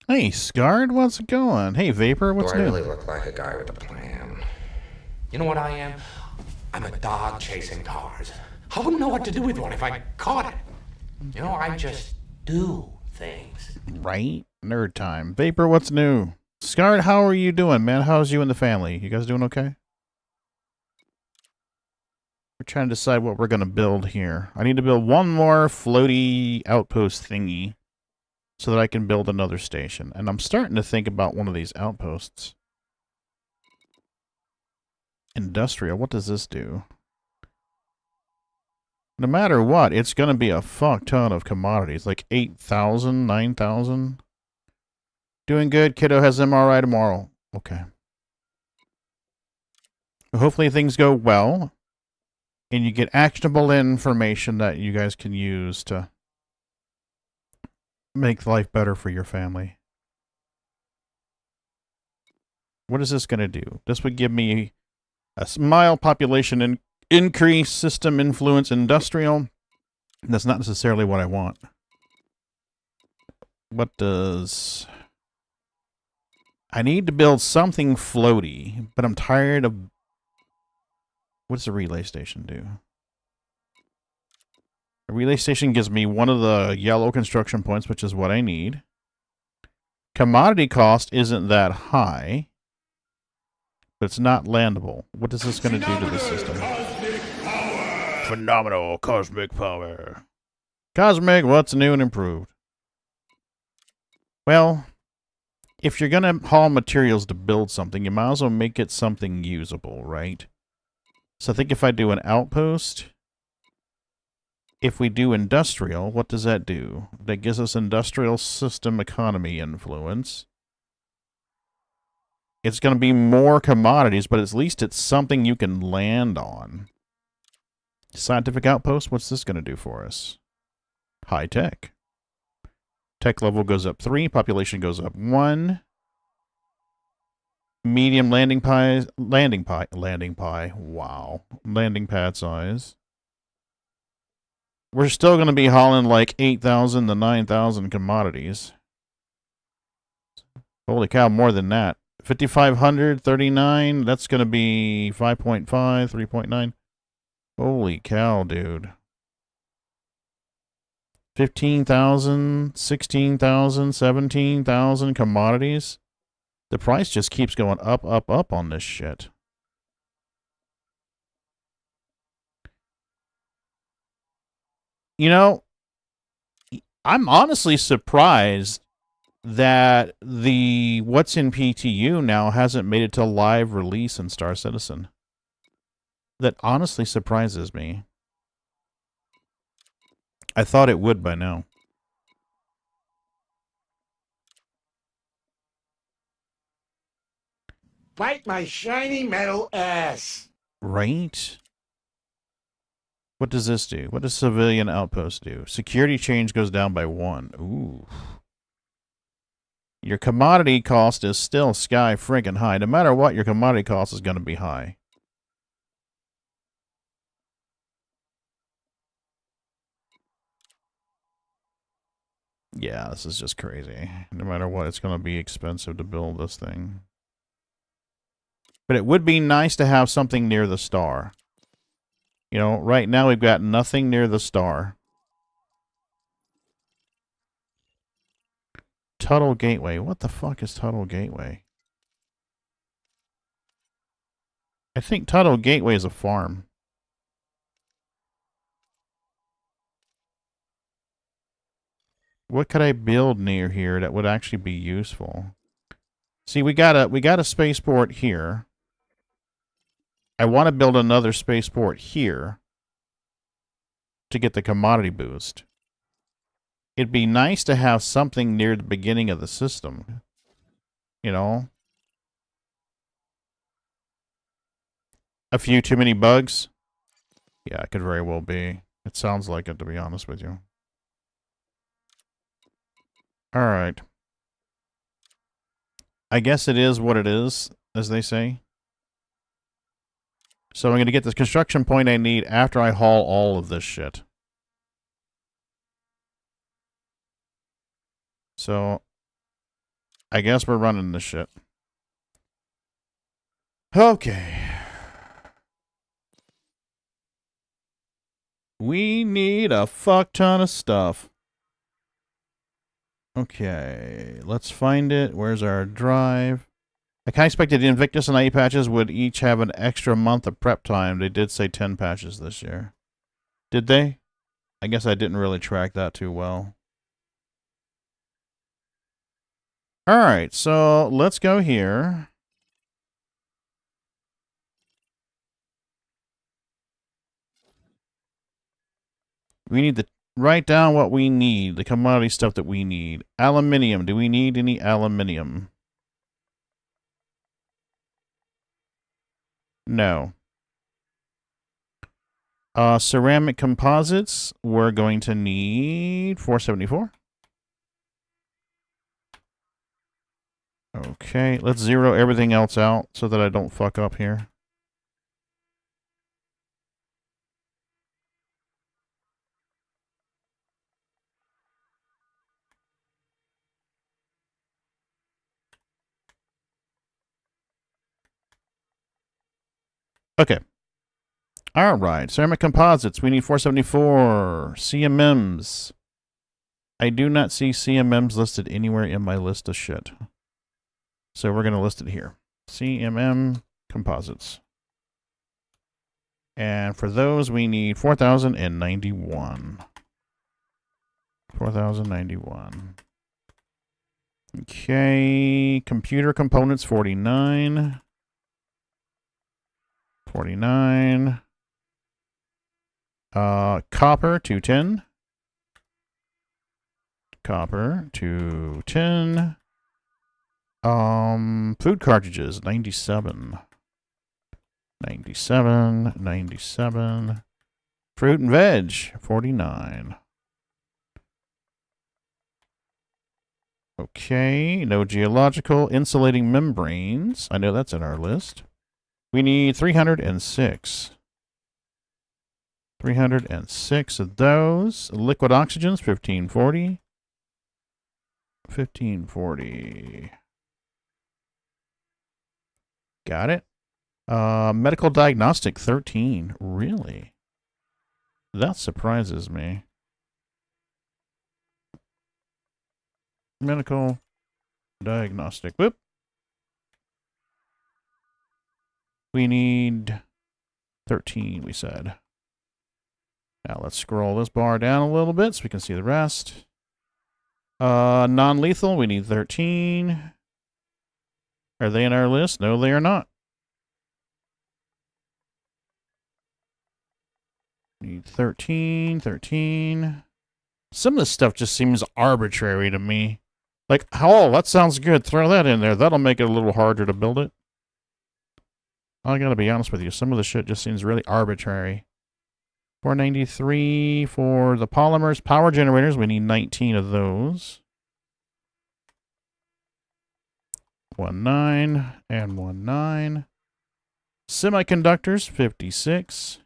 Hey, Scarred, what's it going? Hey, Vapor, what's new? Do I really look like a guy with a plan? You know what I am? I'm a dog chasing cars. I wouldn't know what to do with one if I caught it. You know, I just do things. Right? Nerd time. Vapor, what's new? Scarred, how are you doing, man? How's you and the family? You guys doing okay? We're trying to decide what we're going to build here. I need to build one more floaty outpost thingy so that I can build another station. And I'm starting to think about one of these outposts. Industrial, what does this do? No matter what, it's going to be a fuck ton of commodities. Like 8,000, 9,000. Doing good. Kiddo has MRI tomorrow. Okay. Hopefully things go well. And you get actionable information that you guys can use to make life better for your family. What is this going to do? This would give me a mild population increase, system influence, industrial. That's not necessarily what I want. What does... I need to build something floaty, but I'm tired of... What does the relay station do? A relay station gives me one of the yellow construction points, which is what I need. Commodity cost isn't that high, but it's not landable. What is this going to do to the system? Phenomenal cosmic power. Cosmic, what's new and improved? Well, if you're going to haul materials to build something, you might as well make it something usable, right? So I think if I do an outpost... If we do industrial, what does that do? That gives us industrial system economy influence. It's going to be more commodities, but at least it's something you can land on. Scientific outpost, what's this going to do for us? High tech. Tech level goes up 3, population goes up 1. Medium landing pad size. We're still going to be hauling like 8,000 to 9,000 commodities. Holy cow, more than that. 5,500, 39, that's going to be 5.5, 3.9. Holy cow, dude. 15,000, 16,000, 17,000 commodities. The price just keeps going up, up, up on this shit. You know, I'm honestly surprised that the What's in PTU now hasn't made it to live release in Star Citizen. That honestly surprises me. I thought it would by now. Bite my shiny metal ass. Right? What does this do? What does civilian outpost do? Security change goes down by 1. Ooh. Your commodity cost is still sky freaking high. No matter what, your commodity cost is going to be high. Yeah, this is just crazy. No matter what, it's going to be expensive to build this thing. But it would be nice to have something near the star. You know, right now we've got nothing near the star. Tuttle Gateway. What the fuck is Tuttle Gateway? I think Tuttle Gateway is a farm. What could I build near here that would actually be useful? See, we got a spaceport here. I want to build another spaceport here to get the commodity boost. It'd be nice to have something near the beginning of the system. You know? A few too many bugs? Yeah, it could very well be. It sounds like it, to be honest with you. Alright. I guess it is what it is, as they say. So I'm going to get the construction point I need after I haul all of this shit. So, I guess we're running this shit. Okay. We need a fuck ton of stuff. Okay, let's find it. Where's our drive? I kind of expected Invictus and IE patches would each have an extra month of prep time. They did say 10 patches this year. Did they? I guess I didn't really track that too well. Alright, so let's go here. We need to write down what we need, the commodity stuff that we need. Aluminium. Do we need any aluminium? No. Ceramic composites, we're going to need 474. Okay, let's zero everything else out so that I don't fuck up here. Okay. All right, ceramic composites. We need 474. CMMs. I do not see CMMs listed anywhere in my list of shit. So we're going to list it here. CMM composites. And for those, we need 4,091. 4,091. Okay, computer components, 49. 49. Copper, 210. Copper, 210. Food cartridges, 97. 97, 97. Fruit and veg, 49. Okay, no geological insulating membranes. I know that's in our list. We need 306. 306 of those. Liquid oxygens, 1540. 1540. Got it. Medical diagnostic, 13. Really? That surprises me. Medical diagnostic. Whoop. We need 13, we said. Now let's scroll this bar down a little bit so we can see the rest. Non-lethal, we need 13. Are they in our list? No, they are not. Need 13, 13. Some of this stuff just seems arbitrary to me. Like, oh, that sounds good. Throw that in there. That'll make it a little harder to build it. I gotta be honest with you. Some of the shit just seems really arbitrary. 493 for the polymers. Power generators, we need 19 of those. 19 and 19. Semiconductors, 56.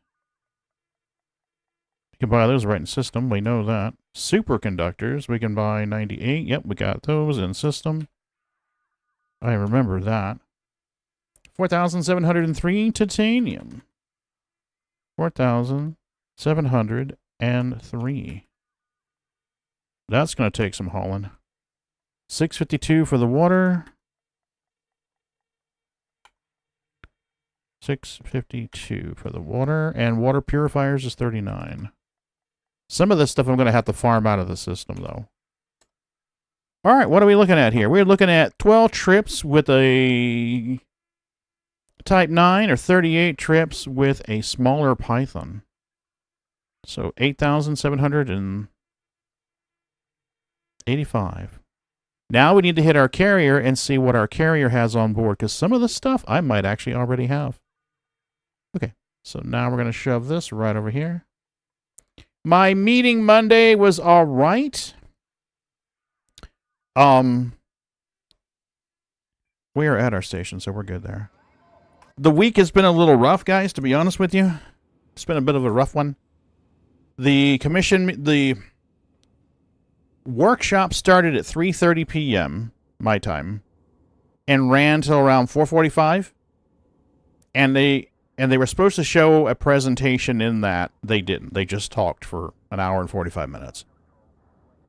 You can buy those right in system. We know that. Superconductors, we can buy 98. Yep, we got those in system. I remember that. 4,703 titanium. 4,703. That's going to take some hauling. 652 for the water. 652 for the water. And water purifiers is 39. Some of this stuff I'm going to have to farm out of the system, though. All right, what are we looking at here? We're looking at 12 trips with a Type 9 or 38 trips with a smaller Python. So 8,785. Now we need to hit our carrier and see what our carrier has on board, because some of the stuff I might actually already have. Okay, so now we're going to shove this right over here. My meeting Monday was all right. We are at our station, so we're good there. The week has been a little rough, guys, to be honest with you. It's been a bit of a rough one. The workshop started at 3:30 p.m. my time and ran till around 4:45. And they were supposed to show a presentation in that. They didn't. They just talked for an hour and 45 minutes.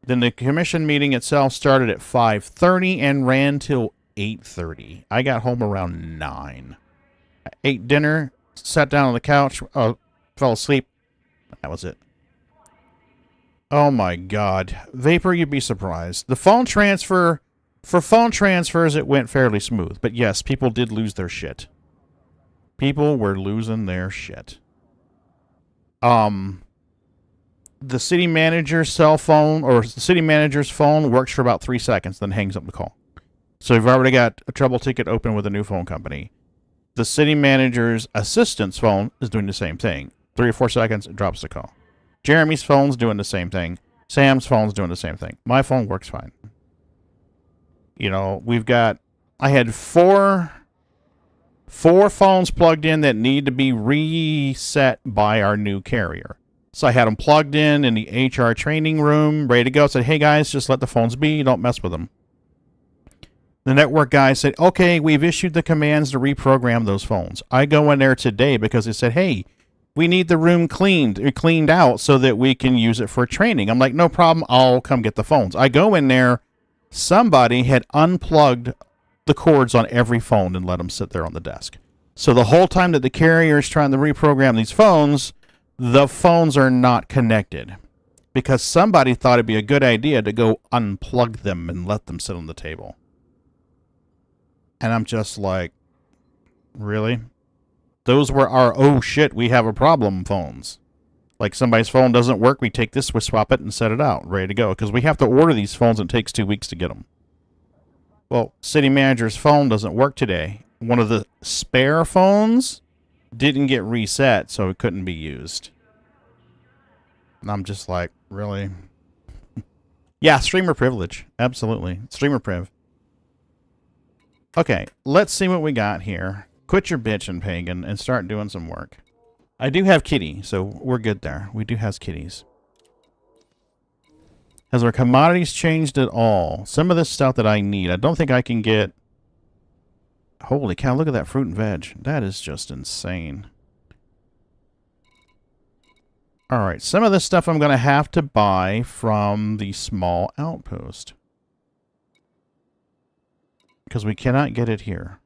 Then the commission meeting itself started at 5:30 and ran till 8:30. I got home around 9. I ate dinner, sat down on the couch, fell asleep. That was it. Oh my God. Vapor, you'd be surprised. The phone transfer, for phone transfers, it went fairly smooth. But yes, people did lose their shit. People were losing their shit. The city manager's cell phone, or the city manager's phone, works for about 3 seconds, then hangs up the call. So you've already got a trouble ticket open with a new phone company. The city manager's assistant's phone is doing the same thing. 3 or 4 seconds, it drops the call. Jeremy's phone's doing the same thing. Sam's phone's doing the same thing. My phone works fine. You know, I had four phones plugged in that need to be reset by our new carrier. So I had them plugged in the HR training room, ready to go. I said, hey guys, just let the phones be. Don't mess with them. The network guy said, okay, we've issued the commands to reprogram those phones. I go in there today because they said, hey, we need the room cleaned out so that we can use it for training. I'm like, no problem. I'll come get the phones. I go in there. Somebody had unplugged the cords on every phone and let them sit there on the desk. So the whole time that the carrier is trying to reprogram these phones, the phones are not connected because somebody thought it'd be a good idea to go unplug them and let them sit on the table. And I'm just like, really? Those were our, oh shit, we have a problem phones. Like somebody's phone doesn't work, we take this, we swap it and set it out, ready to go. Because we have to order these phones and it takes 2 weeks to get them. Well, city manager's phone doesn't work today. One of the spare phones didn't get reset, so it couldn't be used. And I'm just like, really? Yeah, streamer privilege. Absolutely. Streamer priv. Okay, let's see what we got here. Quit your bitching, Pagan, and start doing some work. I do have kitty, so we're good there. We do have kitties. Has our commodities changed at all? Some of this stuff that I need, I don't think I can get... Holy cow, look at that fruit and veg. That is just insane. Alright, some of this stuff I'm going to have to buy from the small outpost. Because we cannot get it here.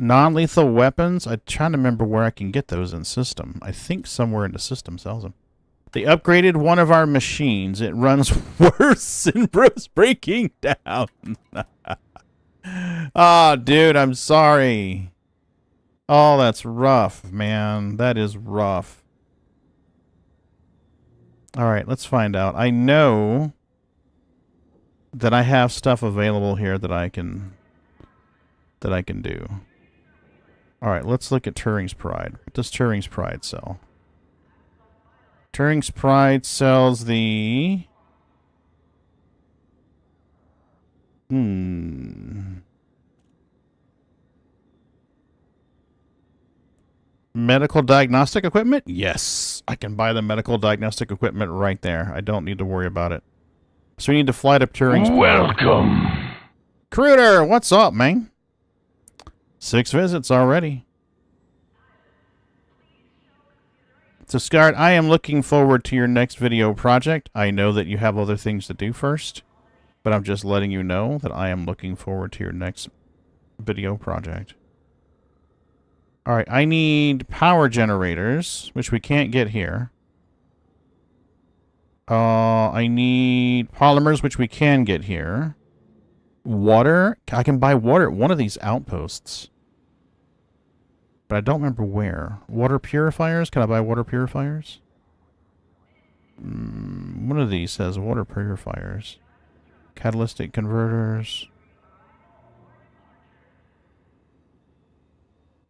Non-lethal weapons. I'm trying to remember where I can get those in system. I think somewhere in the system sells them. They upgraded one of our machines. It runs worse than Bruce breaking down. Ah, dude, I'm sorry. Oh, that's rough, man. That is rough. All right, let's find out. I know that I have stuff available here that I can do. All right, let's look at Turing's Pride. What does Turing's Pride sell? Turing's Pride sells the... Medical diagnostic equipment? Yes. Yes, I can buy the medical diagnostic equipment right there. I don't need to worry about it. So we need to fly to Turing's. Welcome. Cruder, what's up, man? 6 visits already. So, Scott, I am looking forward to your next video project. I know that you have other things to do first, but I'm just letting you know that I am looking forward to your next video project. Alright, I need power generators, which we can't get here. I need polymers, which we can get here. Water. I can buy water at one of these outposts. But I don't remember where. Water purifiers? Can I buy water purifiers? One of these says water purifiers. Catalytic converters.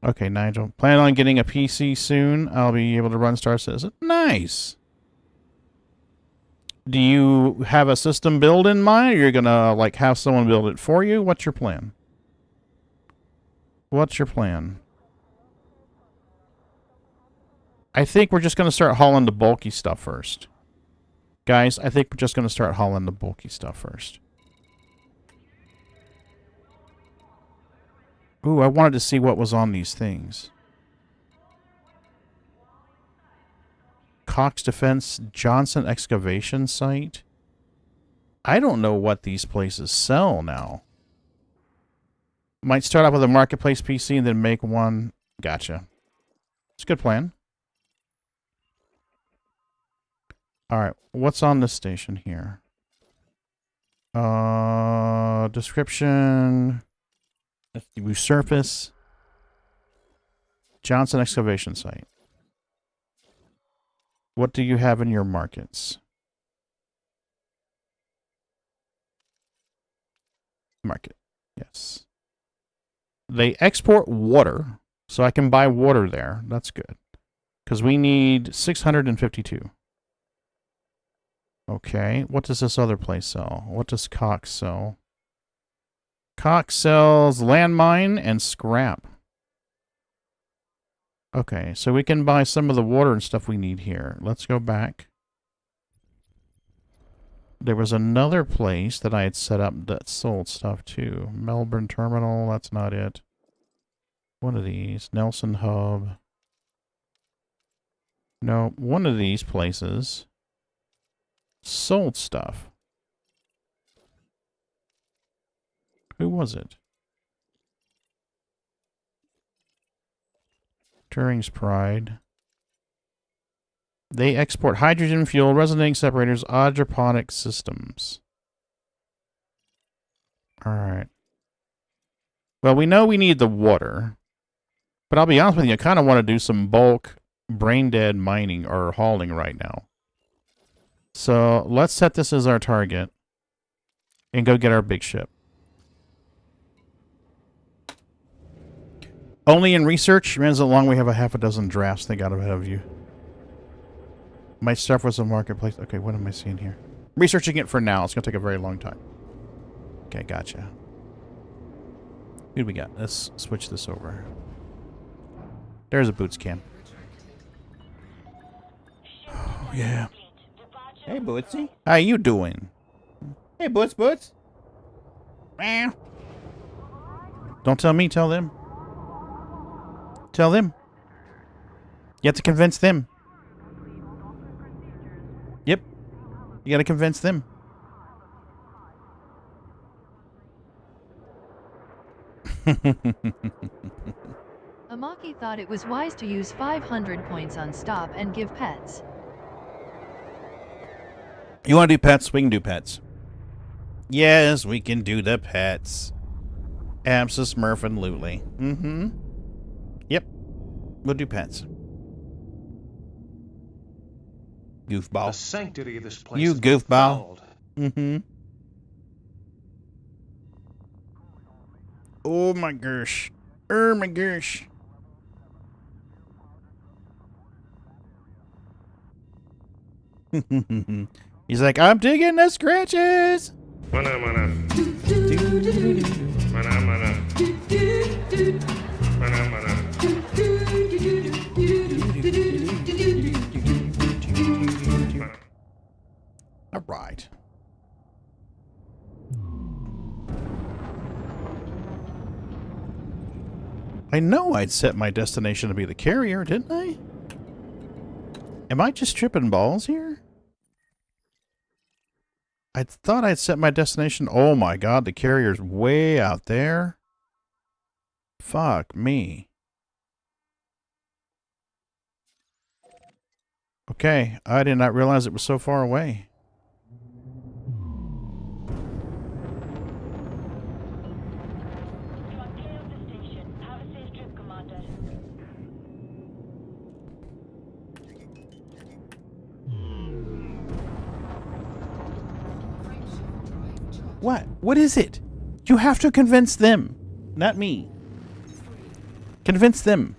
Okay, Nigel. Plan on getting a PC soon. I'll be able to run Star Citizen. Nice! Do you have a system build in mind? Or you're gonna, like, have someone build it for you? What's your plan? What's your plan? I think we're just gonna start hauling the bulky stuff first. Guys, I think we're just gonna start hauling the bulky stuff first. Ooh, I wanted to see what was on these things. Cox Defense Johnson Excavation Site. I don't know what these places sell now. Might start out with a marketplace PC and then make one. Gotcha. It's a good plan. Alright, what's on this station here? Description. Surface. Johnson Excavation Site. What do you have in your markets? Market. Yes. They export water, so I can buy water there. That's good. Because we need 652. Okay, what does this other place sell? What does Cox sell? Cox sells landmine and scrap. Okay, so we can buy some of the water and stuff we need here. Let's go back. There was another place that I had set up that sold stuff too. Melbourne Terminal, that's not it. One of these. Nelson Hub. No, one of these places sold stuff. Who was it? Turing's Pride. They export hydrogen fuel, resonating separators, hydroponic systems. Alright. Well, we know we need the water. But I'll be honest with you, I kind of want to do some bulk, brain-dead mining or hauling right now. So, let's set this as our target. And go get our big ship. Only in research. Runs along, we have a half a dozen drafts they got ahead of you. Might start with some marketplace. Okay, what am I seeing here? Researching it for now. It's going to take a very long time. Okay, gotcha. Who do we got? Let's switch this over. There's a boots can. Oh, yeah. Hey, Bootsy. How you doing? Hey, Boots. Don't tell me, tell them. Tell them. You have to convince them. Yep. You gotta convince them. Amaki thought it was wise to use 500 points on stop and give pets. You want to do pets? We can do pets. Yes, we can do the pets. Absa, Smurf, and Lutely. Mm-hmm. Yep. We'll do pets. Goofball. The sanctity of this place. You is goofball. befouled. Mm-hmm. Oh my gosh. Oh my gosh. He's like, I'm digging the scratches. Mana, mana. Mana, mana. Mana, mana. I know I'd set my destination to be the carrier, didn't I? Am I just tripping balls here? I thought I'd set my destination. Oh my god, the carrier's way out there. Fuck me. Okay, I did not realize it was so far away. What? What is it? You have to convince them, not me. Convince them.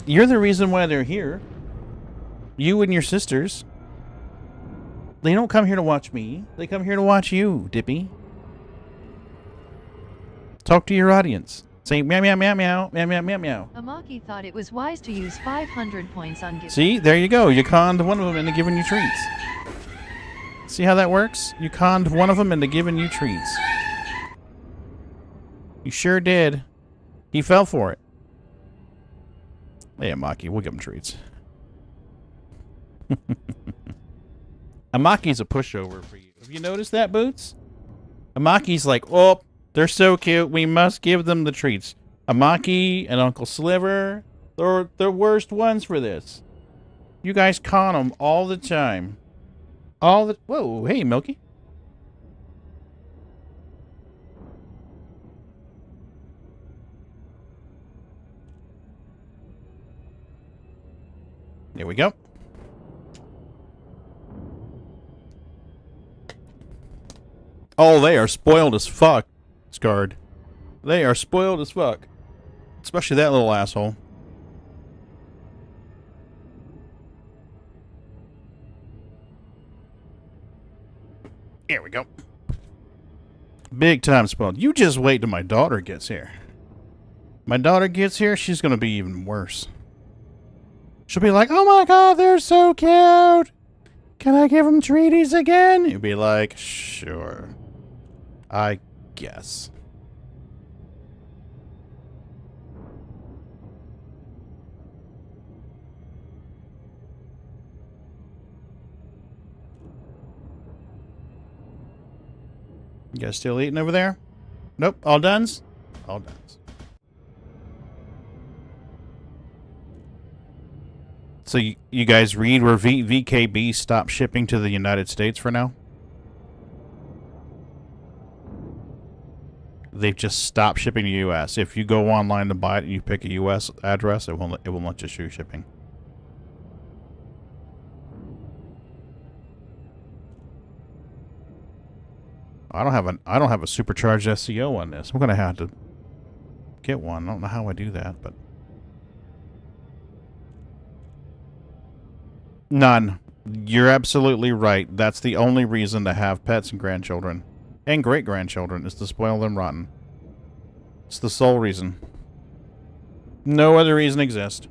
You're the reason why they're here. You and your sisters. They don't come here to watch me. They come here to watch you, Dippy. Talk to your audience. Say meow meow meow meow meow meow meow meow. Amaki thought it was wise to use 500 points on gift. See, there you go. You conned one of them into giving you treats. See how that works? You conned one of them into giving you treats. You sure did. He fell for it. Hey, Amaki, we'll give him treats. Amaki's a pushover for you. Have you noticed that, Boots? Amaki's like, oh, they're so cute. We must give them the treats. Amaki and Uncle Sliver, they're the worst ones for this. You guys con them all the time. Whoa, hey, Milky. There we go. Oh, they are spoiled as fuck, Scarred. They are spoiled as fuck. Especially that little asshole. Here we go. Big time spoiled. You just wait till my daughter gets here. My daughter gets here, she's gonna be even worse. She'll be like, oh my god, they're so cute. Can I give them treaties again? You'll be like, sure. I guess. You guys still eating over there? Nope. All done's? All done's. So you guys read where VKB stopped shipping to the United States for now? They've just stopped shipping to U.S. If you go online to buy it and you pick a U.S. address, it won't let you do shipping. I don't have a supercharged SEO on this. I'm gonna have to get one. I don't know how I do that, but none. You're absolutely right. That's the only reason to have pets and grandchildren and great-grandchildren is to spoil them rotten. It's the sole reason. No other reason exists.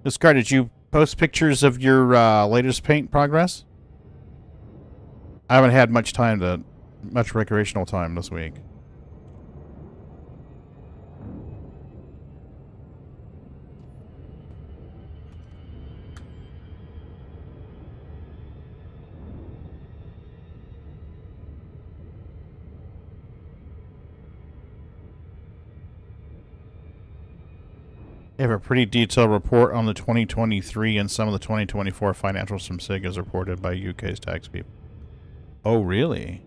This card, did you post pictures of your latest paint progress? I haven't had much recreational time this week. They have a pretty detailed report on the 2023 and some of the 2024 financials from SIG as reported by UK's tax people. Oh, really?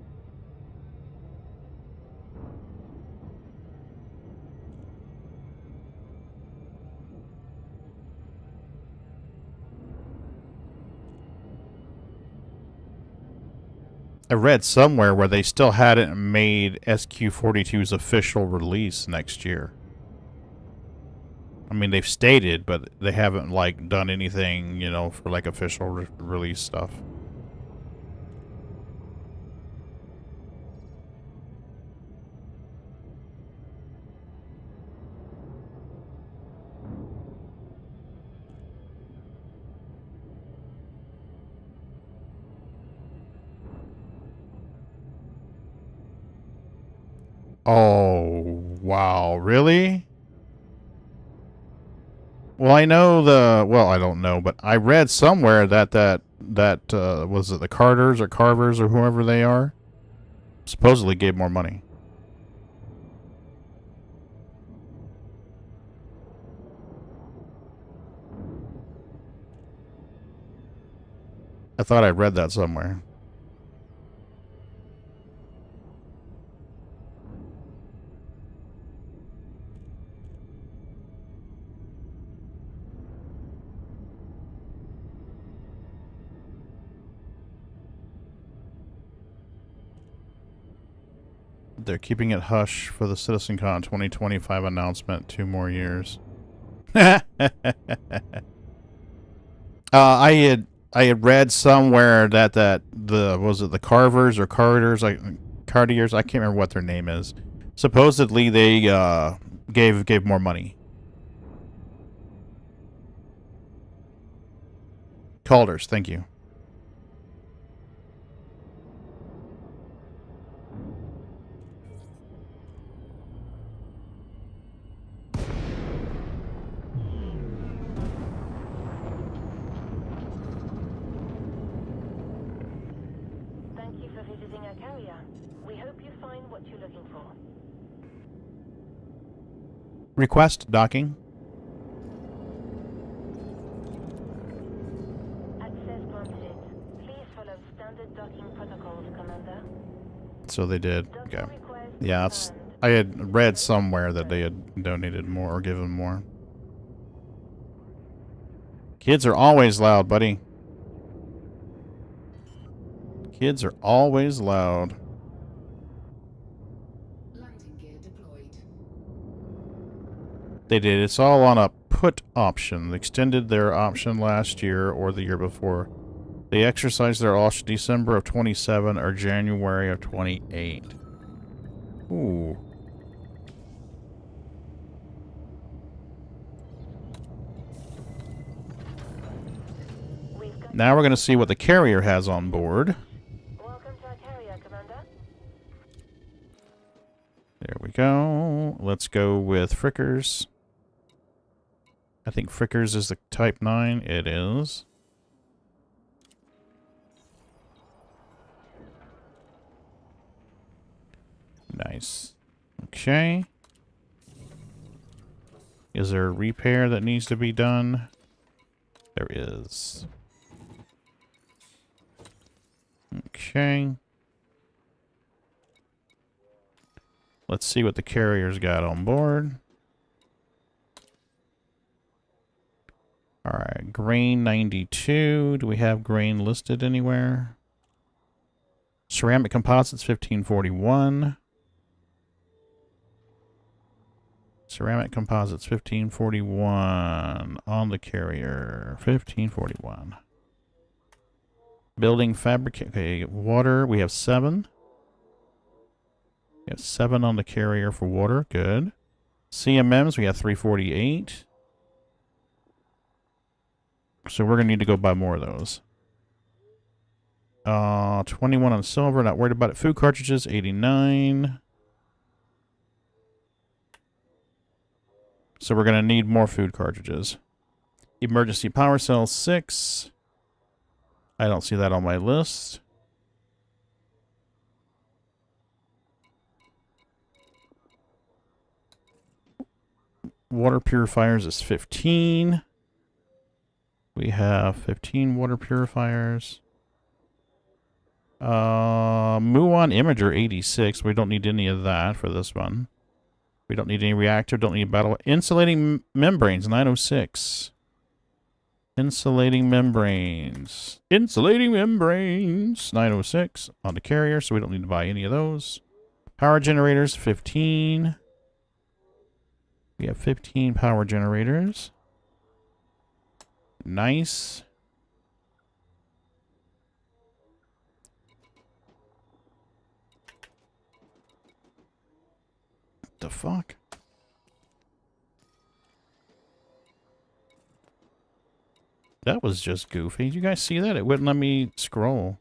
I read somewhere where they still hadn't made SQ42's official release next year. I mean, they've stated, but they haven't, like, done anything, you know, for, like, official release stuff. Oh, wow. Really? Well, I know well, I don't know, but I read somewhere that was it the Carters or Carvers or whoever they are, supposedly gave more money. I thought I read that somewhere. They're keeping it hush for the CitizenCon 2025 announcement. 2 more years. I had read somewhere that the was it the Carvers or Carters, like Cartiers, I can't remember what their name is. Supposedly they gave more money. Calders, thank you. Thank you for visiting our carrier. We hope you find what you're looking for. Request docking. Access granted. Please follow standard docking protocols, Commander. So they did. Docking Okay. request Yeah, that's, confirmed. I had read somewhere that they had donated more or given more. Kids are always loud, buddy. Kids are always loud. Landing gear deployed. They did. It's all on a put option. They extended their option last year or the year before. They exercised their option December of 27 or January of 28. Ooh. We've got Now we're going to see what the carrier has on board. welcome to our carrier, Commander. There we go. Let's go with Frickers. I think Frickers is the Type 9. It is. Nice. Okay. Is there a repair that needs to be done? There is. Okay. Let's see what the carrier's got on board. Alright, grain 92. Do we have grain listed anywhere? Ceramic composites 1541. Ceramic composites 1541 on the carrier. 1541. Building fabric. Okay, water. We have 7. We have 7 on the carrier for water. Good. CMMs, we have 348. So we're going to need to go buy more of those. 21 on silver. Not worried about it. Food cartridges, 89. So we're going to need more food cartridges. Emergency power cells, 6. I don't see that on my list. Water purifiers is 15. We have 15 water purifiers. Muon Imager 86. We don't need any of that for this one. We don't need any reactor. Don't need battle. Insulating membranes 906. Insulating membranes. Insulating membranes 906 on the carrier, so we don't need to buy any of those. Power generators 15. We have 15 power generators. Nice. What the fuck? That was just goofy. Did you guys see that? It wouldn't let me scroll.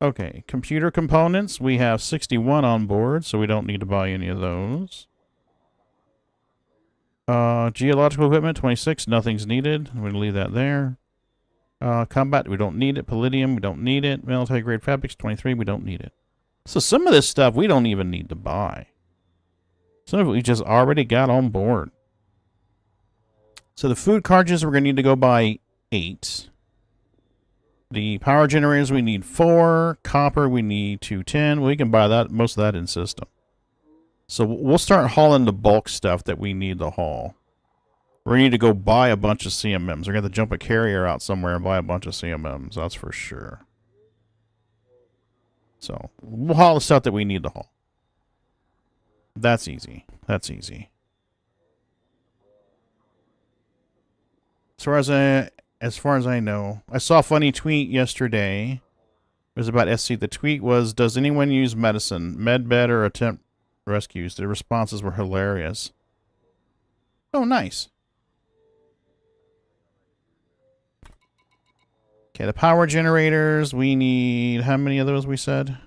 Okay, computer components. We have 61 on board, so we don't need to buy any of those. Geological equipment, 26. Nothing's needed. We're going to leave that there. Combat, we don't need it. Palladium, we don't need it. Military grade fabrics, 23. We don't need it. So some of this stuff we don't even need to buy. Some of it we just already got on board. So the food cartridges, we're going to need to go buy 8. The power generators, we need 4. Copper, we need 210. We can buy that, most of that in system. So we'll start hauling the bulk stuff that we need to haul. We need to go buy a bunch of CMMs. We're going to have to jump a carrier out somewhere and buy a bunch of CMMs. That's for sure. So we'll haul the stuff that we need to haul. That's easy. That's easy. As far as I know, I saw a funny tweet yesterday. It was about SC. The tweet was, does anyone use medicine, medbed, or attempt rescues? The responses were hilarious. Oh, nice. Okay, the power generators, we need, how many of those we said?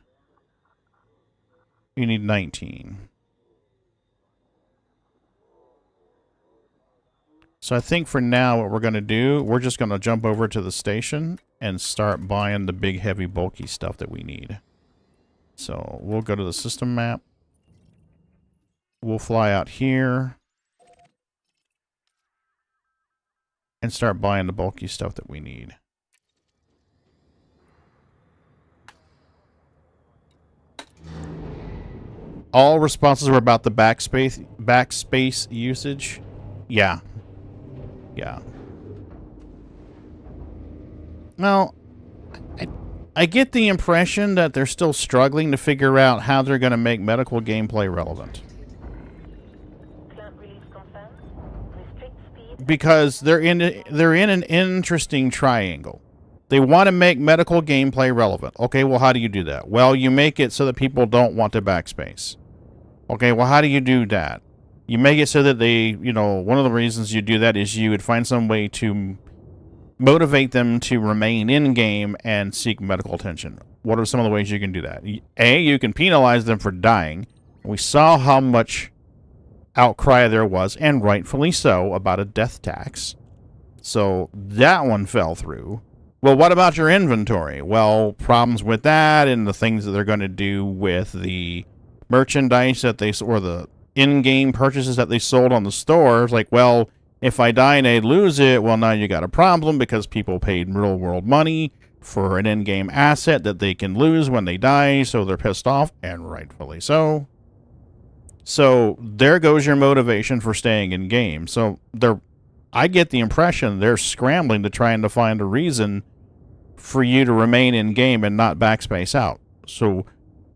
We need 19. So I think for now what we're going to do, we're just going to jump over to the station and start buying the big, heavy, bulky stuff that we need. So we'll go to the system map. We'll fly out here and start buying the bulky stuff that we need. All responses were about the backspace usage. Yeah. Yeah. Well, I get the impression that they're still struggling to figure out how they're going to make medical gameplay relevant. Because they're in an interesting triangle. They want to make medical gameplay relevant. Okay, well, how do you do that? Well, you make it so that people don't want to backspace. Okay, well, how do you do that? You make it so that they, you know, one of the reasons you do that is you would find some way to motivate them to remain in-game and seek medical attention. What are some of the ways you can do that? A, you can penalize them for dying. We saw how much outcry there was, and rightfully so, about a death tax. So that one fell through. Well, what about your inventory? Well, problems with that and the things that they're going to do with the merchandise that they, or the in-game purchases that they sold on the stores. Like, well, if I die and I lose it, well, now you got a problem because people paid real-world money for an in-game asset that they can lose when they die, so they're pissed off, and rightfully so. So there goes your motivation for staying in-game. So I get the impression they're scrambling to trying to find a reason for you to remain in-game and not backspace out. So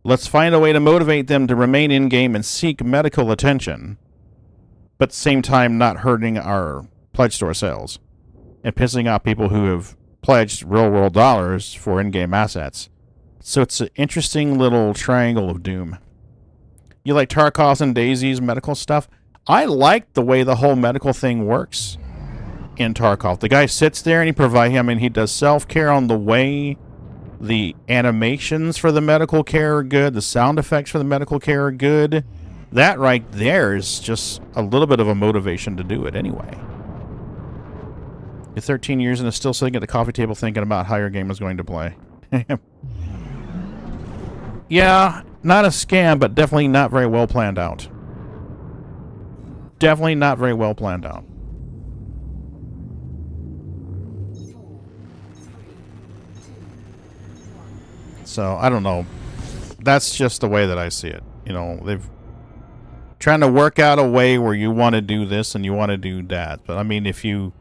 let's find a way to motivate them to remain in-game and seek medical attention, but at the same time not hurting our pledge store sales and pissing off people who have pledged real-world dollars for in-game assets. So it's an interesting little triangle of doom. You like Tarkov's and Daisy's medical stuff? I like the way the whole medical thing works in Tarkov. The guy sits there and he does self-care on the way. The animations for the medical care are good. The sound effects for the medical care are good. That right there is just a little bit of a motivation to do it anyway. You're 13 years and is still sitting at the coffee table thinking about how your game is going to play. Yeah, not a scam, but definitely not very well planned out. Definitely not very well planned out. So, I don't know. That's just the way that I see it. You know, they've trying to work out a way where you want to do this and you want to do that. But I mean, if you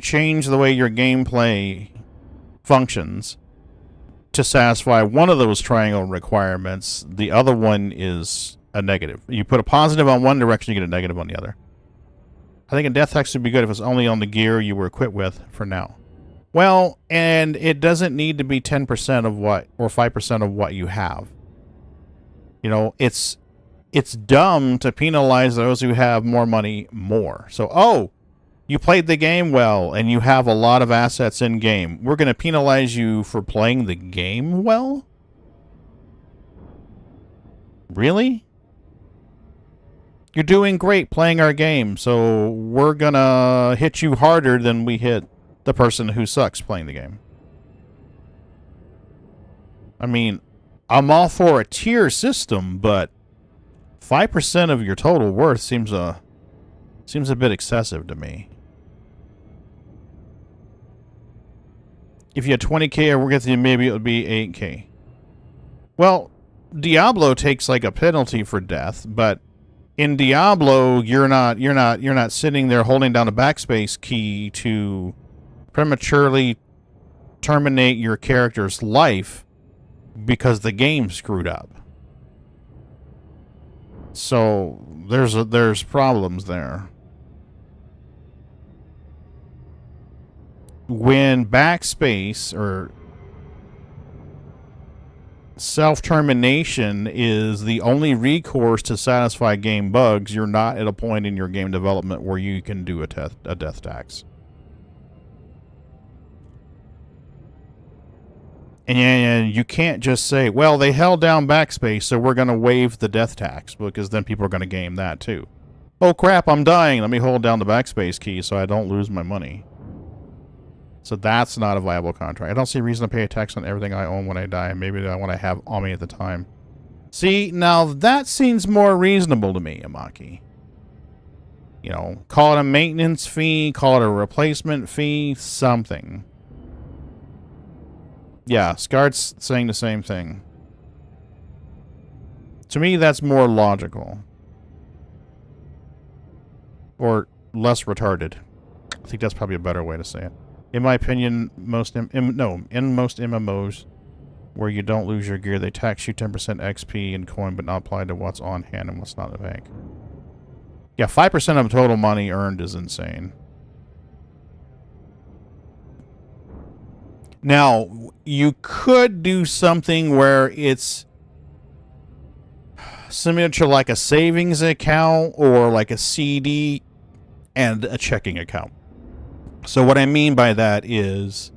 change the way your gameplay functions to satisfy one of those triangle requirements, the other one is a negative. You put a positive on one direction, you get a negative on the other. I think a death tax would be good if it's only on the gear you were equipped with for now. Well, and it doesn't need to be 10% of what, or 5% of what you have. You know, it's dumb to penalize those who have more money more. So, oh, you played the game well and you have a lot of assets in game. We're going to penalize you for playing the game well? Really? You're doing great playing our game, so we're gonna hit you harder than we hit the person who sucks playing the game. I mean, I'm all for a tier system, but 5% of your total worth seems a bit excessive to me. If you had 20k or with you, maybe it would be 8k. Well, Diablo takes like a penalty for death, but in Diablo, you're not sitting there holding down a backspace key to prematurely terminate your character's life because the game screwed up. So there's problems there. When backspace or self-termination is the only recourse to satisfy game bugs, you're not at a point in your game development where you can do a death tax. And you can't just say, well, they held down backspace, so we're going to waive the death tax, because then people are going to game that too. Oh crap, I'm dying. Let me hold down the backspace key so I don't lose my money. So that's not a viable contract. I don't see a reason to pay a tax on everything I own when I die. Maybe I want to have on me at the time. See, now that seems more reasonable to me, Amaki. You know, call it a maintenance fee, call it a replacement fee, something. Yeah, Scart's saying the same thing. To me, that's more logical. Or less retarded. I think that's probably a better way to say it. In my opinion, in most MMOs where you don't lose your gear, they tax you 10% XP and coin, but not apply to what's on hand and what's not in the bank. Yeah, 5% of total money earned is insane. Now, you could do something where it's similar to like a savings account or like a CD and a checking account. So what I mean by that is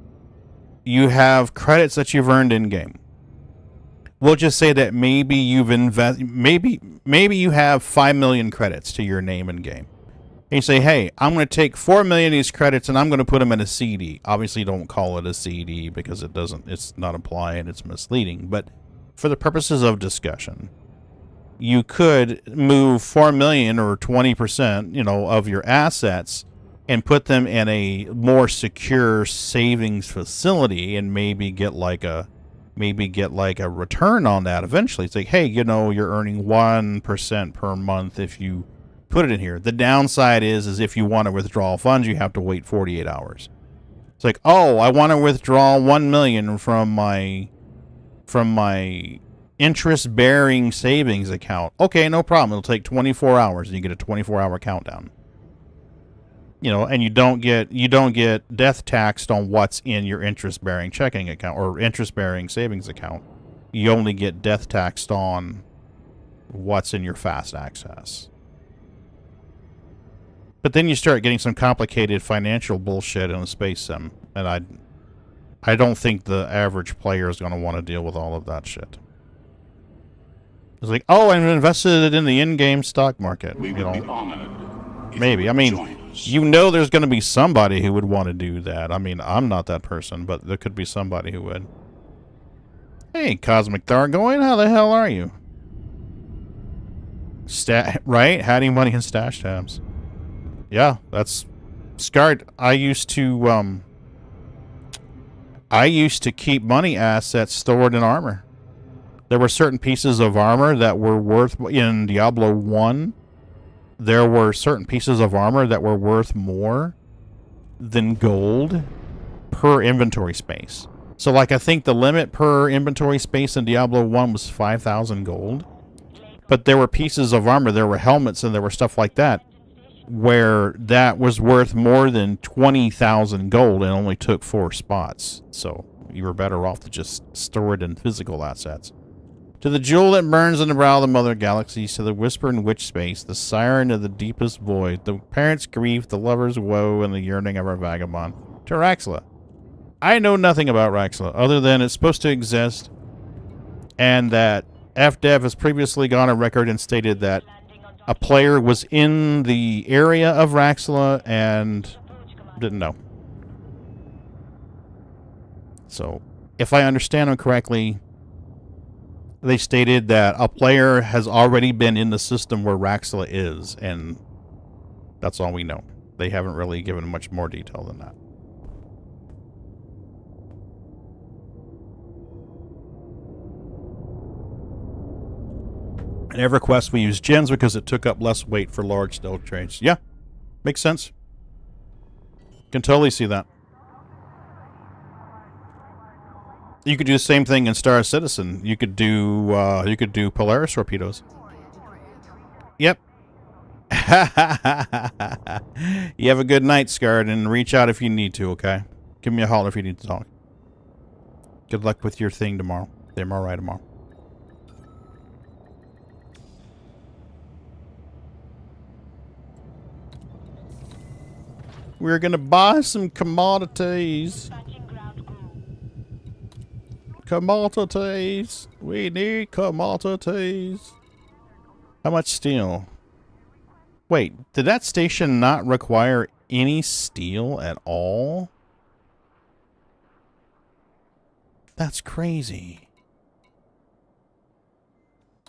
you have credits that you've earned in game. We'll just say that maybe you've maybe you have 5 million credits to your name in game. And you say, hey, I'm going to take 4 million of these credits and I'm going to put them in a CD. Obviously, don't call it a CD because it's not applying, it's misleading. But for the purposes of discussion, you could move 4 million or 20%, of your assets and put them in a more secure savings facility and maybe get like a return on that eventually. It's like, hey, you're earning 1% per month if you put it in here. The downside is if you want to withdraw funds, you have to wait 48 hours. It's like, oh, I want to withdraw 1 million from my interest-bearing savings account. Okay, no problem. It'll take 24 hours and you get a 24-hour countdown. And you don't get death taxed on what's in your interest-bearing checking account or interest-bearing savings account. You only get death taxed on what's in your fast access. But then you start getting some complicated financial bullshit in a space sim, and I don't think the average player is going to want to deal with all of that shit. It's like, oh, I'm invested in the in-game stock market. We would be honored. Maybe. I mean, there's going to be somebody who would want to do that. I mean, I'm not that person, but there could be somebody who would. Hey, Cosmic Thargoid, how the hell are you? Right? Hiding money in stash tabs. Yeah, that's Scarred. I used to keep money assets stored in armor. There were certain pieces of armor that were worth, in Diablo 1, there were certain pieces of armor that were worth more than gold per inventory space. So, like, I think the limit per inventory space in Diablo 1 was 5,000 gold. But there were pieces of armor, there were helmets, and there were stuff like that, where that was worth more than 20,000 gold and only took 4 spots. So, you were better off to just store it in physical assets. To the jewel that burns in the brow of the mother galaxies, to the whisper in witch space, the siren of the deepest void, the parent's grief, the lover's woe, and the yearning of our vagabond. To Raxla. I know nothing about Raxla, other than it's supposed to exist, and that FDev has previously gone on record and stated that a player was in the area of Raxxla and didn't know. So, if I understand them correctly, they stated that a player has already been in the system where Raxxla is, and that's all we know. They haven't really given much more detail than that. In EverQuest, we use gens because it took up less weight for large stealth trades. Yeah, makes sense. Can totally see that. You could do the same thing in Star Citizen. You could do Polaris torpedoes. Yep. You have a good night, Scarred, and reach out if you need to, okay? Give me a holler if you need to talk. Good luck with your thing tomorrow. Tomorrow. We're gonna buy some commodities. Commodities. We need commodities. How much steel? Wait, did that station not require any steel at all? That's crazy.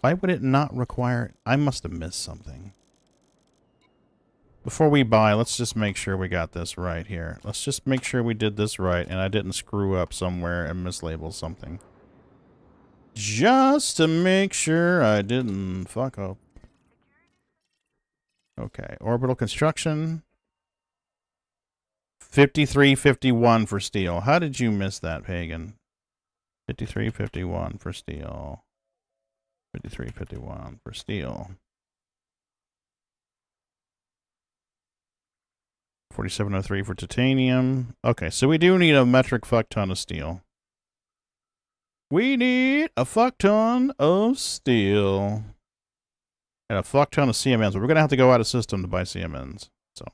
Why would it not require... I must have missed something. Before we buy, let's just make sure we got this right here. Let's just make sure we did this right and I didn't screw up somewhere and mislabel something. Just to make sure I didn't fuck up. Okay, orbital construction. 5351 for steel. How did you miss that, Pagan? 5351 for steel. 5351 for steel. 4703 for titanium. Okay, so we do need a metric fuck ton of steel. We need a fuck ton of steel. And a fuck ton of CMNs. But we're going to have to go out of system to buy CMNs. So,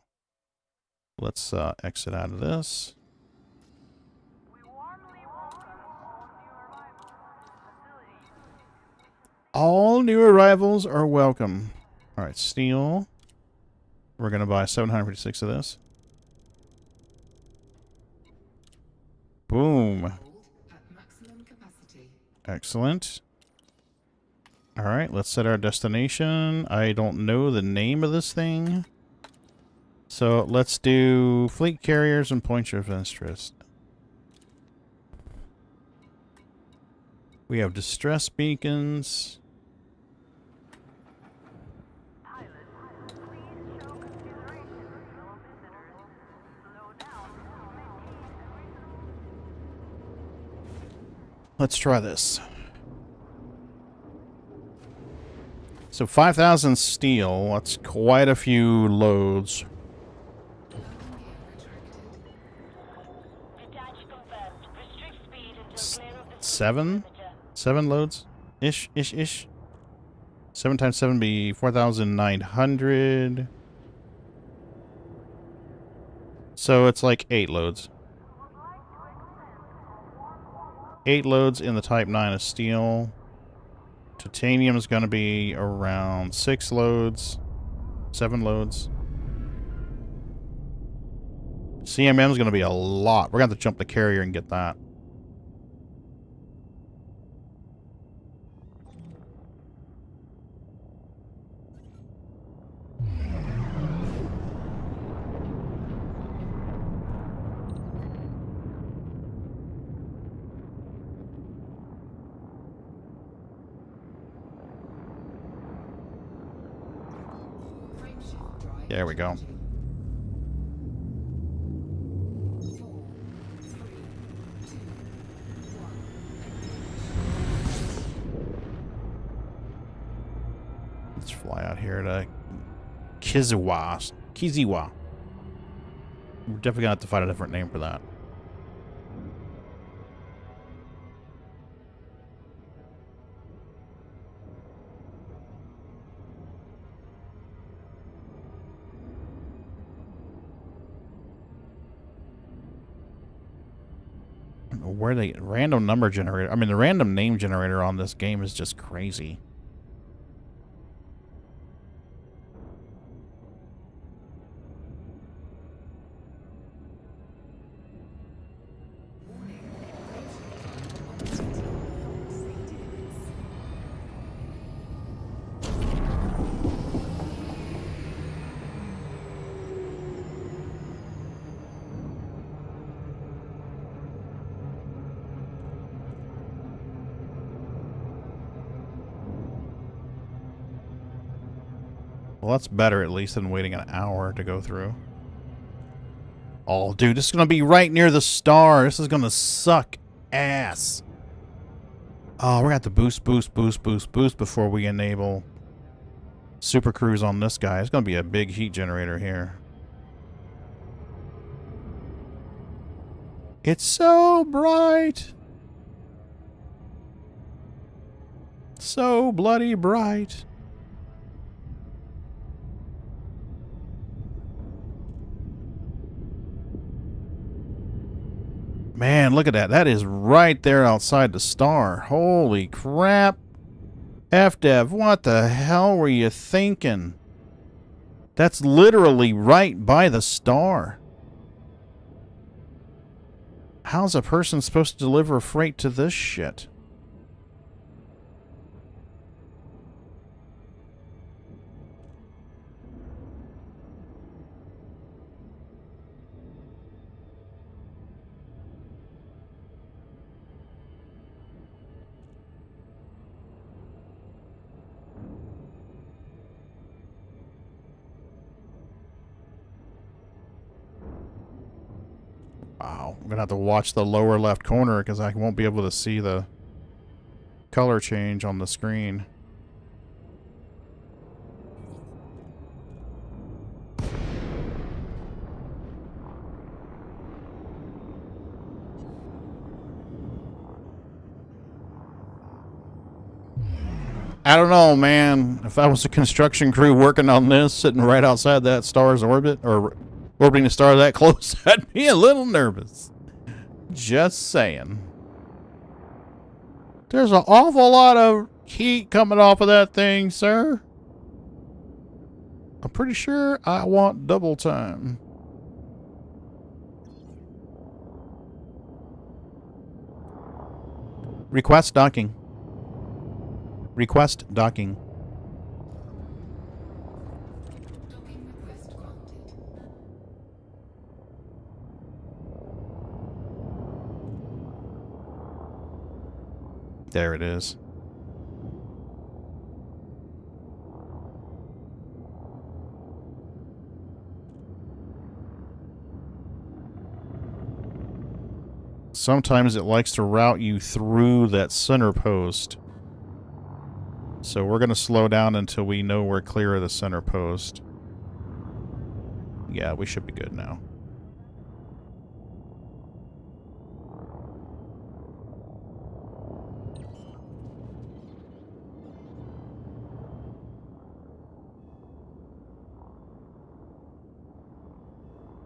let's exit out of this. All new arrivals are welcome. Alright, steel. We're going to buy 756 of this. Boom. At maximum capacity. Excellent. Alright, let's set our destination. I don't know the name of this thing. So let's do fleet carriers and points of interest. We have distress beacons. Let's try this. So 5,000 steel. That's quite a few loads. Seven loads? Ish. 7 times 7 be 4,900. So it's like 8 loads. 8 loads in the Type 9 of steel. Titanium is going to be around 6 loads. 7 loads. CMM is going to be a lot. We're going to have to jump the carrier and get that. There we go. 4, 3, 2, 1. Let's fly out here to Kiziwa. We're definitely going to have to find a different name for that. where they random number generator. I mean, the random name generator on this game is just crazy. Well, that's better at least than waiting an hour to go through. Oh, dude, this is going to be right near the star. This is going to suck ass. Oh, we're going to have to boost before we enable Super Cruise on this guy. It's going to be a big heat generator here. It's so bright. So bloody bright. Man, look at that. That is right there outside the star. Holy crap. FDev, what the hell were you thinking? That's literally right by the star. How's a person supposed to deliver freight to this shit? Wow, I'm gonna have to watch the lower left corner because I won't be able to see the color change on the screen. I don't know, man. If I was a construction crew working on this, sitting right outside that star's orbit, or orbiting the star that close, I'd be a little nervous. Just saying. There's an awful lot of heat coming off of that thing, sir. I'm pretty sure I want double time. Request docking. Request docking. Docking request granted. There it is. Sometimes it likes to route you through that center post. So we're going to slow down until we know we're clear of the center post. Yeah, we should be good now.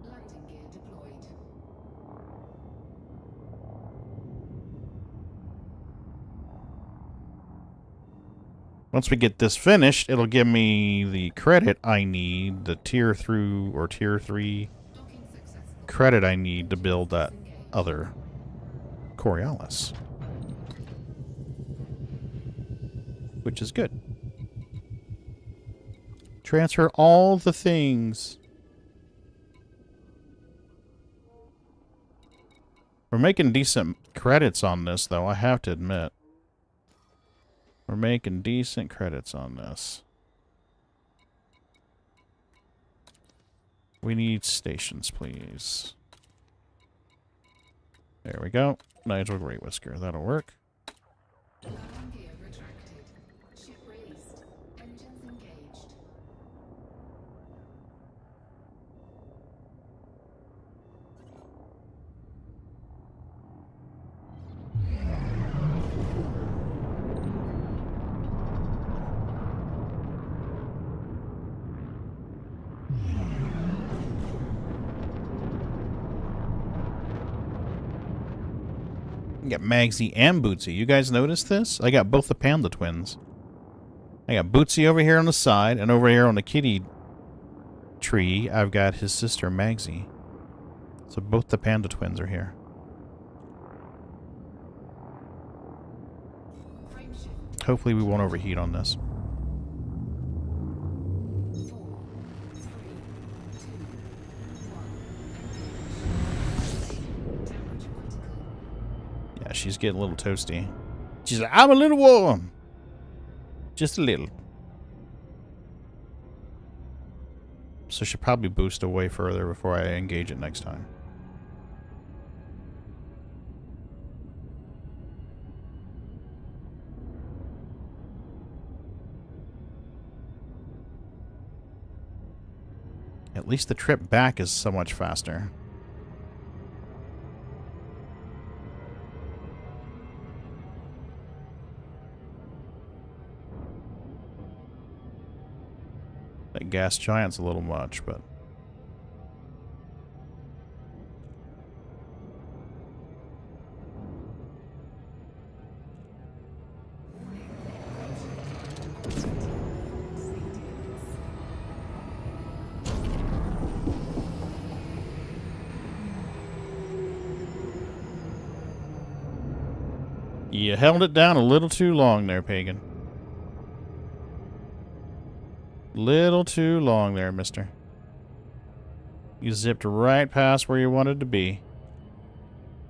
Landing gear deployed. Once we get this finished, it'll give me the credit I need, the tier 3 Docking successful. credit I need to build that other Coriolis. Which is good. Transfer all the things. We're making decent credits on this, though, I have to admit. We're making decent credits on this. We need stations, please. There we go. Nigel Grey Whisker. That'll work. Landing gear retracted. Ship released. Engines engaged. I got Magsy and Bootsy. You guys notice this? I got both the panda twins. I got Bootsy over here on the side, and over here on the kitty tree, I've got his sister Magsy. So both the panda twins are here. Frame shift. Hopefully we won't overheat on this. 4, 3, 2, 1. Temperature critical. Yeah, she's getting a little toasty. She's like, I'm a little warm. Just a little. So she'll probably boost away further before I engage it next time. At least the trip back is so much faster. That gas giant's a little much, but... You held it down a little too long there, Pagan. Little too long there, mister. You zipped right past where you wanted to be.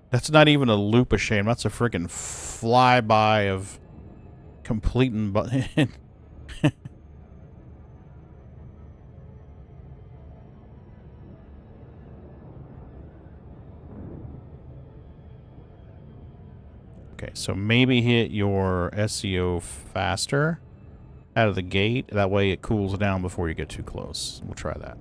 That's not even a loop of shame. That's a freaking flyby of completing... Okay, so maybe hit your SEO faster out of the gate. That way it cools down before you get too close. We'll try that.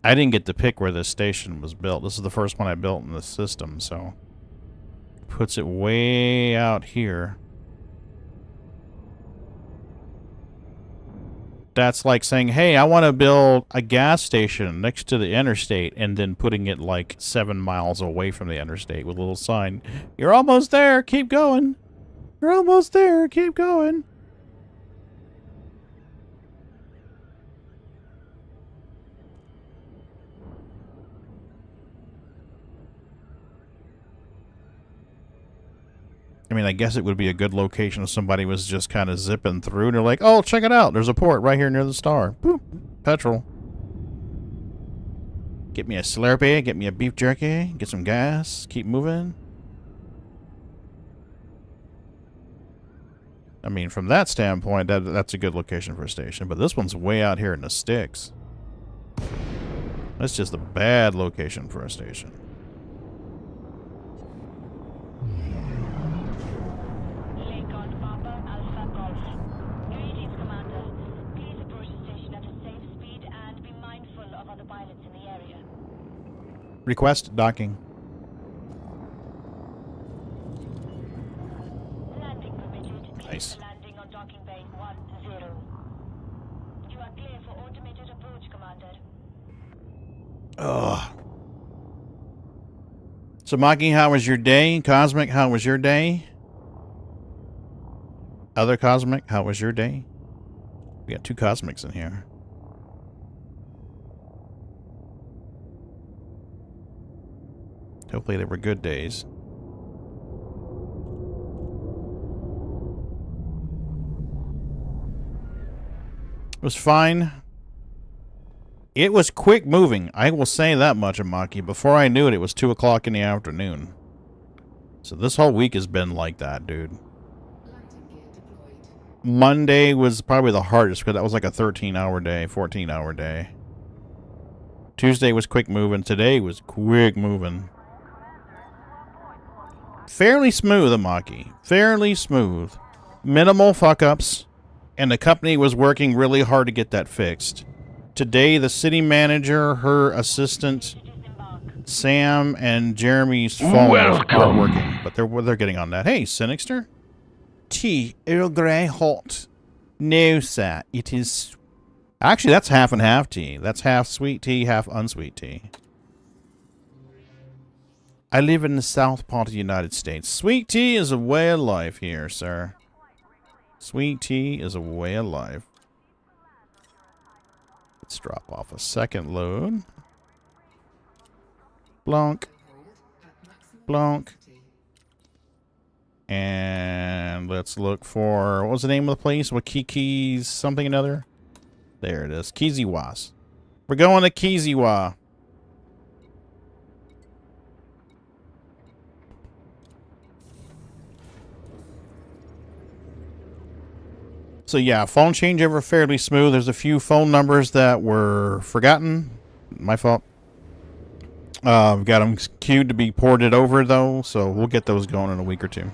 I didn't get to pick where this station was built. This is the first one I built in the system, so... Puts it way out here. That's like saying, hey, I want to build a gas station next to the interstate, and then putting it like 7 miles away from the interstate with a little sign. You're almost there, keep going. You're almost there, keep going. I mean, I guess it would be a good location if somebody was just kind of zipping through and they're like, oh, check it out. There's a port right here near the star. Boop. Petrol. Get me a Slurpee. Get me a beef jerky. Get some gas. Keep moving. I mean, from that standpoint, that's a good location for a station. But this one's way out here in the sticks. That's just a bad location for a station. Request docking. Landing permitted. Nice. Landing on docking bay 10. You are clear for automated approach, Commander. Ugh. So, Maki, how was your day? Cosmic, how was your day? Other Cosmic, how was your day? We got 2 Cosmics in here. Hopefully they were good days. It was fine. It was quick moving. I will say that much, Amaki. Before I knew it, it was 2 o'clock in the afternoon. So this whole week has been like that, dude. Landing gear deployed. Monday was probably the hardest because that was like a 13-hour day, 14-hour day. Tuesday was quick moving. Today was quick moving. Fairly smooth, Amaki. Fairly smooth. Minimal fuck-ups. And the company was working really hard to get that fixed. Today, the city manager, her assistant, Sam, and Jeremy's phones aren't working, but they're getting on that. Hey, Sinixter. Tea, Earl Grey hot. No, sir, it is... Actually, that's half and half tea. That's half sweet tea, half unsweet tea. I live in the south part of the United States. Sweet tea is a way of life here, sir. Sweet tea is a way of life. Let's drop off a second load. Blonk. Blonk. And let's look for, what was the name of the place? Wakiki's something another? There it is. Kiziwas. We're going to Kiziwa. So yeah, phone changeover fairly smooth. There's a few phone numbers that were forgotten. My fault. We've got them queued to be ported over though, so we'll get those going in a week or two.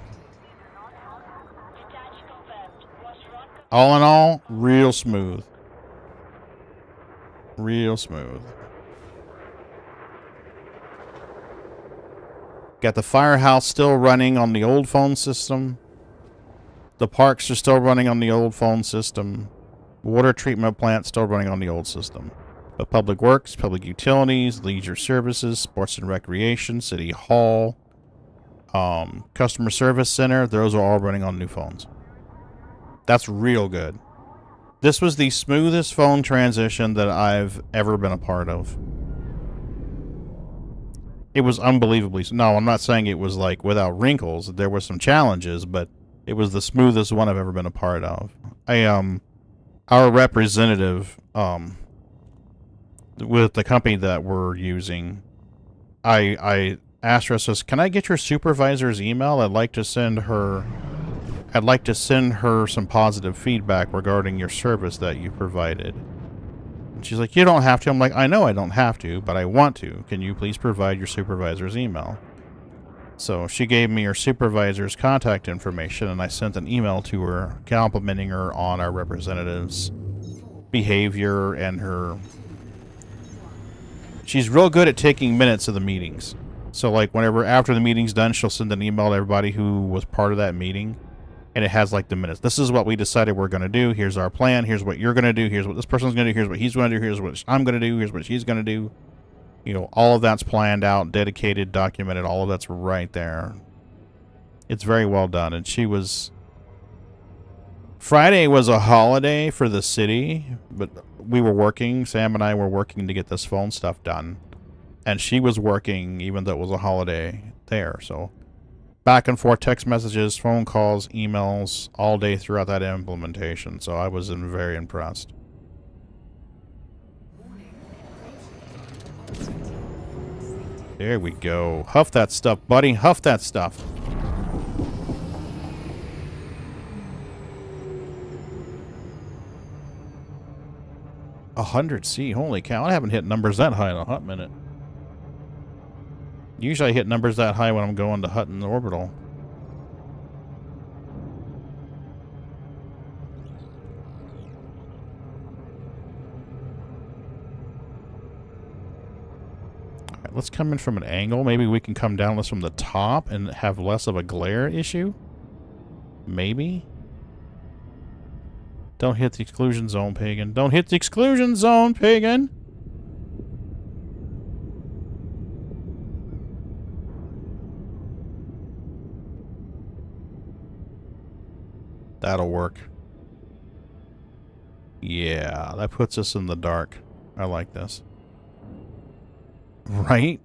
All in all, real smooth. Real smooth. Got the firehouse still running on the old phone system. The parks are still running on the old phone system. Water treatment plant still running on the old system. But public works, public utilities, leisure services, sports and recreation, city hall, customer service center, those are all running on new phones. That's real good. This was the smoothest phone transition that I've ever been a part of. It was unbelievably... No, I'm not saying it was like without wrinkles. There were some challenges, but it was the smoothest one I've ever been a part of. Our representative, with the company that we're using, I asked her, I says, can I get your supervisor's email? I'd like to send her some positive feedback regarding your service that you provided. And she's like, you don't have to. I'm like, I know I don't have to, but I want to. Can you please provide your supervisor's email? So she gave me her supervisor's contact information, and I sent an email to her complimenting her on our representative's behavior and her... She's real good at taking minutes of the meetings. So, like, whenever after the meeting's done, she'll send an email to everybody who was part of that meeting. And it has, like, the minutes. This is what we decided we're going to do. Here's our plan. Here's what you're going to do. Here's what this person's going to do. Here's what he's going to do. Here's what I'm going to do. Here's what she's going to do. You know, all of that's planned out, dedicated, documented. All of that's right there. It's very well done. And she was... Friday was a holiday for the city, but we were working. Sam and I were working to get this phone stuff done. And she was working even though it was a holiday there. So back and forth text messages, phone calls, emails, all day throughout that implementation. So I was very impressed. There we go. Huff that stuff, buddy. Huff that stuff. A 100C. Holy cow. I haven't hit numbers that high in a hot minute. Usually I hit numbers that high when I'm going to Hutton Orbital. Alright, let's come in from an angle. Maybe we can come down this from the top and have less of a glare issue. Maybe. Don't hit the exclusion zone, Pagan. Don't hit the exclusion zone, Pagan! That'll work. Yeah, that puts us in the dark. I like this. Right?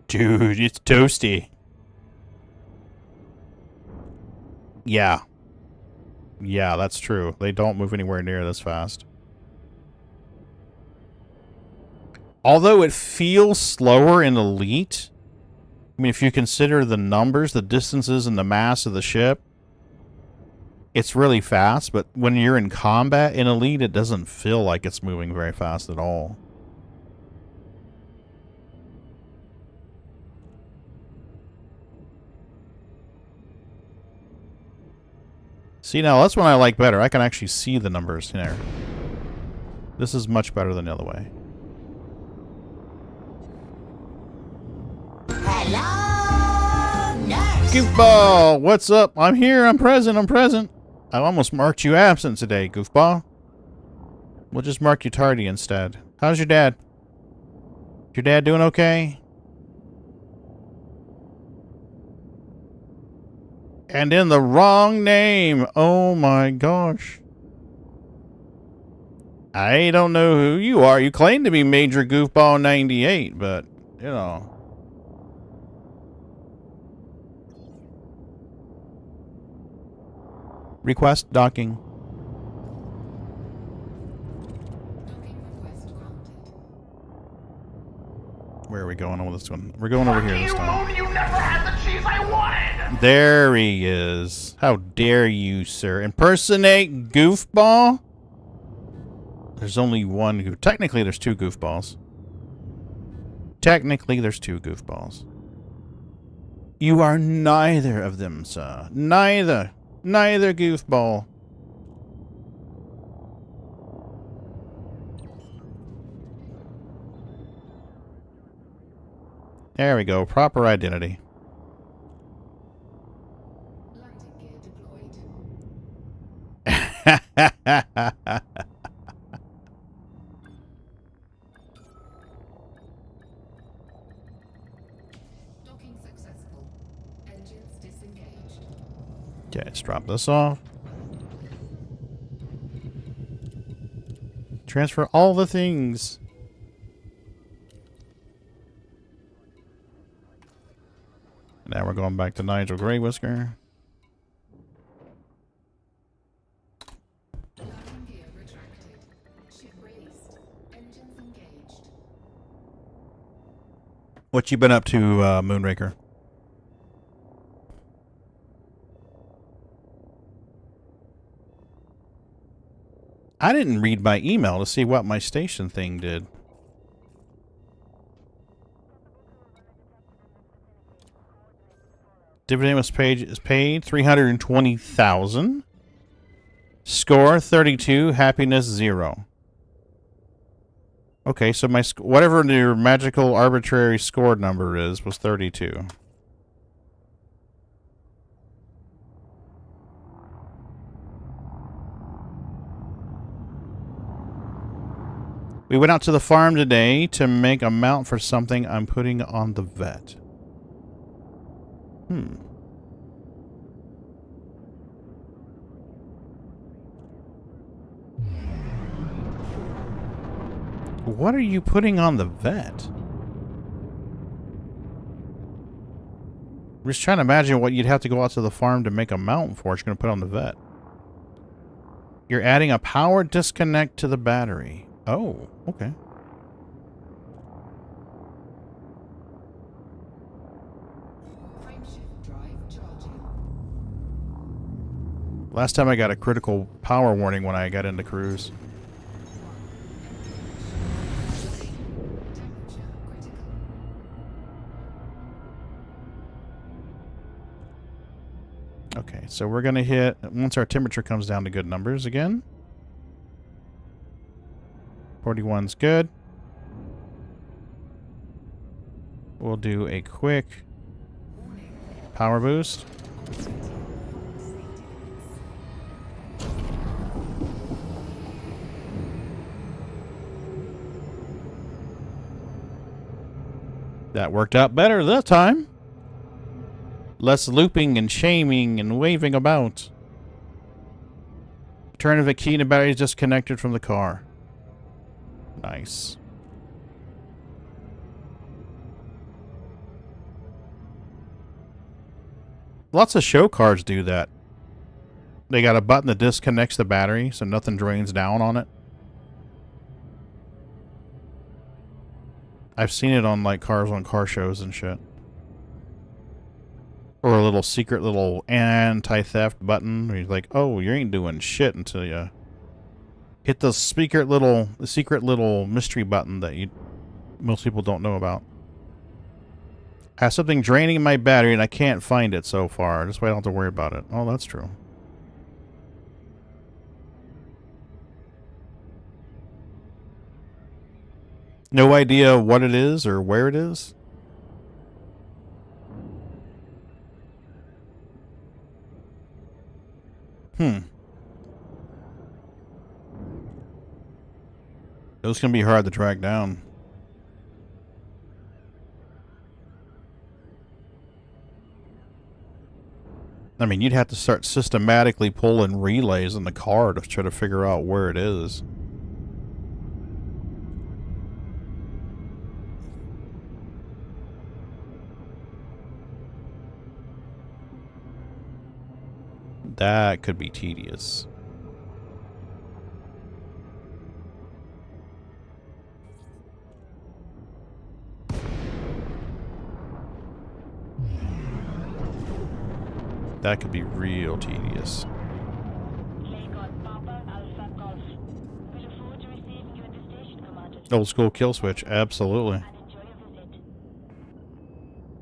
Dude, it's toasty. Yeah. Yeah, that's true. They don't move anywhere near this fast. Although it feels slower in Elite, I mean, if you consider the numbers, the distances, and the mass of the ship, it's really fast, but when you're in combat in Elite, it doesn't feel like it's moving very fast at all. See, now that's one I like better. I can actually see the numbers there. This is much better than the other way. Hello, nurse. Goofball, what's up? I'm here. I'm present. I'm present. I almost marked you absent today, goofball. We'll just mark you tardy instead. How's your dad? Your dad doing okay? And in the wrong name. Oh my gosh. I don't know who you are. You claim to be Major Goofball 98, but, you know. Request docking. Docking request granted. Where are we going on with this one? We're going over here this time. You never had the cheese I wanted! There he is. How dare you, sir? Impersonate Goofball? There's only one goof. Technically, there's two goofballs. Technically, there's two goofballs. You are neither of them, sir. Neither. Neither goofball. There we go. Proper identity. Landing gear deployed. Docking successful. Engines disengaged. Okay, let's drop this off. Transfer all the things. Now we're going back to Nigel Grey Whisker. Landing gear retracted. Ship raised. Engines engaged. What you been up to, Moonraker? I didn't read my email to see what my station thing did. Dividend was paid 320,000. Score 32. Happiness 0. Okay, so my whatever your magical arbitrary score number is was 32. We went out to the farm today to make a mount for something I'm putting on the vet. What are you putting on the vet? I'm just trying to imagine what you'd have to go out to the farm to make a mount for. You're going to put on the vet. You're adding a power disconnect to the battery. Oh, okay. Frameshift drive charging. Last time I got a critical power warning when I got into cruise. Temperature critical. Okay, so we're going to hit, once our temperature comes down to good numbers again. 41's good. We'll do a quick power boost. That worked out better this time. Less looping and shaming and waving about. Turn of a key and the battery is disconnected from the car. Nice. Lots of show cars do that. They got a button that disconnects the battery so nothing drains down on it. I've seen it on like cars on car shows and shit. Or a little secret little anti-theft button where you're like, oh, you ain't doing shit until you hit the secret little mystery button that most people don't know about. I have something draining my battery and I can't find it so far. This way I don't have to worry about it. Oh, that's true. No idea what it is or where it is? It's going to be hard to track down. I mean, you'd have to start systematically pulling relays in the car to try to figure out where it is. That could be tedious. That could be real tedious. Old school kill switch, absolutely.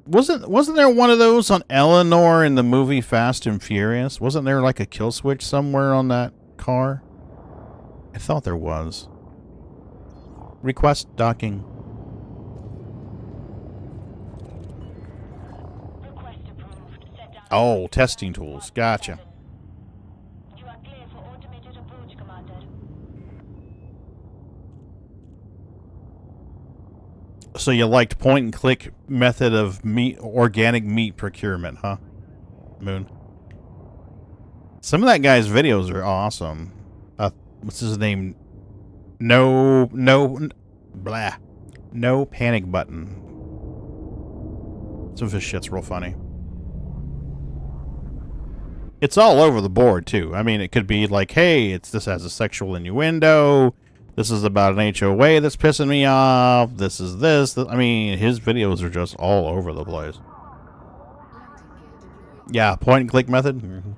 Wasn't there one of those on Eleanor in the movie Fast and Furious? Wasn't there like a kill switch somewhere on that car? I thought there was. Request docking. Oh, testing tools. Gotcha. So you liked point and click method of organic meat procurement, huh, Moon? Some of that guy's videos are awesome. What's his name? No panic button. Some of his shit's real funny. It's all over the board too. I mean, it could be like, hey, this has a sexual innuendo. This is about an HOA that's pissing me off. This is this. I mean, his videos are just all over the place. Yeah, point and click method. Mm-hmm.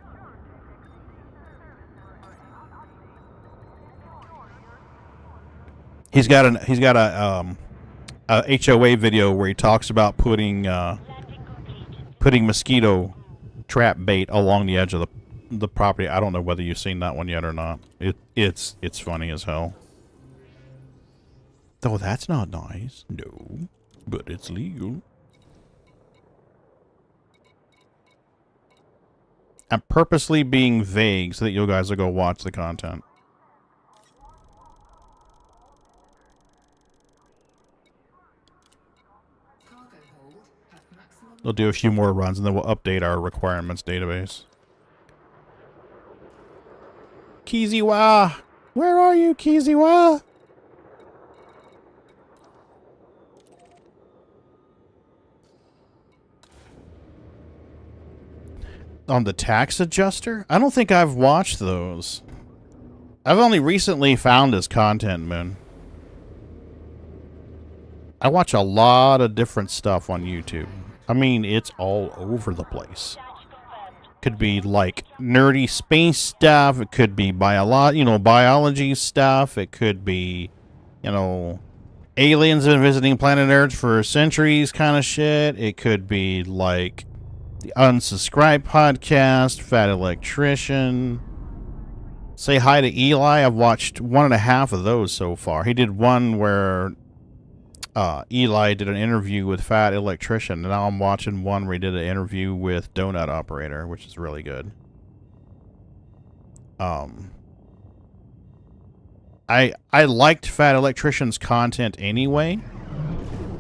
He's got a HOA video where he talks about putting mosquito trap bait along the edge of the property. I don't know whether you've seen that one yet or not. It's funny as hell. Oh, that's not nice. No, but it's legal. I'm purposely being vague so that you guys will go watch the content. We'll do a few more runs and then we'll update our requirements database. Kiziwa! Where are you, Kiziwa? On the tax adjuster? I don't think I've watched those. I've only recently found his content, man. I watch a lot of different stuff on YouTube. I mean, it's all over the place. Could be like nerdy space stuff. It could be biology stuff. It could be, aliens been visiting planet Earth for centuries kind of shit. It could be like the Unsubscribed podcast, Fat Electrician. Say hi to Eli. I've watched 1.5 of those so far. He did one where Eli did an interview with Fat Electrician, and now I'm watching one where he did an interview with Donut Operator, which is really good. I liked Fat Electrician's content anyway.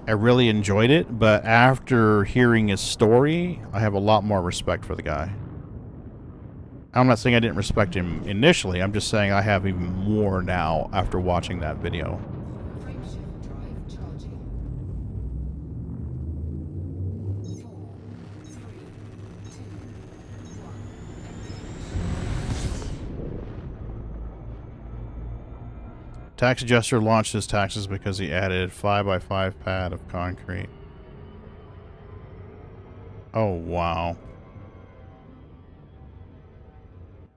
I really enjoyed it, but after hearing his story, I have a lot more respect for the guy. I'm not saying I didn't respect him initially, I'm just saying I have even more now after watching that video. Tax adjuster launched his taxes because he added 5x5 pad of concrete. Oh, wow.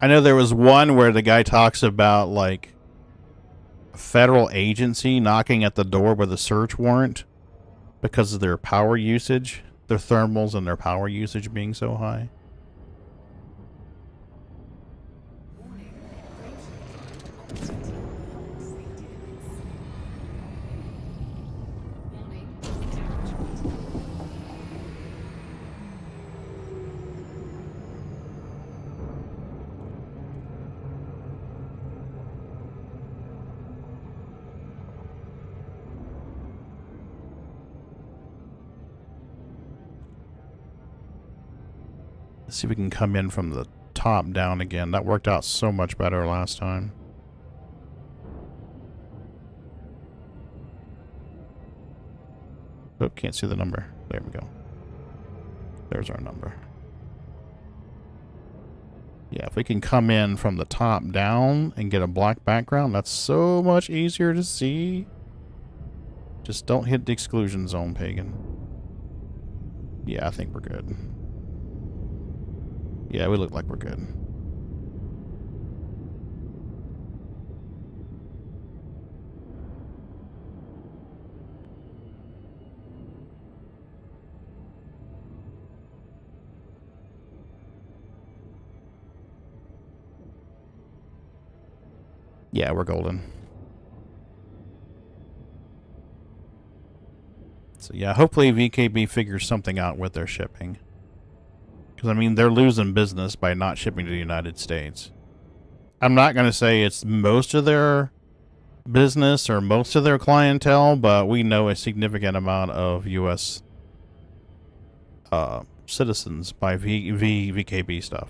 I know there was one where the guy talks about, like, a federal agency knocking at the door with a search warrant because of their power usage, their thermals and their power usage being so high. Let's see if we can come in from the top down again. That worked out so much better last time. Oh, can't see the number. There we go. There's our number. Yeah, if we can come in from the top down and get a black background, that's so much easier to see. Just don't hit the exclusion zone, Pagan. Yeah, I think we're good. Yeah, we look like we're good. Yeah, we're golden. So yeah, hopefully VKB figures something out with their shipping. Because, I mean, they're losing business by not shipping to the United States. I'm not going to say it's most of their business or most of their clientele, but we know a significant amount of U.S. Citizens buy VKB stuff.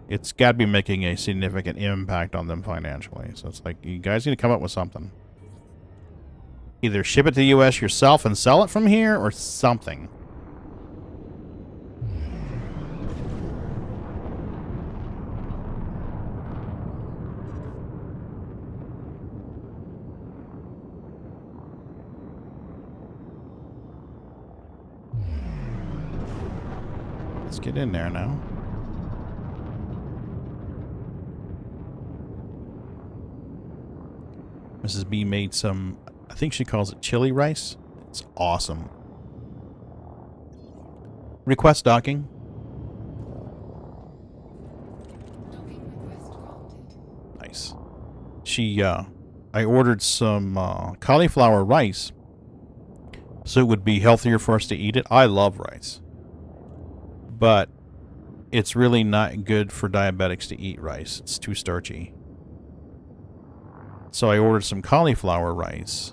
It's got to be making a significant impact on them financially. So it's like, you guys need to come up with something. Either ship it to the U.S. yourself and sell it from here, or something. Let's get in there now. Mrs. B made some, I think she calls it chili rice. It's awesome. Request docking. Docking request granted. Nice. She, I ordered some cauliflower rice so it would be healthier for us to eat it. I love rice. But it's really not good for diabetics to eat rice. It's too starchy. So I ordered some cauliflower rice.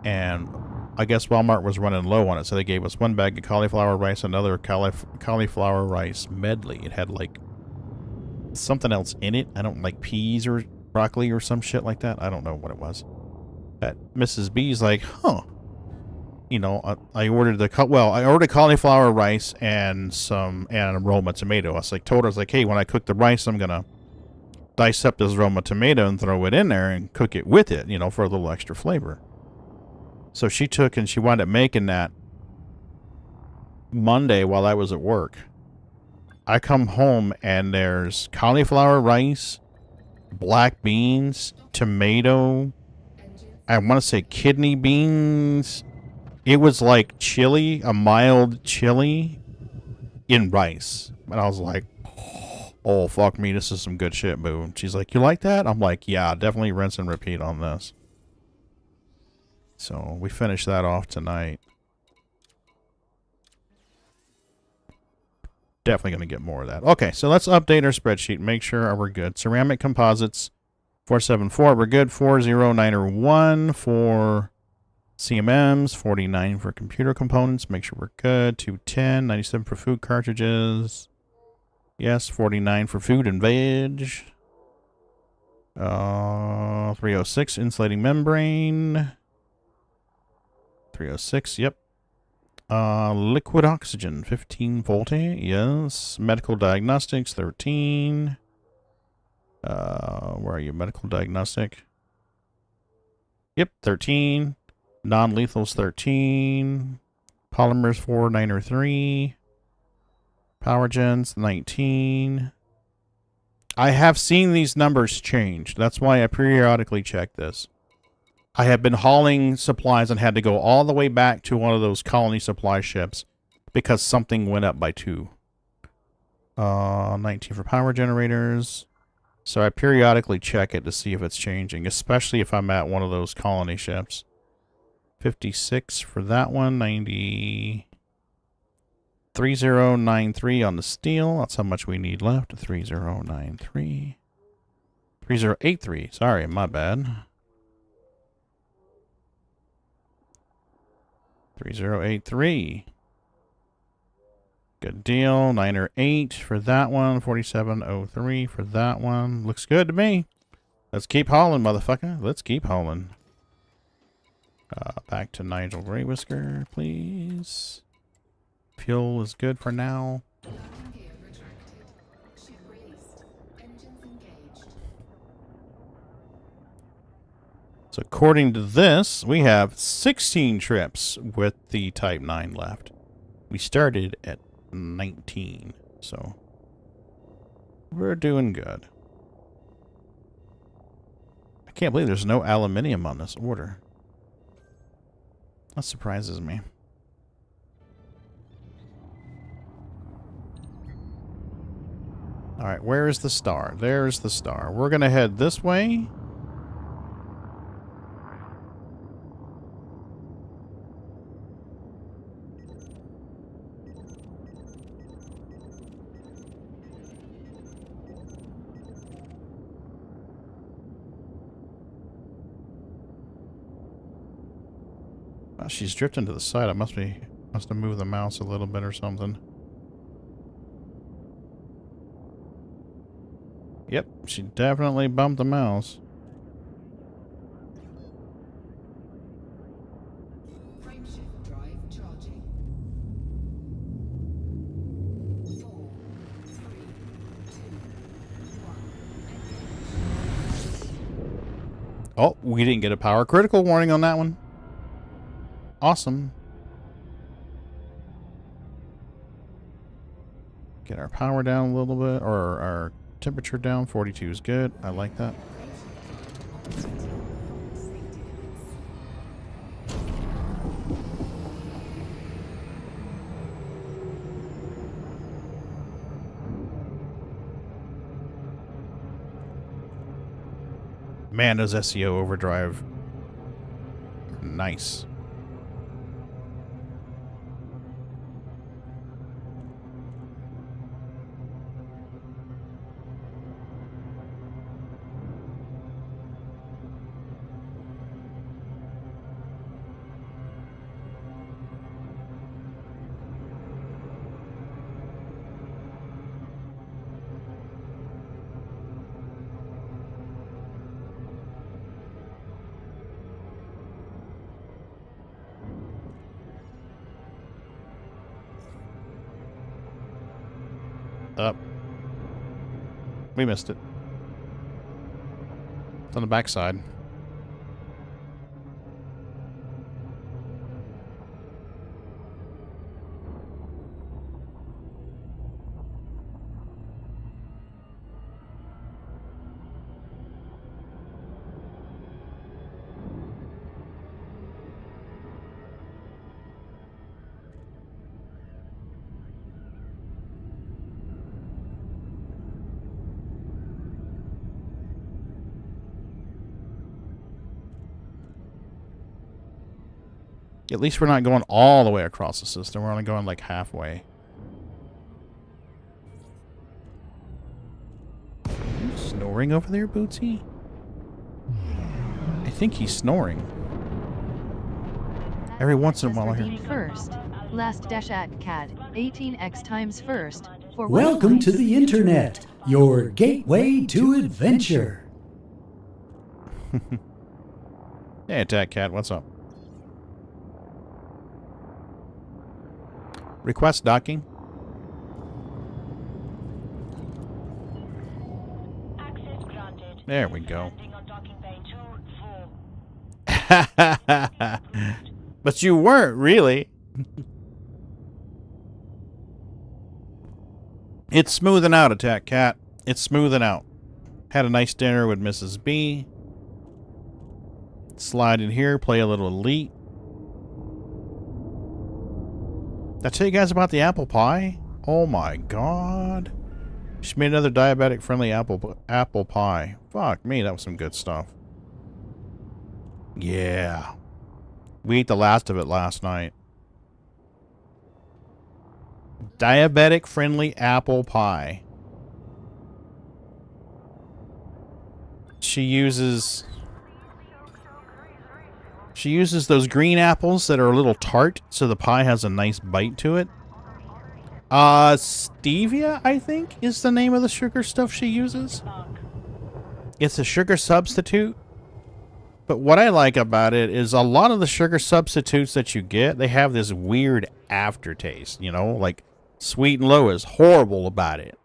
And I guess Walmart was running low on it, so they gave us one bag of cauliflower rice, another cauliflower rice medley. It had like something else in it. I don't like peas or broccoli or some shit like that. I don't know what it was. But Mrs. B's like, huh. You know, I ordered I ordered cauliflower rice and a Roma tomato. I told her, hey, when I cook the rice, I'm gonna dice up this Roma tomato and throw it in there and cook it with it, you know, for a little extra flavor. So she took and she wound up making that Monday while I was at work. I come home and there's cauliflower rice, black beans, tomato, I want to say kidney beans. It was like chili, a mild chili in rice. And I was like, oh, fuck me, this is some good shit, boo. She's like, you like that? I'm like, yeah, definitely rinse and repeat on this. So we finished that off tonight. Definitely going to get more of that. Okay, so let's update our spreadsheet. Make sure we're good. Ceramic composites, 474, we're good. 40901 for CMMs, 49 for computer components. Make sure we're good. 210, 97 for food cartridges. Yes, 49 for food and veg. 306 insulating membrane. 306, yep. Liquid oxygen, 1540, yes. Medical diagnostics, 13. Where are you? Medical diagnostic. Yep, 13. Non-lethals, 13. Polymers, 4903. Power gens, 19. I have seen these numbers change. That's why I periodically check this. I have been hauling supplies and had to go all the way back to one of those colony supply ships because something went up by 2. 19 for power generators. So I periodically check it to see if it's changing, especially if I'm at one of those colony ships. 56 for that one. 90. 3093 on the steel. That's how much we need left. 3093. 3083. Sorry, my bad. 3083. Good deal. 908 for that one. 4703 for that one. Looks good to me. Let's keep hauling, motherfucker. Let's keep hauling. Back to Nigel Grey Whisker, please. Fuel is good for now. Landing gear retracted. Ship released. Engines engaged. So according to this, we have 16 trips with the Type 9 left. We started at 19, so we're doing good. I can't believe there's no aluminium on this order. That surprises me. Alright, where is the star? There's the star. We're going to head this way. Well, she's drifting to the side. I must have moved the mouse a little bit or something. Yep, she definitely bumped the mouse. Frameshift drive charging. 4, 3, 2, 1. Oh, we didn't get a power critical warning on that one. Awesome. Get our power down a little bit, or our temperature down. 42 is good. I like that. Man, does SEO overdrive. Nice. Up. We missed it. It's on the backside. At least we're not going all the way across the system. We're only going like halfway. Are you snoring over there, Bootsy? I think he's snoring. Every once in a while I hear. First, last dash at cat 18x times first. For Welcome to the internet, your gateway to adventure. Hey, Attack Cat, what's up? Request docking. Access granted. There we go. Landing on docking bay 2-4. But you weren't really. It's smoothing out, Attack Cat. It's smoothing out. Had a nice dinner with Mrs. B. Slide in here, play a little Elite. Did I tell you guys about the apple pie? Oh my god. She made another diabetic friendly apple pie. Fuck me, that was some good stuff. Yeah. We ate the last of it last night. Diabetic friendly apple pie. She uses those green apples that are a little tart, so the pie has a nice bite to it. Stevia, I think, is the name of the sugar stuff she uses. It's a sugar substitute. But what I like about it is a lot of the sugar substitutes that you get, they have this weird aftertaste, you know? Like, Sweet and Low is horrible about it.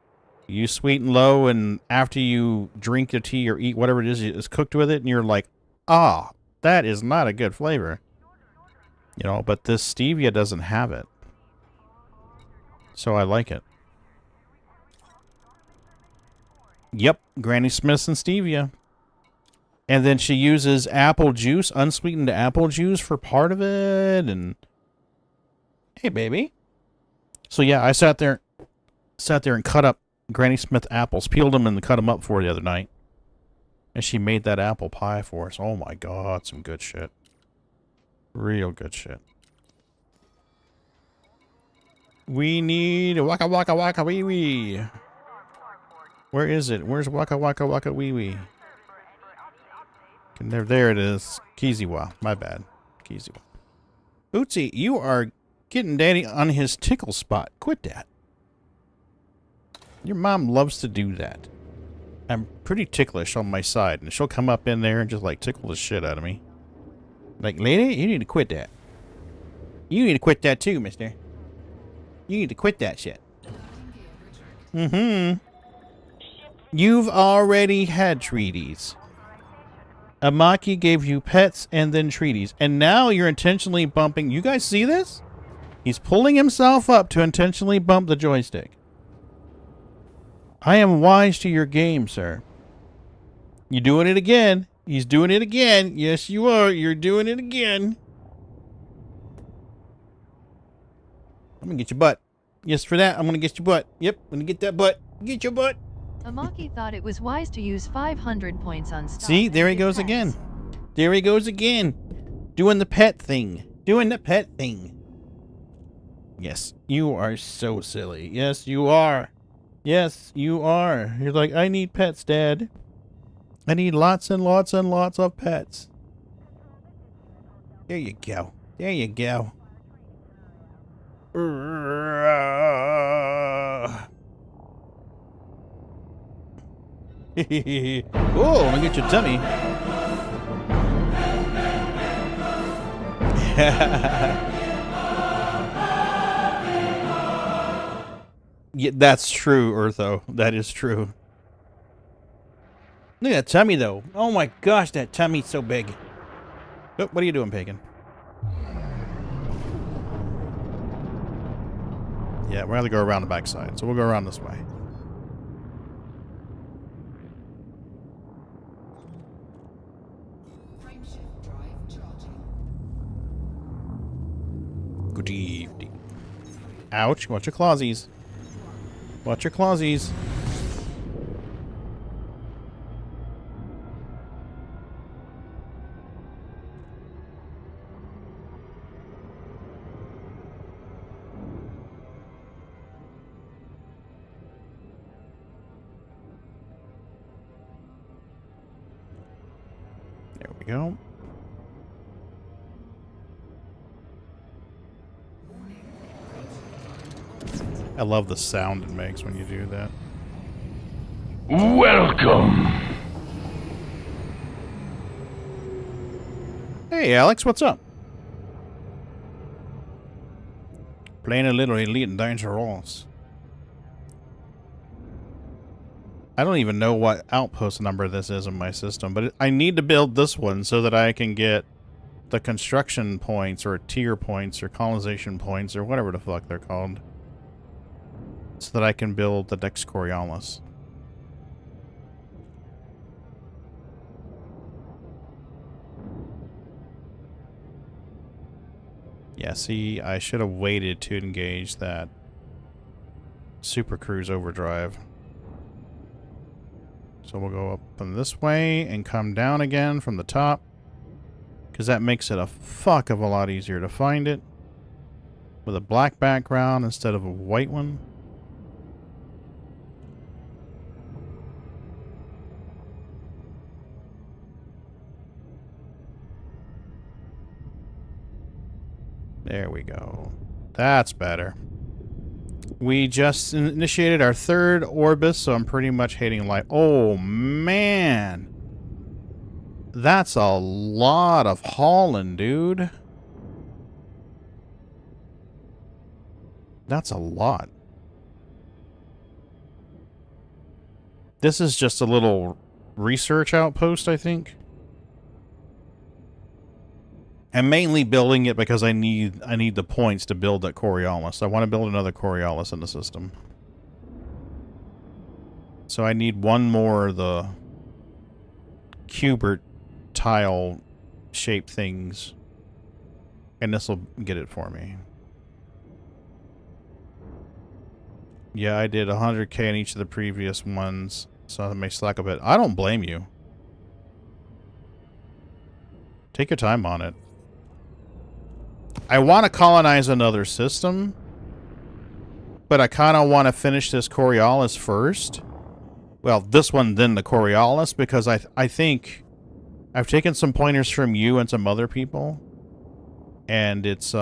You use Sweet and Low, and after you drink the tea or eat whatever it is cooked with it, and you're like, ah, that is not a good flavor. You know, but this Stevia doesn't have it. So I like it. Yep, Granny Smith's and Stevia. And then she uses apple juice, unsweetened apple juice for part of it. And hey, baby. So yeah, I sat there and cut up Granny Smith apples, peeled them and cut them up for her the other night. And she made that apple pie for us. Oh my God, some good shit. Real good shit. We need a waka waka waka wee wee. Where is it? Where's waka waka waka wee wee? There it is. Kiziwa. My bad. Kiziwa. Bootsy, you are getting Daddy on his tickle spot. Quit that. Your mom loves to do that. I'm pretty ticklish on my side, and she'll come up in there and just like tickle the shit out of me. Like, lady, you need to quit that. You need to quit that too, mister. You need to quit that shit. Mm-hmm. You've already had treaties. Amaki gave you pets and then treaties. And now you're intentionally bumping. You guys see this? He's pulling himself up to intentionally bump the joystick. I am wise to your game, sir. You're doing it again. He's doing it again. Yes, you are. You're doing it again. I'm going to get your butt. Yes, for that, I'm going to get your butt. Yep, I'm going to get that butt. Get your butt. Amaki thought it was wise to use 500 points on stop. See, there he goes again. There he goes again. Doing the pet thing. Doing the pet thing. Yes, you are so silly. Yes, you are. Yes, you are. You're like, I need pets, Dad. I need lots and lots and lots of pets. There you go. There you go. Oh, let me get your tummy. Yeah, that's true, Eartho. That is true. Look at that tummy, though. Oh my gosh, that tummy's so big. Oh, what are you doing, Pagan? Yeah, we're going to go around the backside, so we'll go around this way. Good evening. Ouch, watch your clawsies. Watch your clawsies. There we go. I love the sound it makes when you do that. Welcome. Hey, Alex, what's up? Playing a little Elite and Dangerous. I don't even know what outpost number this is in my system, but I need to build this one so that I can get the construction points or tier points or colonization points or whatever the fuck they're called. So that I can build the Dex Coriolis. Yeah, see, I should have waited to engage that Super Cruise Overdrive. So we'll go up from this way and come down again from the top. Because that makes it a fuck of a lot easier to find it. With a black background instead of a white one. There we go. That's better. We just initiated our third Orbis, so I'm pretty much hating life. Oh, man. That's a lot of hauling, dude. That's a lot. This is just a little research outpost, I think. I'm mainly building it because I need the points to build that Coriolis. I want to build another Coriolis in the system. So I need one more of the Cubert tile shaped things. And this will get it for me. Yeah, I did 100k in each of the previous ones, so I may slack a bit. I don't blame you. Take your time on it. I want to colonize another system, but I kind of want to finish this Coriolis first. Well, this one, then the Coriolis, because I think I've taken some pointers from you and some other people, and it's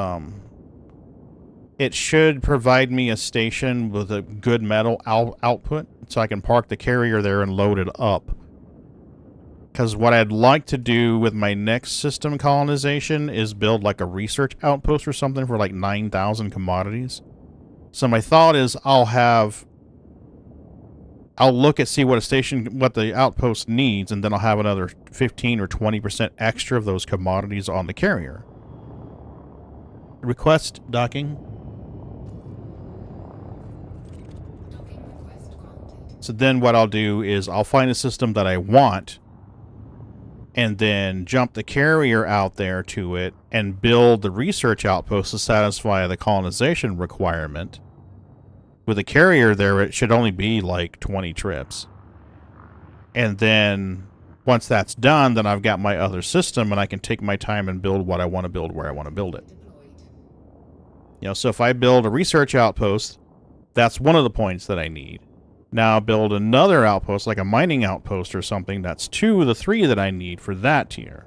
it should provide me a station with a good metal output, so I can park the carrier there and load it up. Because what I'd like to do with my next system colonization is build like a research outpost or something for like 9,000 commodities. So my thought is I'll look at see what the outpost needs, and then I'll have another 15 or 20% extra of those commodities on the carrier. Request docking. So then what I'll do is I'll find a system that I want, and then jump the carrier out there to it and build the research outpost to satisfy the colonization requirement. With a carrier there, it should only be like 20 trips. And then once that's done, then I've got my other system and I can take my time and build what I want to build where I want to build it. You know, so if I build a research outpost, that's one of the points that I need. Now build another outpost, like a mining outpost or something, that's 2 of the 3 that I need for that tier.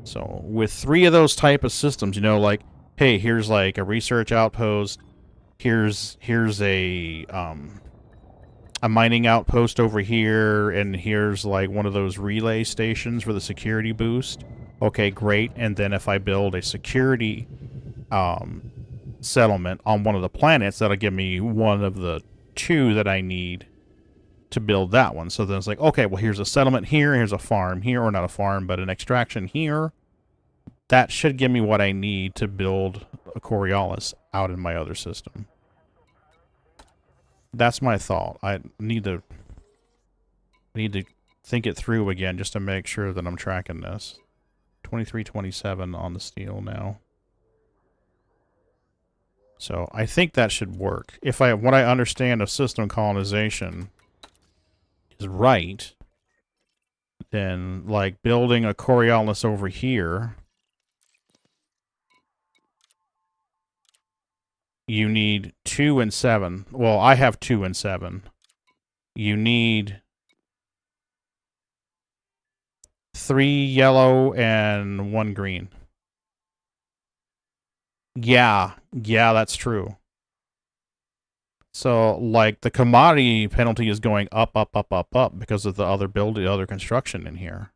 So with 3 of those type of systems, you know, like, hey, here's like a research outpost, here's a mining outpost over here, and here's like one of those relay stations for the security boost. Okay, great. And then if I build a security settlement on one of the planets, that'll give me one of the 2 that I need to build that one. So then it's like, okay, well, here's a settlement here, here's a farm here, or not a farm, but an extraction here. That should give me what I need to build a Coriolis out in my other system. That's my thought. I need to think it through again just to make sure that I'm tracking this. 2327 on the steel now. So I think that should work. If what I understand of system colonization is right, then like building a Coriolis over here, you need 2 and 7. Well, I have 2 and 7. You need 3 yellow and 1 green. Yeah, that's true. So, like, the commodity penalty is going up because of the other construction in here.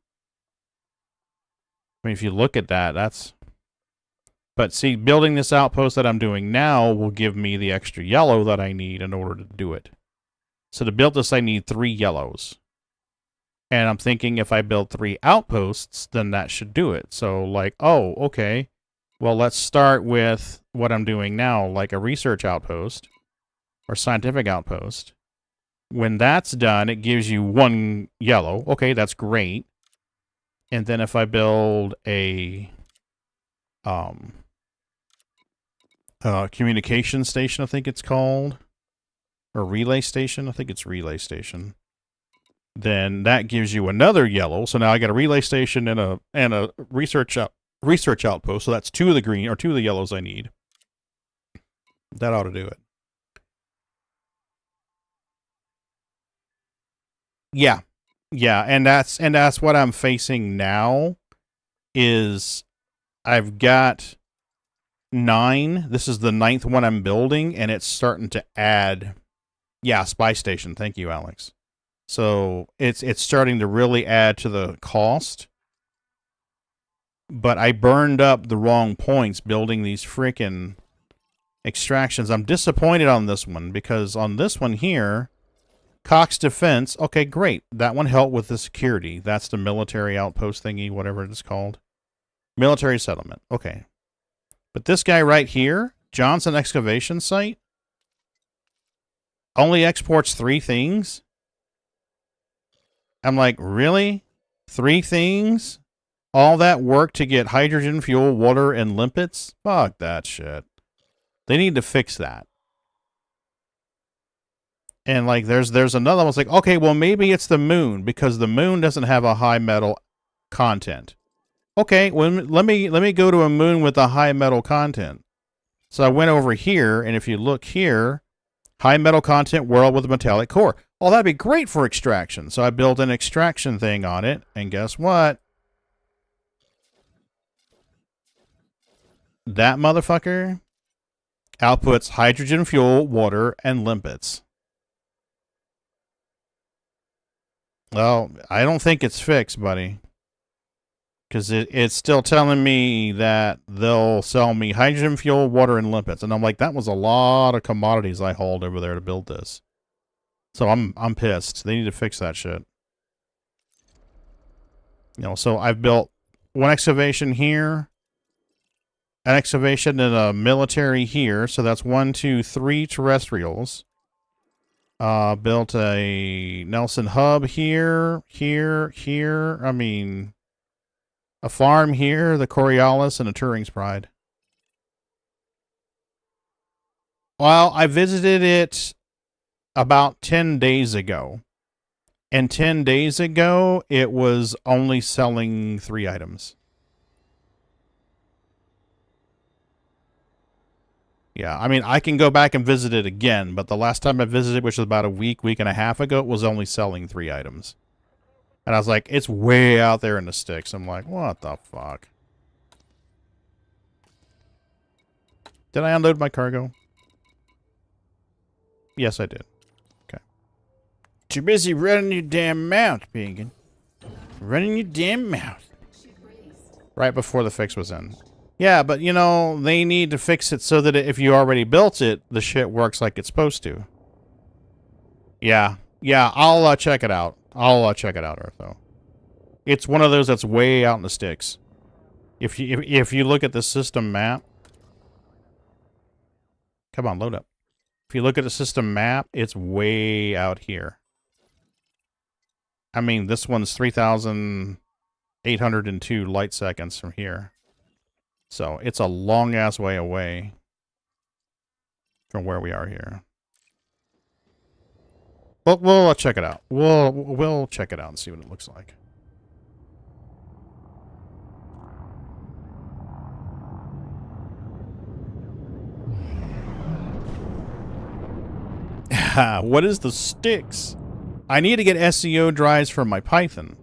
I mean, if you look at that, that's... But see, building this outpost that I'm doing now will give me the extra yellow that I need in order to do it. So to build this, I need 3 yellows. And I'm thinking if I build 3 outposts, then that should do it. So, like, oh, okay. Well, let's start with what I'm doing now, like a research outpost or scientific outpost. When that's done, it gives you 1 yellow. Okay, that's great. And then if I build a communication station, I think it's called, or relay station, I think it's relay station, then that gives you another yellow. So now I got a relay station and a research outpost. So that's 2 of the green or 2 of the yellows I need. That ought to do it. Yeah. And that's what I'm facing now is I've got 9. This is the 9th one I'm building, and it's starting to add. Yeah, spy station. Thank you, Alex. So it's starting to really add to the cost. But I burned up the wrong points building these freaking extractions. I'm disappointed on this one because on this one here, Cox Defense, okay, great. That one helped with the security. That's the military outpost thingy, whatever it's called. Military settlement. Okay. But this guy right here, Johnson Excavation Site, only exports 3 things? I'm like, really? 3 things? All that work to get hydrogen, fuel, water, and limpets? Fuck that shit. They need to fix that. And like, there's another one. It's like, okay, well, maybe it's the moon because the moon doesn't have a high metal content. Okay, well, let me go to a moon with a high metal content. So I went over here, and if you look here, high metal content world with a metallic core. Oh, that'd be great for extraction. So I built an extraction thing on it, and guess what? That motherfucker outputs hydrogen, fuel, water, and limpets. Well, I don't think it's fixed, buddy. Because it's still telling me that they'll sell me hydrogen, fuel, water, and limpets. And I'm like, that was a lot of commodities I hauled over there to build this. So I'm pissed. They need to fix that shit. You know, so I've built one excavation here, an excavation and a military here. So that's 1, 2, 3 terrestrials. Built a Nelson hub here. I mean, a farm here, the Coriolis, and a Turing's Pride. Well, I visited it about 10 days ago. And 10 days ago, it was only selling 3 items. Yeah, I mean, I can go back and visit it again, but the last time I visited, which was about a week and a half ago, it was only selling 3 items. And I was like, it's way out there in the sticks. I'm like, what the fuck? Did I unload my cargo? Yes, I did. Okay. Too busy running your damn mouth, Pagan. Running your damn mouth. Right before the fix was in. Yeah, but, you know, they need to fix it so that if you already built it, the shit works like it's supposed to. Yeah. Yeah, I'll check it out. I'll check it out, Artho. It's one of those that's way out in the sticks. If you look at the system map... Come on, load up. If you look at the system map, it's way out here. I mean, this one's 3,802 light seconds from here. So, it's a long-ass way away from where we are here. Well, we'll check it out. We'll check it out and see what it looks like. What is the sticks? I need to get SEO drives for my Python.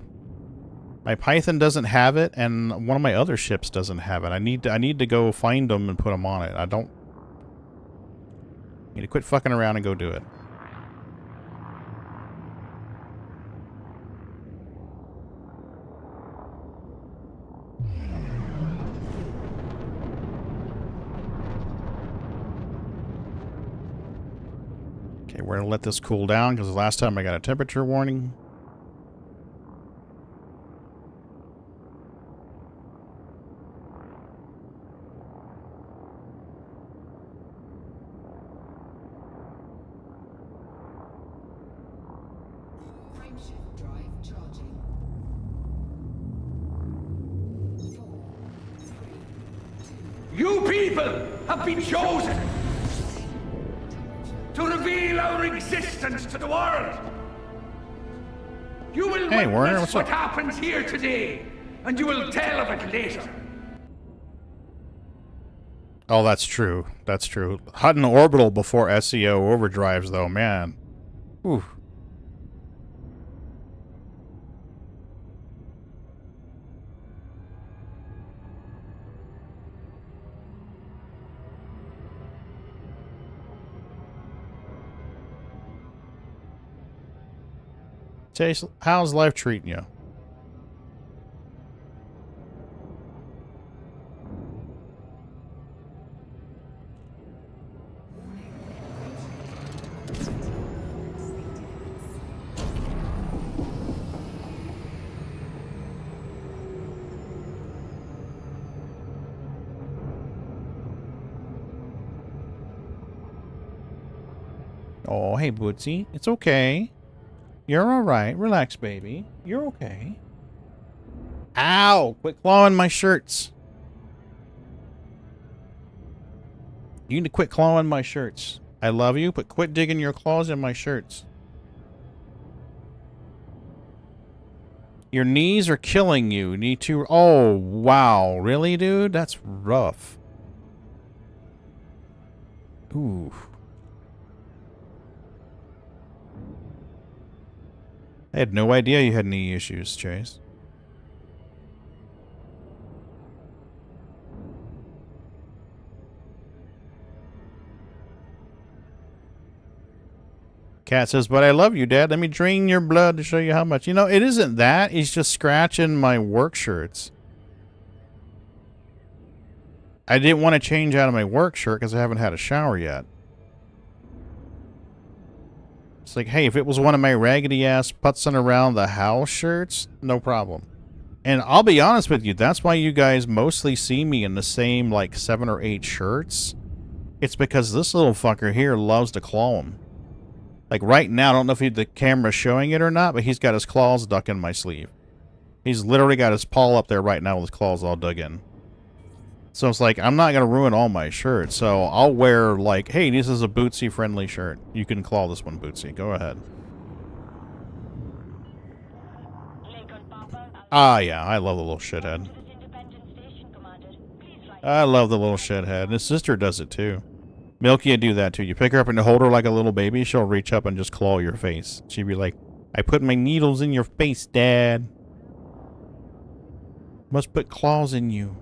My Python doesn't have it, and one of my other ships doesn't have it. I need to go find them and put them on it. I need to quit fucking around and go do it. Okay, we're going to let this cool down because the last time I got a temperature warning. Frameshift drive charging. 4, 3, 2. You people have been chosen to reveal our existence to the world. You will Hey, Warner, witness what's what up? happens here today, and you will tell of it later. Oh, that's true. That's true. Hutton Orbital before SEO overdrives, though, man. Whew. Chase, how's life treating you? Oh, hey, Bootsy. It's okay. You're alright. Relax, baby. You're okay. Ow! Quit clawing my shirts. You need to quit clawing my shirts. I love you, but quit digging your claws in my shirts. Your knees are killing you. You need to... Oh, wow. Really, dude? That's rough. Ooh. I had no idea you had knee issues, Chase. Cat says, but I love you, Dad. Let me drain your blood to show you how much. You know, it isn't that. He's just scratching my work shirts. I didn't want to change out of my work shirt because I haven't had a shower yet. It's like, hey, if it was one of my raggedy-ass putzing around the house shirts, no problem. And I'll be honest with you, that's why you guys mostly see me in the same, like, 7 or 8 shirts. It's because this little fucker here loves to claw them. Like, right now, I don't know if the camera's showing it or not, but he's got his claws stuck in my sleeve. He's literally got his paw up there right now with his claws all dug in. So it's like, I'm not going to ruin all my shirts, so I'll wear, like, hey, this is a Bootsy-friendly shirt. You can claw this one, Bootsy. Go ahead. Ah, yeah, I love the little shithead. I love the little shithead. And his sister does it, too. Milky would do that, too. You pick her up and hold her like a little baby, she'll reach up and just claw your face. She'd be like, I put my needles in your face, Dad. Must put claws in you.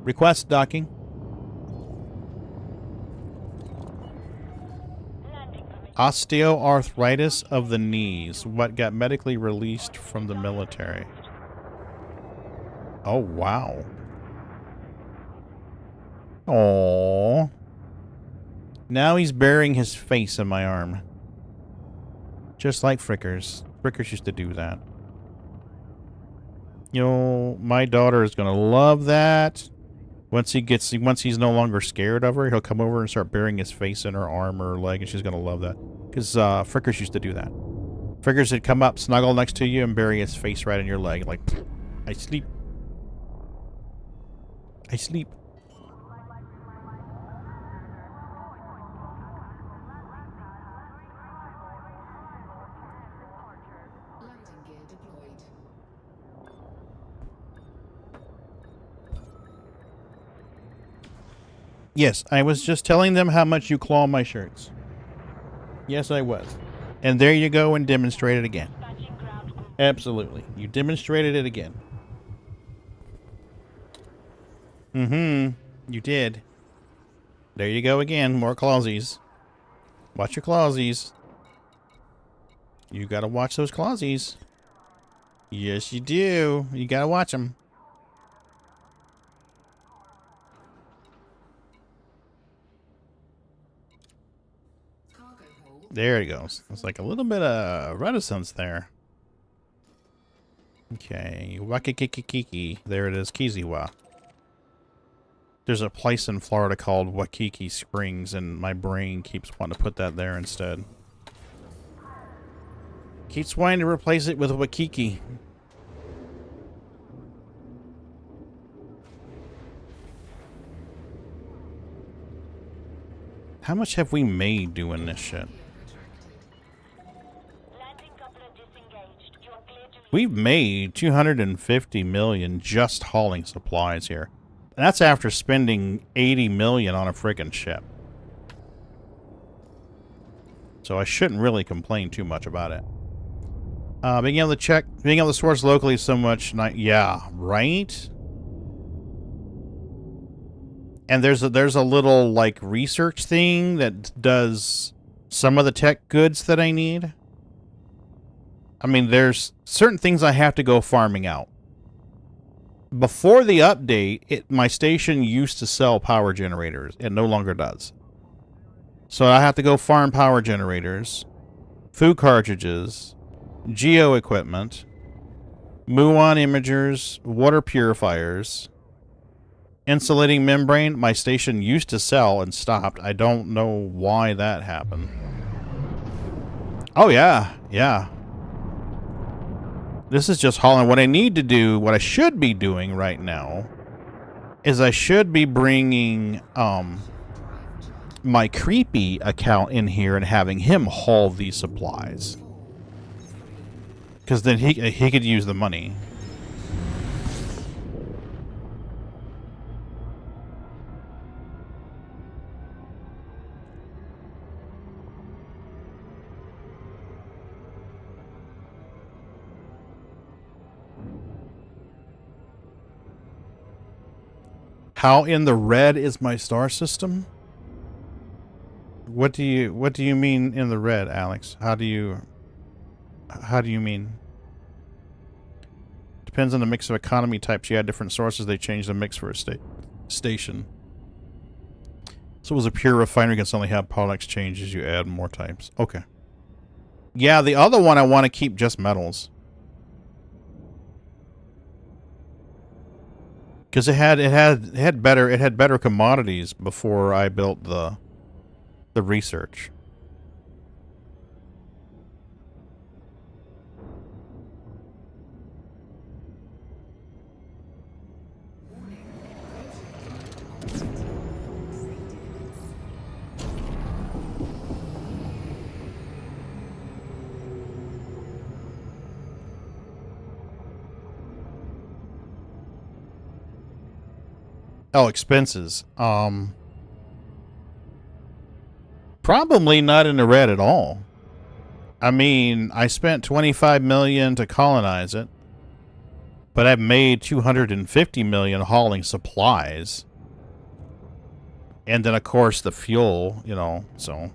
Request docking. Osteoarthritis of the knees. What got medically released from the military. Oh, wow. Aww. Now he's burying his face in my arm. Just like Frickers. Frickers used to do that. You know, my daughter is going to love that. Once he's no longer scared of her, he'll come over and start burying his face in her arm or leg, and she's going to love that. Because Frickers used to do that. Frickers would come up, snuggle next to you, and bury his face right in your leg. Like, I sleep. I sleep. Yes, I was just telling them how much you claw my shirts. Yes, I was. And there you go and demonstrate it again. Absolutely. You demonstrated it again. Mm-hmm. You did. There you go again. More clawsies. Watch your clawsies. You gotta watch those clawsies. Yes, you do. You gotta watch them. There it goes. It's like a little bit of reticence there. Okay. Wakikikiki. There it is. Kiziwa. There's a place in Florida called Waikiki Springs, and my brain keeps wanting to put that there instead. Keeps wanting to replace it with Waikiki. How much have we made doing this shit? We've made 250 million just hauling supplies here. And that's after spending 80 million on a friggin' ship. So I shouldn't really complain too much about it. Being able to source locally is so much yeah, right? And there's a little like research thing that does some of the tech goods that I need. I mean, there's certain things I have to go farming out. Before the update, my station used to sell power generators. It no longer does. So I have to go farm power generators, food cartridges, geo equipment, muon imagers, water purifiers, insulating membrane. My station used to sell and stopped. I don't know why that happened. Oh yeah, yeah. This is just hauling. What I need to do, what I should be doing right now, is I should be bringing my creepy account in here and having him haul these supplies. Because then he could use the money. How in the red is my star system? What do you mean in the red, Alex? How do you mean? Depends on the mix of economy types. You add different sources, they change the mix for a station. So it was a pure refinery can suddenly have products change as you add more types. Okay. Yeah, the other one I want to keep just metals. Because it had better commodities before I built the research. Oh, expenses. Probably not in the red at all. I mean, I spent $25 million to colonize it, but I've made $250 million hauling supplies. And then, of course, the fuel, you know, so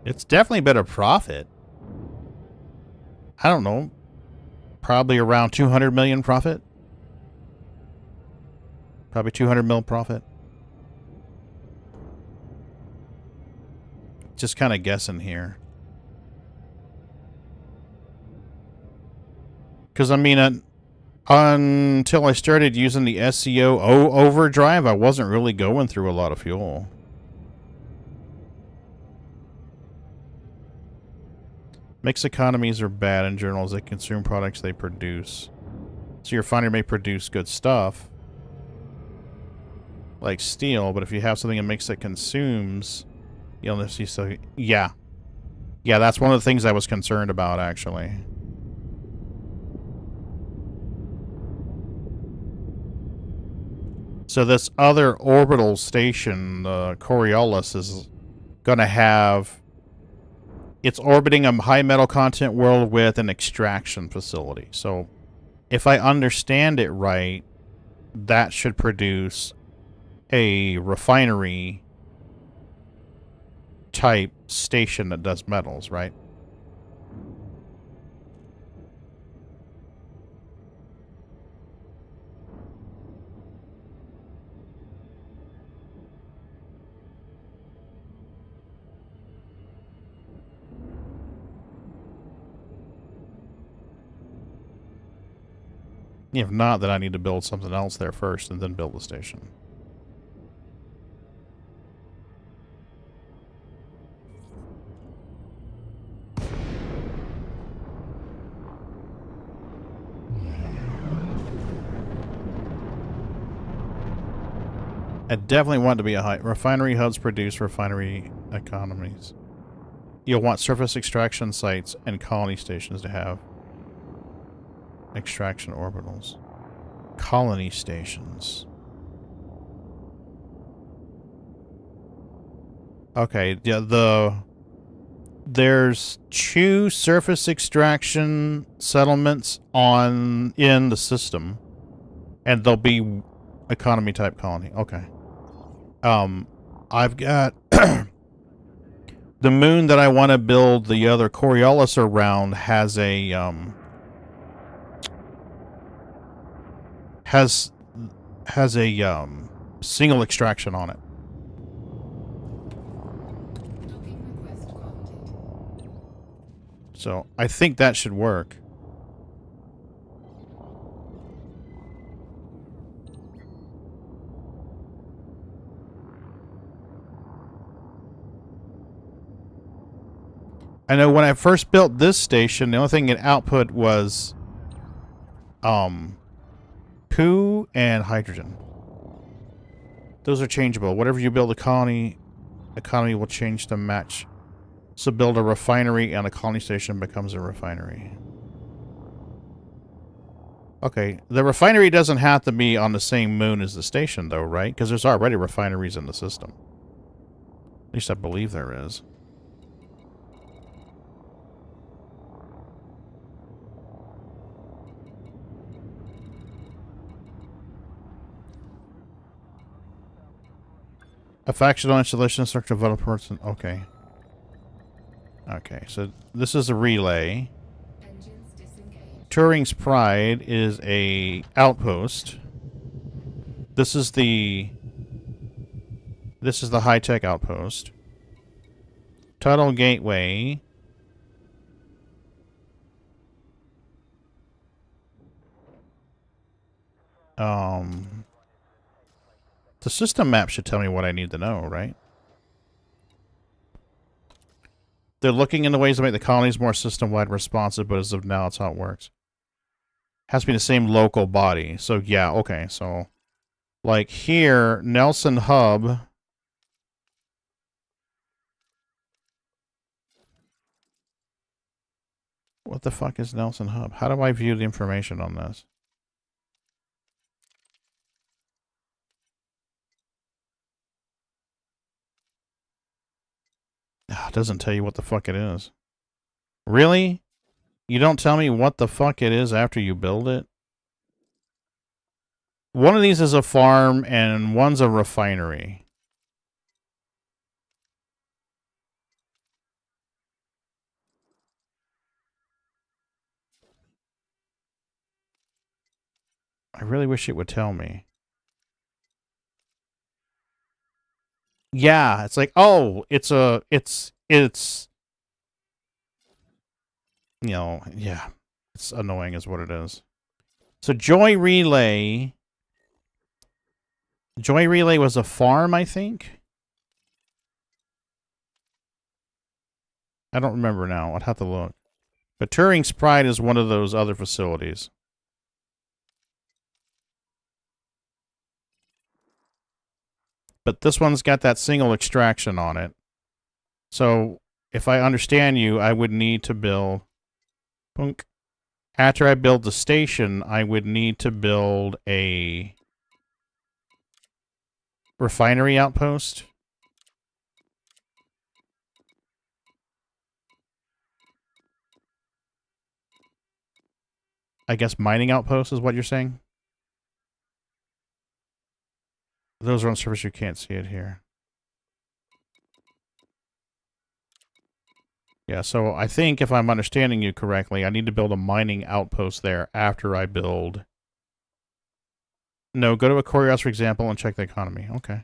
it's definitely been a profit. I don't know, probably around 200 million profit. Probably 200 mil profit. Just kind of guessing here. Because, I mean, until I started using the SEO overdrive, I wasn't really going through a lot of fuel. Mixed economies are bad in general as they consume products they produce. So your refinery may produce good stuff, like steel, but if you have something in mix that consumes, you'll never see. So yeah, that's one of the things I was concerned about, actually. So this other orbital station, Coriolis, is gonna have, it's orbiting a high metal content world with an extraction facility. So if I understand it right, that should produce a refinery type station that does metals, right? If not, then I need to build something else there first and then build the station. I definitely want to be a high refinery hubs produce refinery economies. You'll want surface extraction sites and colony stations to have extraction orbitals. Colony stations. Okay, yeah, there's 2 surface extraction settlements in the system, and they'll be economy type colony. Okay. I've got the moon that I want to build the other Coriolis around has a has a single extraction on it. Docking request granted. So I think that should work. I know when I first built this station, the only thing it output was poo and hydrogen. Those are changeable. Whatever you build a colony, economy will change to match. So build a refinery and a colony station becomes a refinery. Okay, the refinery doesn't have to be on the same moon as the station though, right? Because there's already refineries in the system. At least I believe there is. A factional installation structure developers. Okay. Okay, so this is a relay. Engines disengaged. Turing's Pride is a outpost. This is the high-tech outpost. Tunnel Gateway. The system map should tell me what I need to know, right? They're looking into ways to make the colonies more system-wide responsive, but as of now, that's how it works. Has to be the same local body. So, yeah, okay. So, like here, Nelson Hub. What the fuck is Nelson Hub? How do I view the information on this? It doesn't tell you what the fuck it is. Really? You don't tell me what the fuck it is after you build it? One of these is a farm and one's a refinery. I really wish it would tell me. Yeah, it's like, oh, it's you know, yeah. It's annoying is what it is. So Joy Relay was a farm, I think. I don't remember now. I'd have to look. But Turing's Pride is one of those other facilities. But this one's got that single extraction on it. So, if I understand you, I would need to build... Punk. After I build the station, I would need to build a... refinery outpost. I guess mining outpost is what you're saying? Those are on surface, you can't see it here. Yeah, so I think if I'm understanding you correctly, I need to build a mining outpost there after I build... No, go to a Corios, for example, and check the economy. Okay.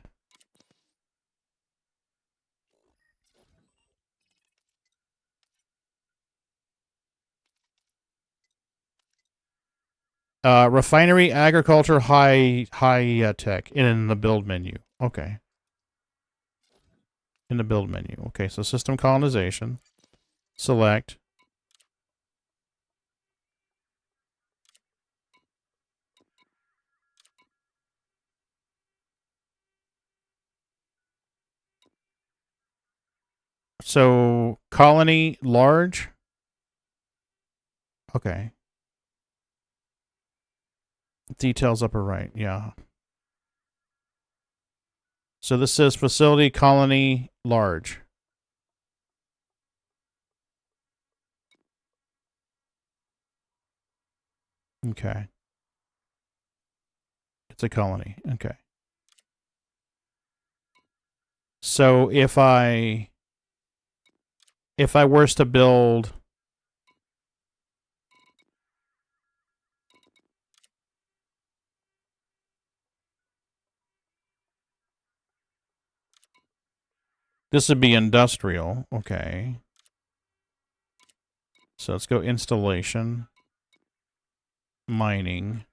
Refinery, agriculture, high tech in the build menu. Okay. In the build menu. Okay, so system colonization. Select. So colony large. Okay. Details upper right. Yeah. So this says facility colony large. Okay. It's a colony. Okay. So if I if I were to build... This would be industrial. Okay. So let's go installation. Mining.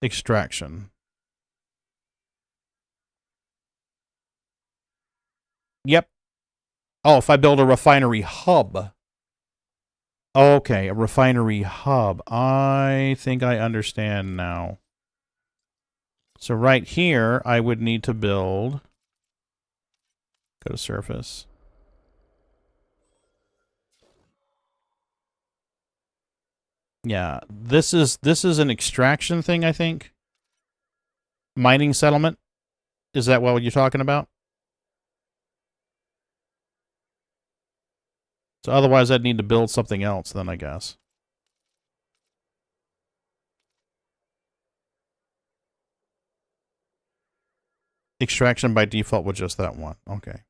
Extraction. Yep. Oh, if I build a refinery hub. Okay, a refinery hub. I think I understand now. So right here, I would need to build... Go to surface. Yeah, this is an extraction thing, I think. Mining settlement. Is that what you're talking about? So otherwise I'd need to build something else then, I guess. Extraction by default was just that one. Okay.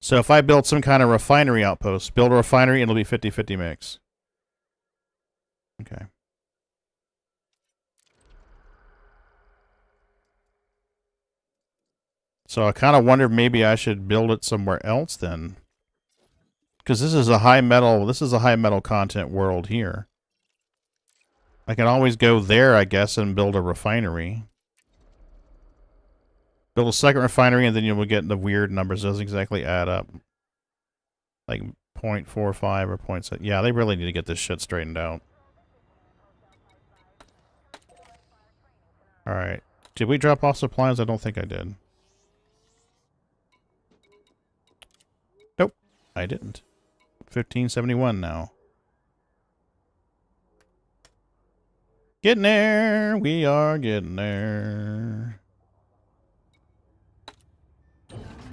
So if I build some kind of refinery outpost, build a refinery, it'll be 50-50 mix. Okay. So I kind of wonder if maybe I should build it somewhere else then. Because this is a high metal content world here. I can always go there, I guess, and build a refinery. Build a second refinery, and then you will get the weird numbers. It doesn't exactly add up. Like 0.45 or 0.6. Yeah, they really need to get this shit straightened out. Alright. Did we drop off supplies? I don't think I did. Nope. I didn't. 1571 now. Getting there! We are getting there.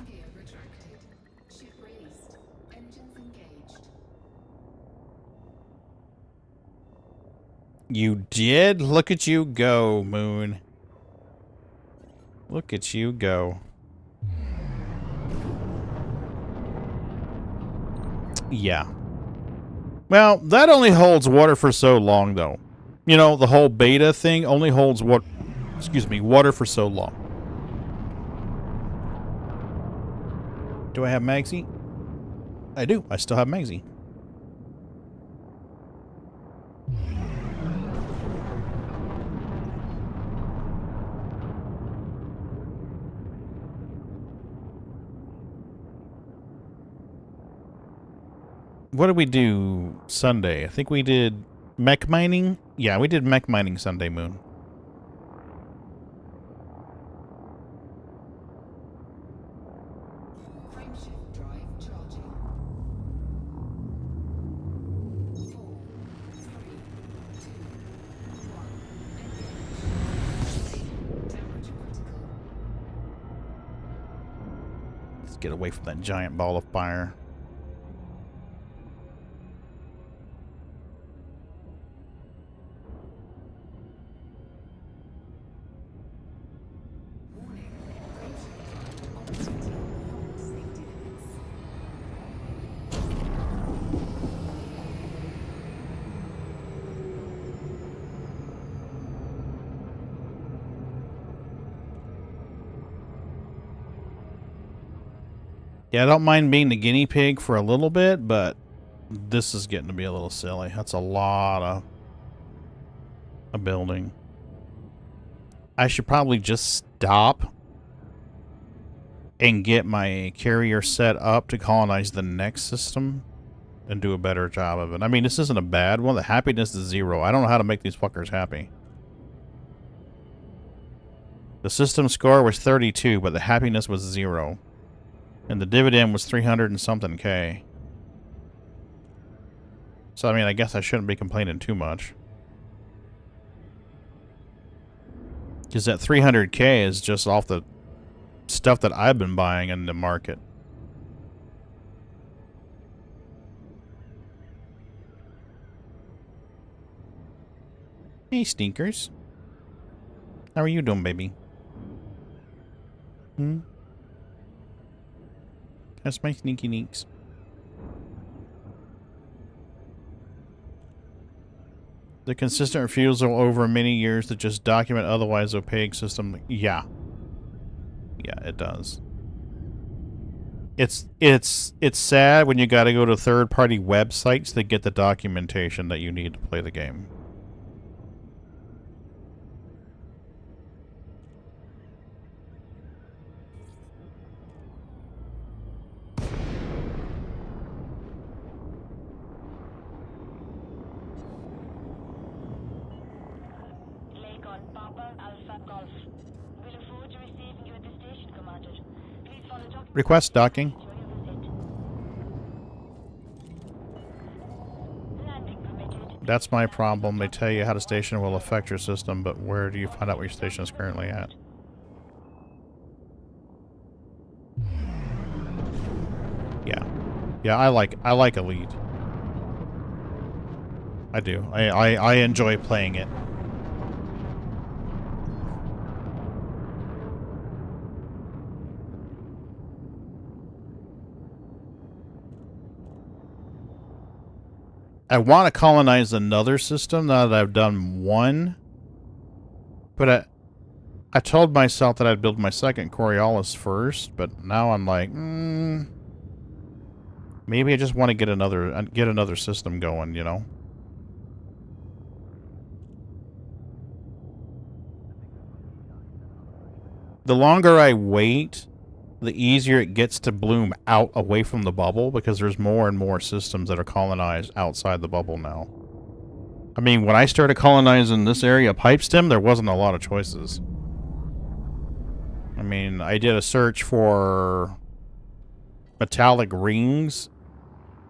Gear retracted. Ship released. Engines engaged. You did? Look at you go, Moon. Look at you go. Yeah. Well, that only holds water for so long, though. You know, the whole beta thing only holds water for so long. Do I have Magsy? I do. I still have Magsy. What did we do Sunday? I think we did mech mining. Yeah, we did mech mining Sunday, Moon. Frameshift drive charging. 4, 3, 2, 1. Engage. Temperature critical. Let's get away from that giant ball of fire. Yeah, I don't mind being the guinea pig for a little bit, but this is getting to be a little silly. That's a lot of a building. I should probably just stop and get my carrier set up to colonize the next system and do a better job of it. I mean, this isn't a bad one. The happiness is 0. I don't know how to make these fuckers happy. The system score was 32, but the happiness was 0. And the dividend was 300 and something K. So, I mean, I guess I shouldn't be complaining too much. Because that 300K is just off the stuff that I've been buying in the market. Hey, Stinkers. How are you doing, baby? Hmm? That's my sneaky neeks. The consistent refusal over many years to just document otherwise opaque system. Yeah. Yeah, it does. It's sad when you got to go to third-party websites to get the documentation that you need to play the game. Request docking. That's my problem. They tell you how to station will affect your system, but where do you find out where your station is currently at? Yeah. Yeah, I like Elite. I do. I enjoy playing it. I want to colonize another system now that I've done one. But I told myself that I'd build my second Coriolis first, but now I'm like, maybe I just want to get another system going, you know? The longer I wait, the easier it gets to bloom out away from the bubble, because there's more and more systems that are colonized outside the bubble now. I mean, when I started colonizing this area, Pipestem, there wasn't a lot of choices. I mean, I did a search for metallic rings,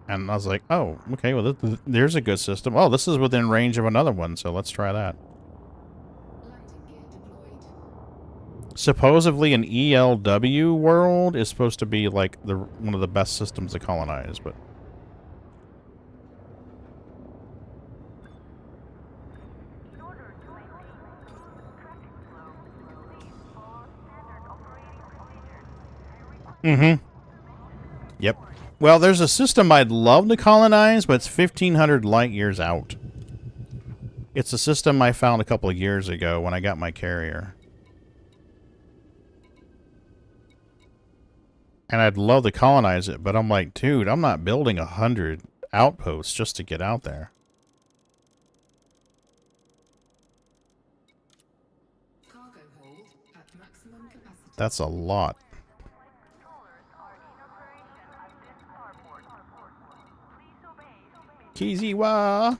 and I was like, oh, okay, well, there's a good system. Oh, this is within range of another one, so let's try that. Supposedly an ELW world is supposed to be like one of the best systems to colonize, but Yep. Well, there's a system I'd love to colonize, but it's 1,500 light years out. It's a system I found a couple of years ago when I got my carrier. And I'd love to colonize it, but I'm like, dude, I'm not building 100 outposts just to get out there. Cargo hold at maximum capacity. That's a lot. Kiziwa!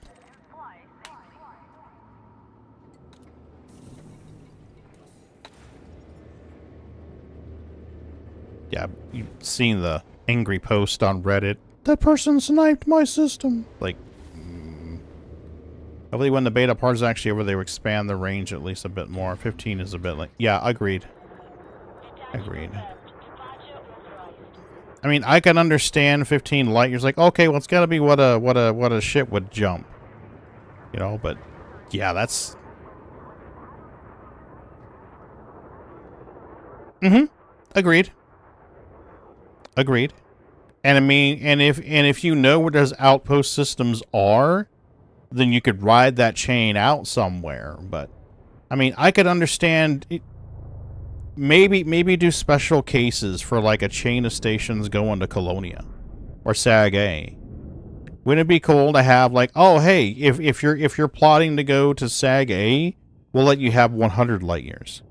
Yeah, you've seen the angry post on Reddit. That person sniped my system. Like, hopefully when the beta part is actually over, they will expand the range at least a bit more. 15 is a bit like... Yeah, agreed. Agreed. I mean, I can understand 15 light years. Like, okay, well, it's got to be what a ship would jump. You know, but... Yeah, that's... Agreed. Agreed. And I mean, and if you know where those outpost systems are, then you could ride that chain out somewhere. But I mean, I could understand it, maybe do special cases for like a chain of stations going to Colonia or Sag A. Wouldn't it be cool to have like, oh hey, if you're plotting to go to Sag A, we'll let you have 100 light years.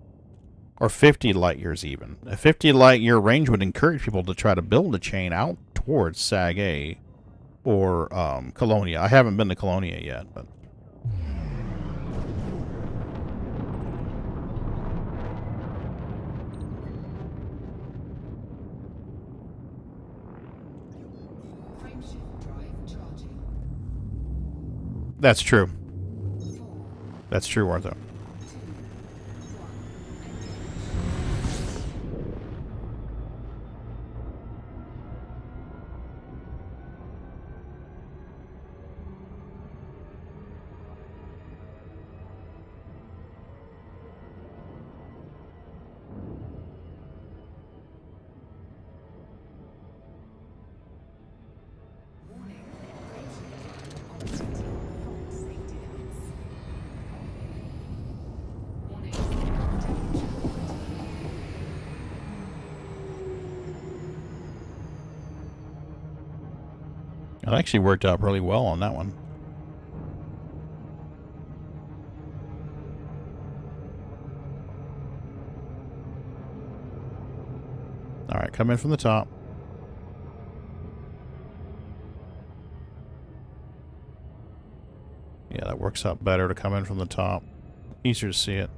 Or 50 light years even. A 50 light year range would encourage people to try to build a chain out towards Sag A or Colonia. I haven't been to Colonia yet, but... Frameshift drive charging. That's true. That's true, Arthur. It actually worked out really well on that one. Alright, come in from the top. Yeah, that works out better to come in from the top. Easier to see it.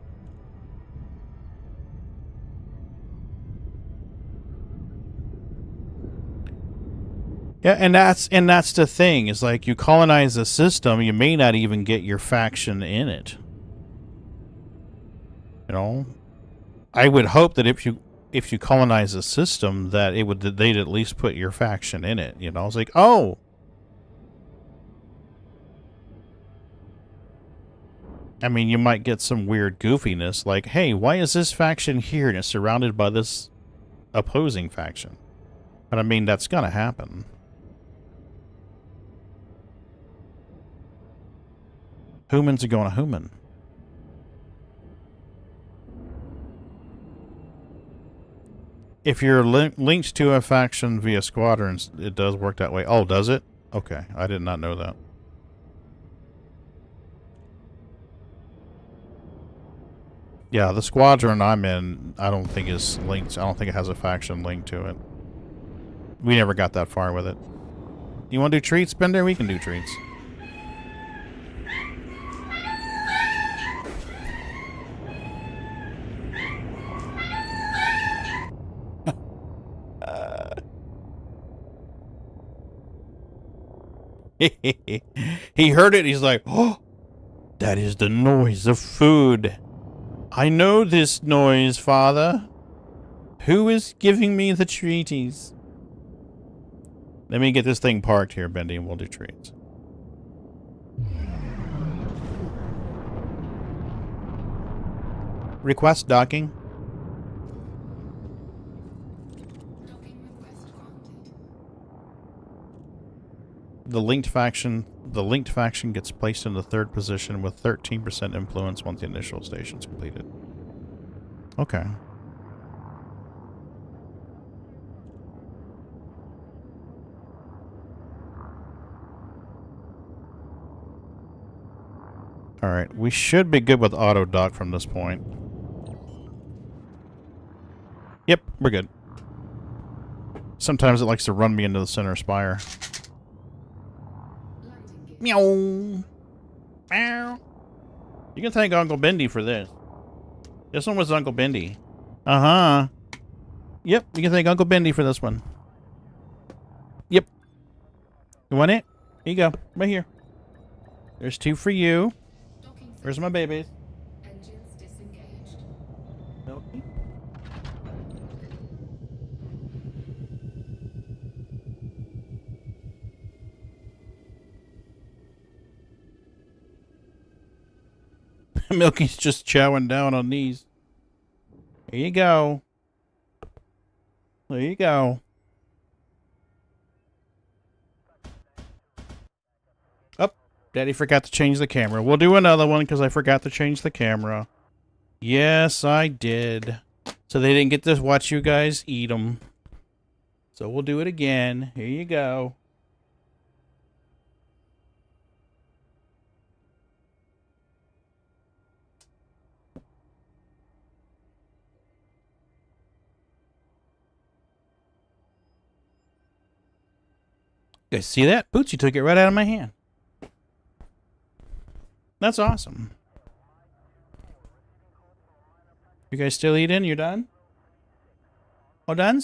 Yeah, and that's the thing, is like you colonize a system, you may not even get your faction in it. You know? I would hope that if you colonize a system that they'd at least put your faction in it, you know? It's like, oh, I mean, you might get some weird goofiness, like, hey, why is this faction here and it's surrounded by this opposing faction? But I mean, that's gonna happen. Humans are going to human. If you're linked to a faction via squadrons, it does work that way. Oh, does it? Okay, I did not know that. Yeah, the squadron I'm in, I don't think is linked. I don't think it has a faction linked to it. We never got that far with it. You want to do treats, Bender? We can do treats. He heard it. He's like, oh, that is the noise of food. I know this noise, Father. Who is giving me the treaties? Let me get this thing parked here, Bendy, and we'll do treats. Request docking. The linked faction gets placed in the third position with 13% influence once the initial station's completed. Okay. Alright, we should be good with auto dock from this point. Yep, we're good. Sometimes it likes to run me into the center spire. Meow. Meow. You can thank Uncle Bendy for this. This one was Uncle Bendy. Uh-huh. Yep, you can thank Uncle Bendy for this one. Yep. You want it? Here you go. Right here. There's 2 for you. Where's my babies? Engines disengaged. Milky. Milky's just chowing down on these. There you go. There you go. Oh, Daddy forgot to change the camera. We'll do another one because I forgot to change the camera. Yes, I did. So they didn't get to watch you guys eat them. So we'll do it again. Here you go. You guys see that? Bootsy took it right out of my hand. That's awesome. You guys still eating? You done? All done?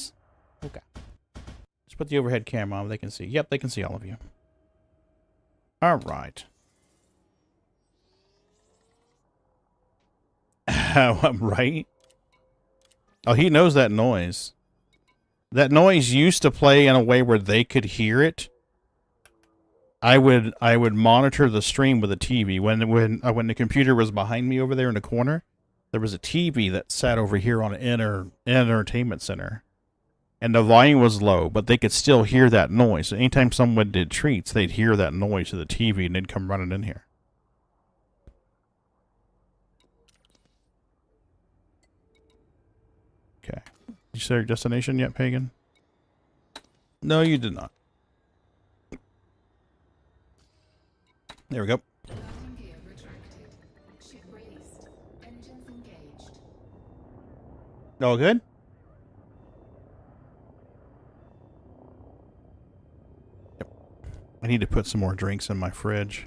Okay. Let's put the overhead camera on. They can see. Yep, they can see all of you. All right. I'm right. Oh, he knows that noise. That noise used to play in a way where they could hear it. I would monitor the stream with a TV. When the computer was behind me over there in the corner, there was a TV that sat over here on an entertainment center. And the volume was low, but they could still hear that noise. So anytime someone did treats, they'd hear that noise of the TV and they'd come running in here. Okay. Did you say your destination yet, Pagan? No, you did not. There we go. Landing gear retracted. Ship released. Engines engaged. All good? I need to put some more drinks in my fridge.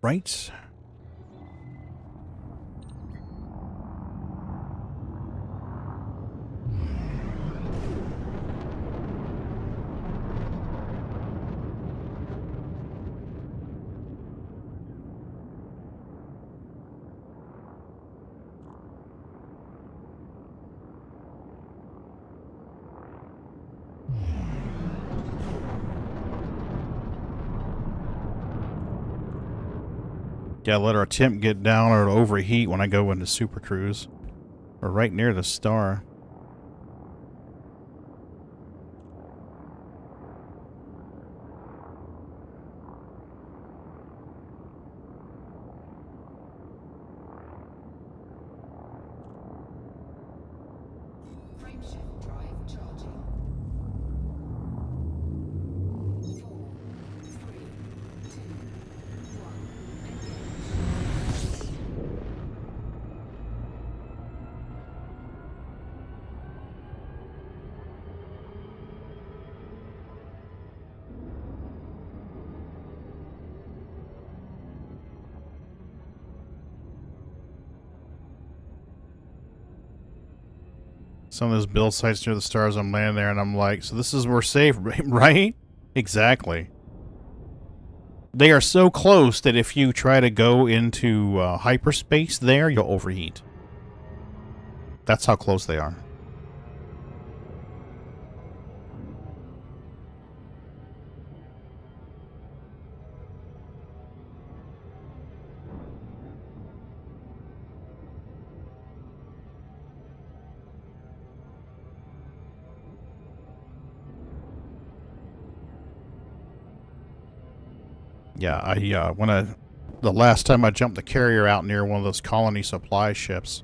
Right. Yeah, let our temp get down or it'll overheat when I go into Super Cruise. We're right near the star. Frameshift drive charging. 4, 3, 2, 1. Engage. Some of those build sites near the stars, I'm landing there and I'm like, so this is we're safe, right? Exactly. They are so close that if you try to go into hyperspace there, you'll overheat. That's how close they are. Yeah, the last time I jumped the carrier out near one of those colony supply ships,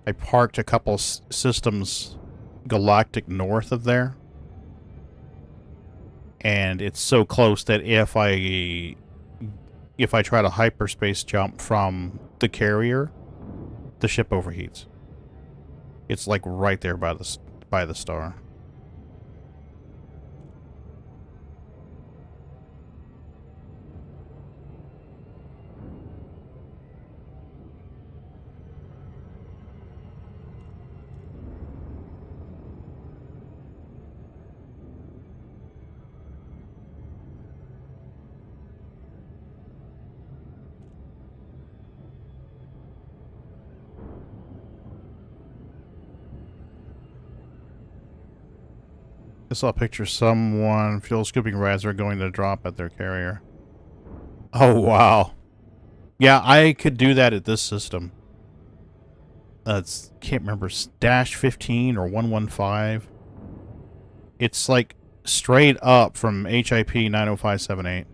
I parked a couple systems galactic north of there. And it's so close that if I try to hyperspace jump from the carrier, the ship overheats. It's like right there by the star. I saw a picture of someone fuel scooping rads are going to drop at their carrier. Oh, wow. Yeah, I could do that at this system. Can't remember, Dash 15 or 115. It's like straight up from HIP 90578.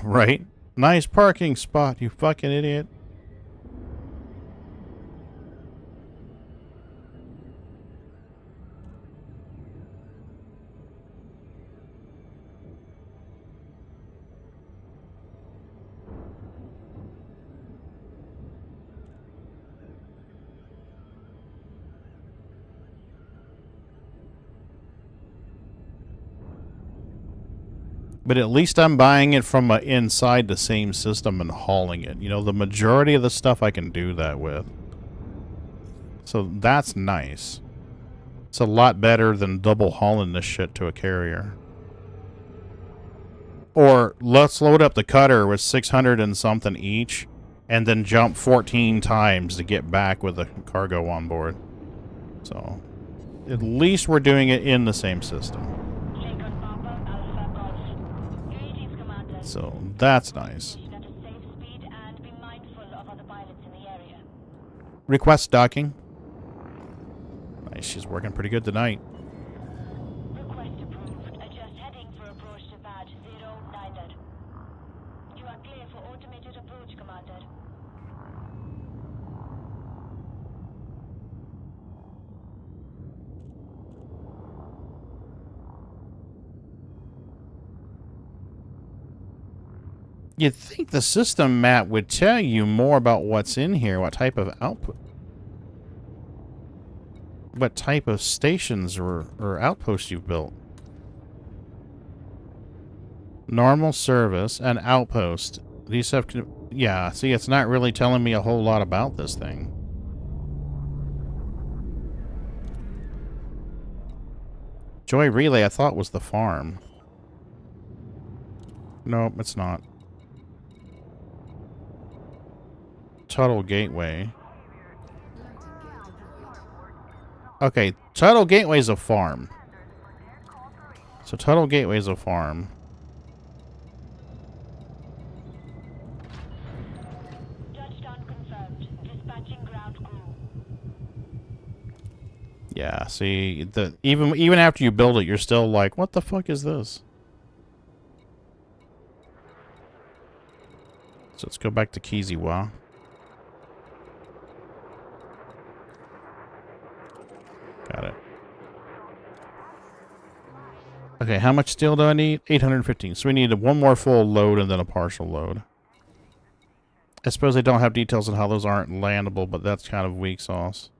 Right? Nice parking spot, you fucking idiot. But at least I'm buying it from inside the same system and hauling it. You know, the majority of the stuff I can do that with. So that's nice. It's a lot better than double hauling this shit to a carrier. Or let's load up the cutter with 600 and something each and then jump 14 times to get back with the cargo on board. So at least we're doing it in the same system. So that's nice. Request docking. Nice, she's working pretty good tonight. Request approved. Adjust heading for approach to badge 09er. You'd think the system map would tell you more about what's in here, what type of output, what type of stations or outposts you've built. Normal service and outpost. These have, yeah, see, it's not really telling me a whole lot about this thing. Joy Relay, I thought was the farm. Nope, it's not. Tuttle Gateway. Okay, Tuttle Gateway is a farm. So Tuttle Gateway is a farm. Touchdown confirmed. Dispatching ground crew. Yeah, see, even after you build it, you're still like, what the fuck is this? So let's go back to Kiziwa. Got it. Okay, how much steel do I need? 815. So we need one more full load and then a partial load. I suppose they don't have details on how those aren't landable, but that's kind of weak sauce.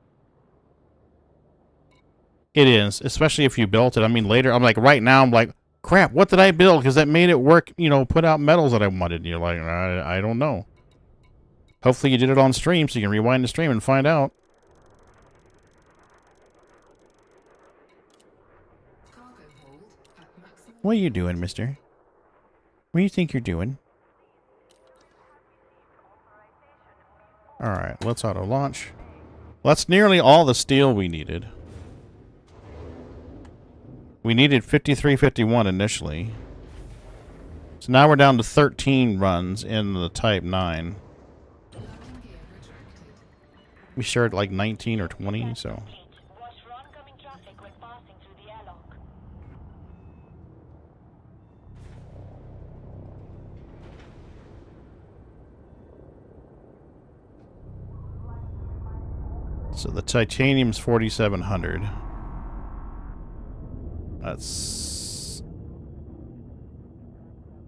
It is, especially if you built it. I mean, later, I'm like, right now, I'm like, crap, what did I build? Because that made it work, you know, put out metals that I wanted. And you're like, I don't know. Hopefully you did it on stream so you can rewind the stream and find out. What are you doing, mister? What do you think you're doing? Alright, let's auto launch. Well, that's nearly all the steel we needed. We needed 5351 initially. So now we're down to 13 runs in the Type 9. We shared like 19 or 20, so... Watch for oncoming traffic when passing through the airlock. So the titanium's 4,700. That's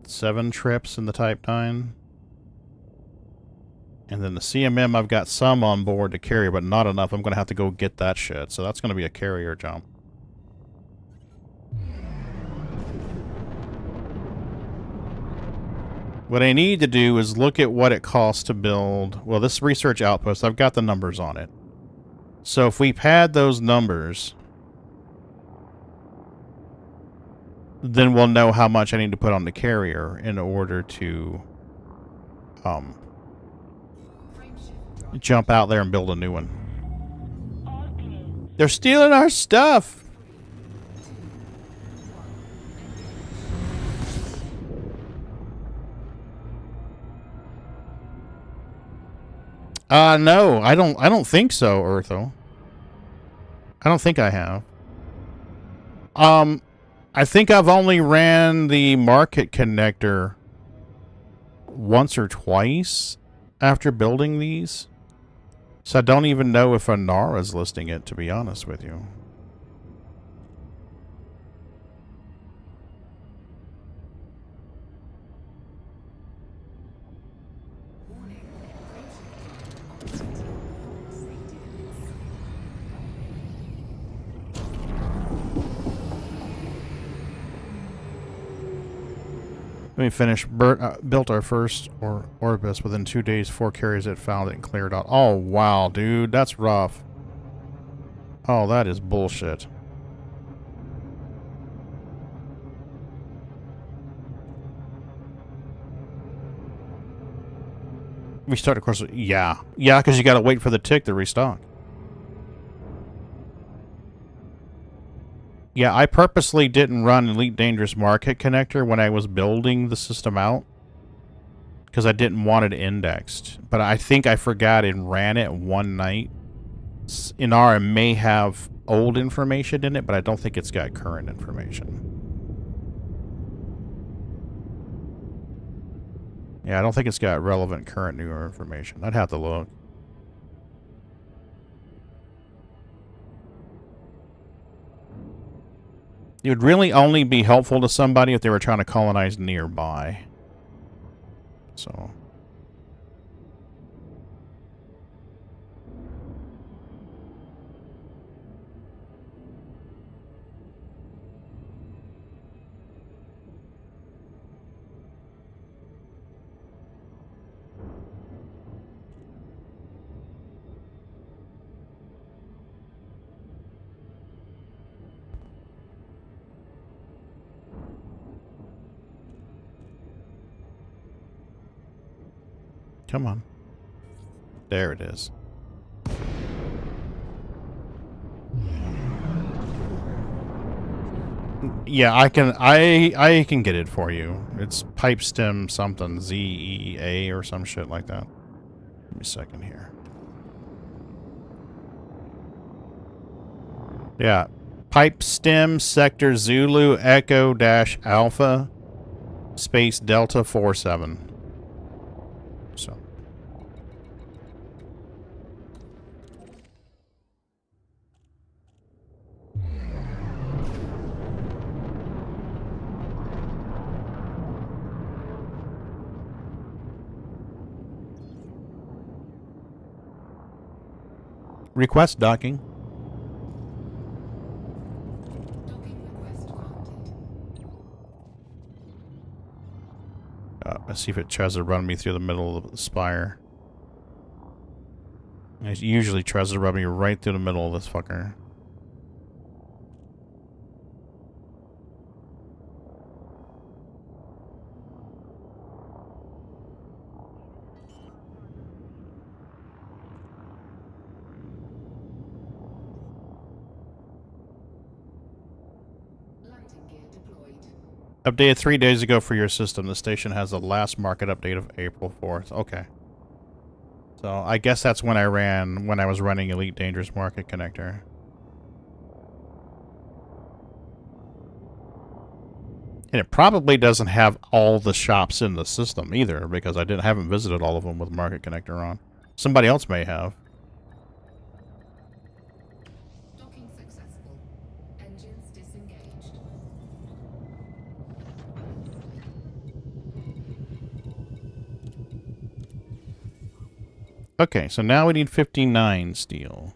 7 trips in the Type 9. And then the CMM, I've got some on board to carry, but not enough. I'm going to have to go get that shit. So that's going to be a carrier jump. What I need to do is look at what it costs to build... Well, this research outpost, I've got the numbers on it. So if we pad those numbers, then we'll know how much I need to put on the carrier in order to jump out there and build a new one. They're stealing our stuff! No, I don't think so, Eartho. I don't think I have. I think I've only ran the market connector once or twice after building these. So I don't even know if Anara's listing it, to be honest with you. Let me finish. Built our first Orbis within 2 days. 4 carriers it found it and cleared out. Oh, wow, dude. That's rough. Oh, that is bullshit. Restart, of course. Yeah. Yeah, because you got to wait for the tick to restock. Yeah, I purposely didn't run Elite Dangerous Market Connector when I was building the system out, because I didn't want it indexed. But I think I forgot and ran it one night. Inara may have old information in it, but I don't think it's got current information. Yeah, I don't think it's got relevant current newer information. I'd have to look. It would really only be helpful to somebody if they were trying to colonize nearby. So come on. There it is. Yeah, I can get it for you. It's pipe stem something ZEA or some shit like that. Give me a second here. Yeah. Pipe stem sector Zulu Echo dash Alpha space Delta 47. So request docking. Docking request granted. Let's see if it tries to run me through the middle of the spire. It usually tries to run me right through the middle of this fucker. Landing gear deployed. Updated 3 days ago for your system. The station has the last market update of April 4th. Okay. So I guess that's when I was running Elite Dangerous Market Connector. And it probably doesn't have all the shops in the system either, because I haven't visited all of them with Market Connector on. Somebody else may have. Docking successful. Engines disengaged. Okay, so now we need 59 steel.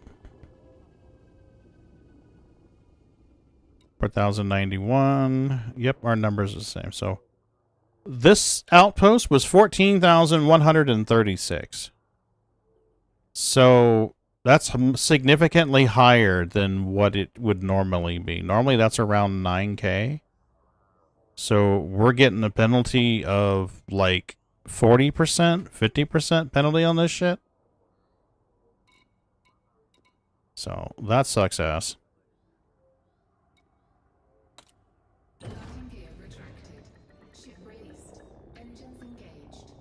4,091. Yep, our numbers are the same. So this outpost was 14,136. So that's significantly higher than what it would normally be. Normally that's around 9K. So we're getting a penalty of like 40%, 50% penalty on this shit. So that sucks ass. Landing gear retracted. Ship released. Engines engaged.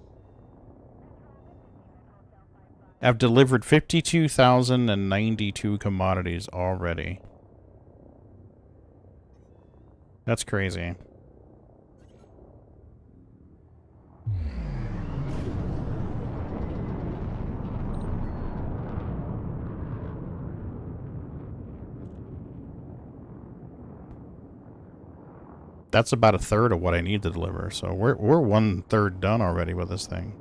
I've delivered 52,092 commodities already. That's crazy. That's about a third of what I need to deliver, so we're 1/3 done already with this thing.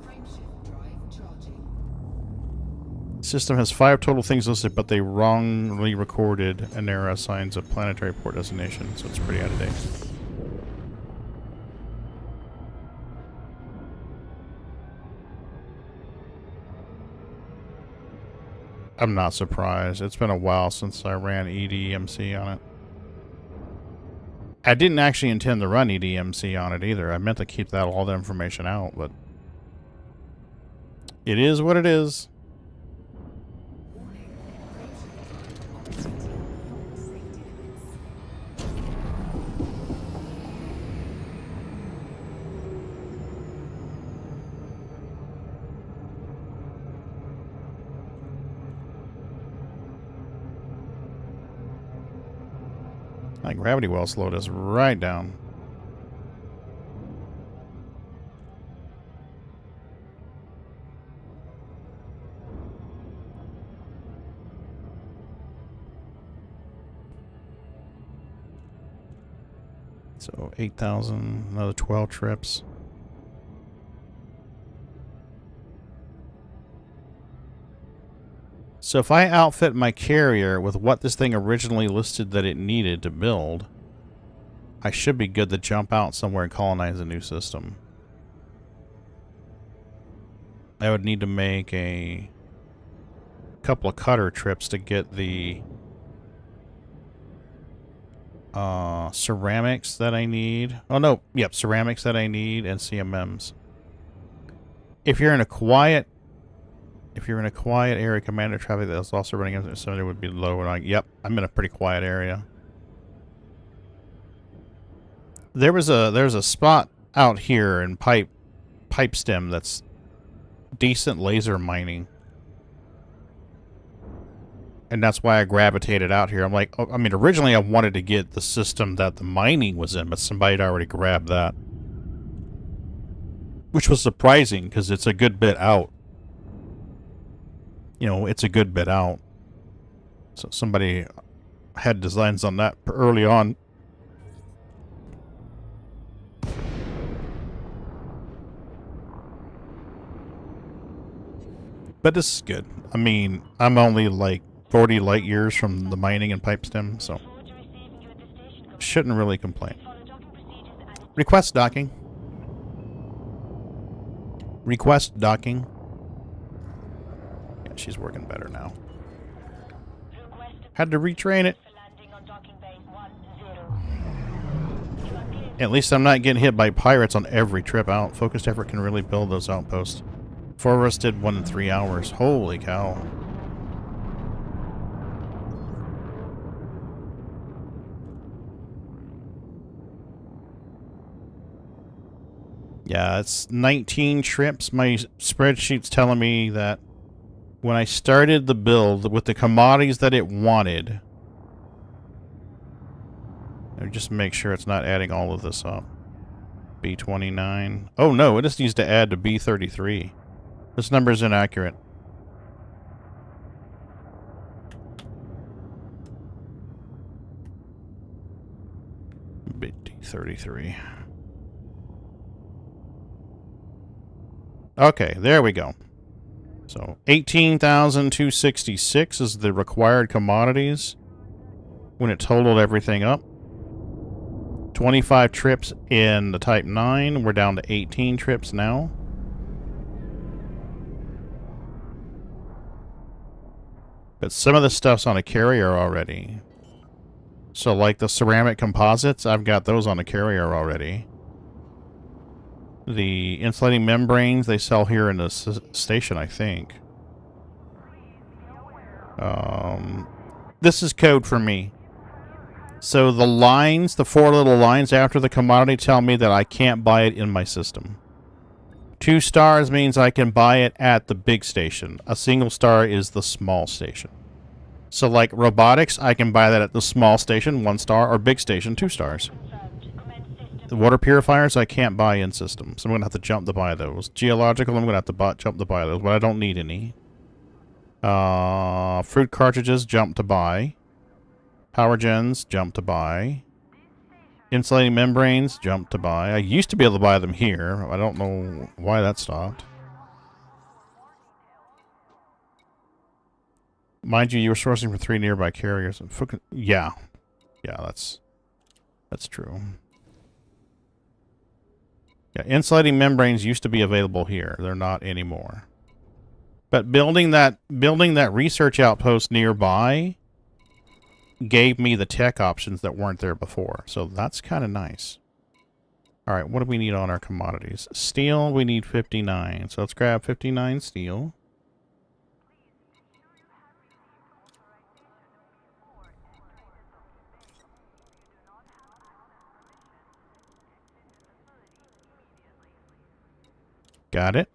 Frameshift drive charging. System has 5 total things listed, but they wrongly recorded an error assigns a planetary port designation, so it's pretty out of date. I'm not surprised. It's been a while since I ran EDMC on it. I didn't actually intend to run EDMC on it either. I meant to keep all the information out, but it is what it is. Warning. Frameshift drive operating beyond safety limits. That gravity well slowed us right down. So 8,000, another 12 trips. So if I outfit my carrier with what this thing originally listed that it needed to build, I should be good to jump out somewhere and colonize a new system. I would need to make a couple of cutter trips to get the ceramics that I need. Oh no, yep, ceramics that I need and CMMs. If you're in a quiet area, commander traffic that's also running into somebody would be low. And yep, I'm in a pretty quiet area. There's a spot out here in pipe stem that's decent laser mining. And that's why I gravitated out here. I'm like, oh, I mean, originally I wanted to get the system that the mining was in, but somebody had already grabbed that. Which was surprising, because it's a good bit out. You know, it's a good bit out. So somebody had designs on that early on. But this is good. I mean, I'm only like 40 light years from the mining and pipe stem, so shouldn't really complain. Request docking. Request docking. Yeah, she's working better now. Had to retrain it. At least I'm not getting hit by pirates on every trip out. Focused effort can really build those outposts. 4 of us did 1 in 3 hours. Holy cow. Yeah, it's 19 trips. My spreadsheet's telling me that when I started the build with the commodities that it wanted, I'll just make sure it's not adding all of this up. B29. Oh no, it just needs to add to B33. This number is inaccurate. B33. Okay, there we go. So 18,266 is the required commodities when it totaled everything up. 25 trips in the Type 9. We're down to 18 trips now. But some of the stuff's on a carrier already. So like the ceramic composites, I've got those on a carrier already. The insulating membranes, they sell here in the station, I think. This is code for me. So the lines, the 4 little lines after the commodity tell me that I can't buy it in my system. 2 stars means I can buy it at the big station. A single star is the small station. So like robotics, I can buy that at the small station, 1 star, or big station, 2 stars. The water purifiers I can't buy in system, so I'm going to have to jump to buy those. Geological, I'm going to have to jump to buy those, but I don't need any. Fruit cartridges, jump to buy. Power gens, jump to buy. Insulating membranes, jump to buy. I used to be able to buy them here. I don't know why that stopped. Mind you, you were sourcing for 3 nearby carriers. Yeah. Yeah, that's true. Yeah, insulating membranes used to be available here. They're not anymore. But building that research outpost nearby gave me the tech options that weren't there before. So that's kind of nice. All right, what do we need on our commodities? Steel, we need 59. So let's grab 59 steel. Got it.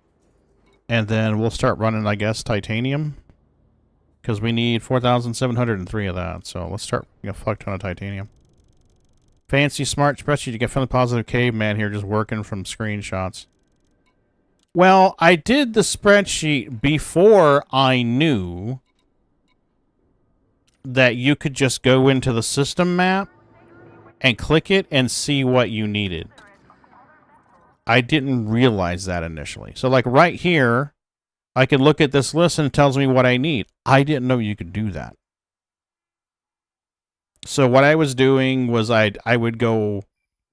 And then we'll start running, I guess, titanium. Because we need 4,703 of that. So let's start a fuck ton of titanium. Fancy smart spreadsheet. You get from the positive caveman here just working from screenshots. Well, I did the spreadsheet before I knew that you could just go into the system map and click it and see what you needed. I didn't realize that initially. So like right here, I can look at this list and it tells me what I need. I didn't know you could do that. So what I was doing was I would go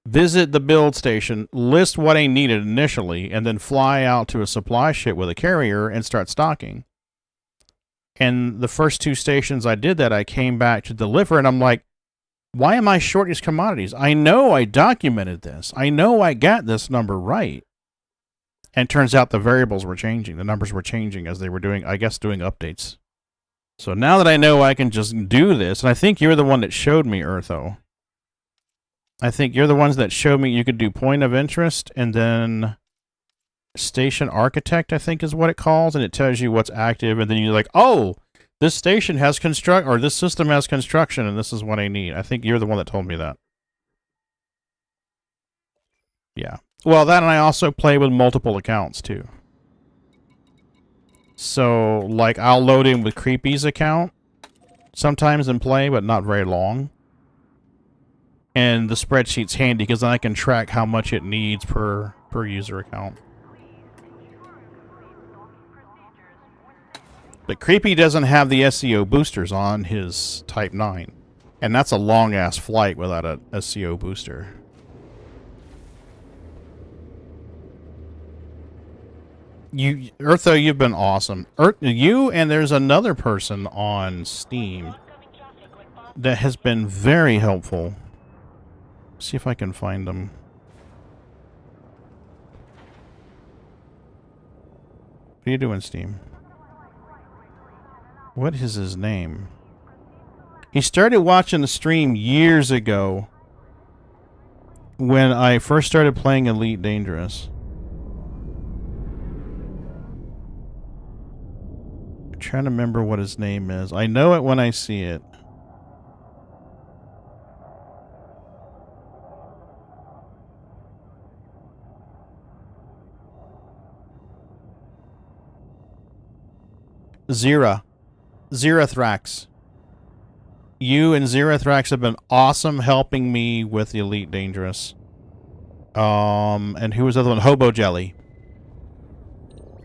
visit the build station, list what I needed initially, and then fly out to a supply ship with a carrier and start stocking. And the first 2 stations I did that, I came back to deliver, and I'm like, why am I short these commodities? I know I documented this. I know I got this number right. And turns out the variables were changing. The numbers were changing as they were doing, I guess, doing updates. So now that I know I can just do this, and I think you're the one that showed me, Eartho. I think you're the ones that showed me you could do point of interest and then station architect, I think is what it calls, and it tells you what's active, and then you're like, oh, this station has or this system has construction, and this is what I need. I think you're the one that told me that. Yeah. Well, that, and I also play with multiple accounts, too. So, like, I'll load in with Creepy's account sometimes and play, but not very long. And the spreadsheet's handy because then I can track how much it needs per user account. But Creepy doesn't have the SEO boosters on his Type 9. And that's a long-ass flight without a SEO booster. Eartho, you've been awesome. You and there's another person on Steam that has been very helpful. See if I can find them. What are you doing, Steam? What is his name? He started watching the stream years ago when I first started playing Elite Dangerous. I'm trying to remember what his name is. I know it when I see it. Zerathrax. You and Zerathrax have been awesome helping me with the Elite Dangerous. And who was the other one? Hobo Jelly.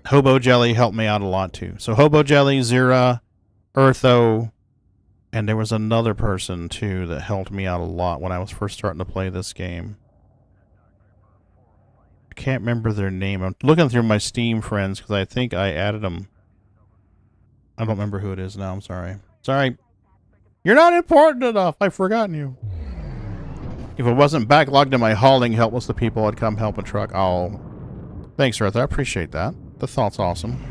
Hobo Jelly helped me out a lot too. So Hobo Jelly, Zera, Eartho, and there was another person too that helped me out a lot when I was first starting to play this game. I can't remember their name. I'm looking through my Steam friends because I think I added them. I don't remember who it is now. I'm sorry. Sorry. You're not important enough. I've forgotten you. If it wasn't backlogged in my hauling help was the people I'd come help a truck. Oh. Thanks, Earth. I appreciate that. The thought's awesome.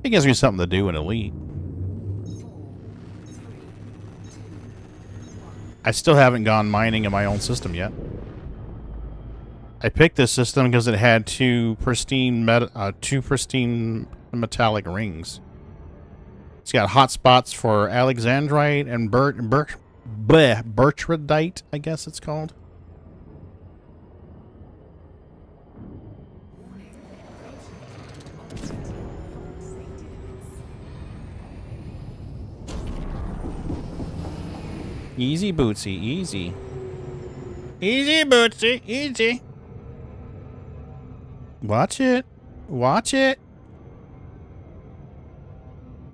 It gives me something to do in Elite. I still haven't gone mining in my own system yet. I picked this system because it had two pristine metallic rings. It's got hotspots for Alexandrite and Bertradite, I guess it's called. Easy, Bootsy, easy. Easy, Bootsy, easy. Watch it. Watch it.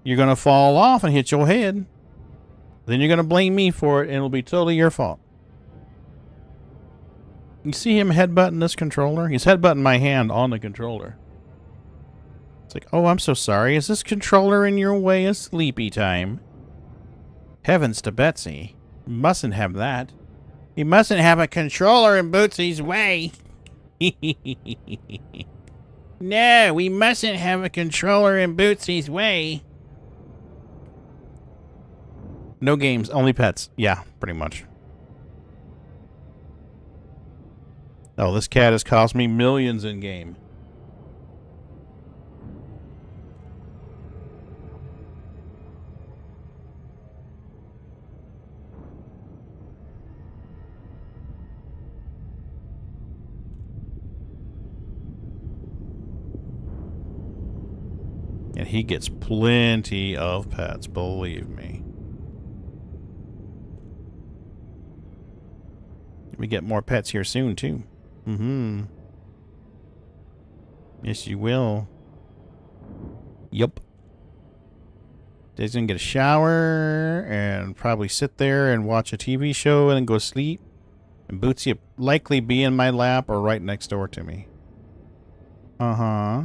You're going to fall off and hit your head. Then you're going to blame me for it, and it'll be totally your fault. You see him headbutting this controller? He's headbutting my hand on the controller. It's like, oh, I'm so sorry. Is this controller in your way of sleepy time? Heavens to Betsy. Mustn't have that. You mustn't have a controller in Bootsy's way. No, we mustn't have a controller in Bootsy's way. No games, only pets. Yeah, pretty much. Oh, this cat has cost me millions in game. And And he gets plenty of pets, believe me. We get more pets here soon, too. Mm-hmm. Yes, you will. Yup. He's gonna get a shower and probably sit there and watch a TV show and then go sleep. And Bootsy will likely be in my lap or right next door to me. Uh-huh.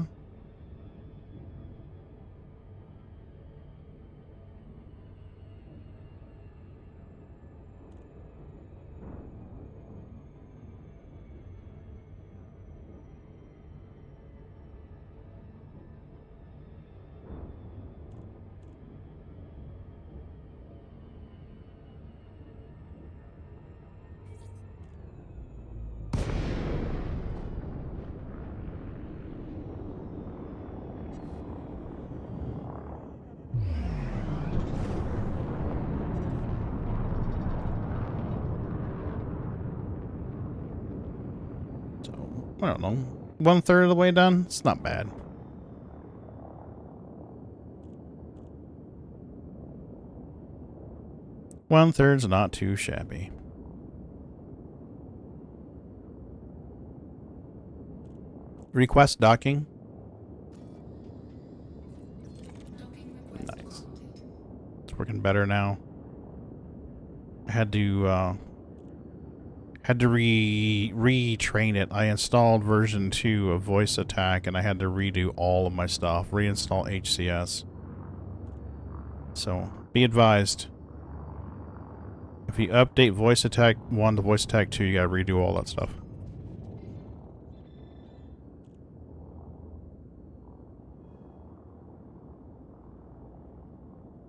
I don't know. 1/3 of the way done? It's not bad. One-third's not too shabby. Request docking. Nice. It's working better now. I had to retrain it. I installed version 2 of Voice Attack and I had to redo all of my stuff. Reinstall HCS. So, be advised. If you update Voice Attack 1 to Voice Attack 2, you gotta redo all that stuff.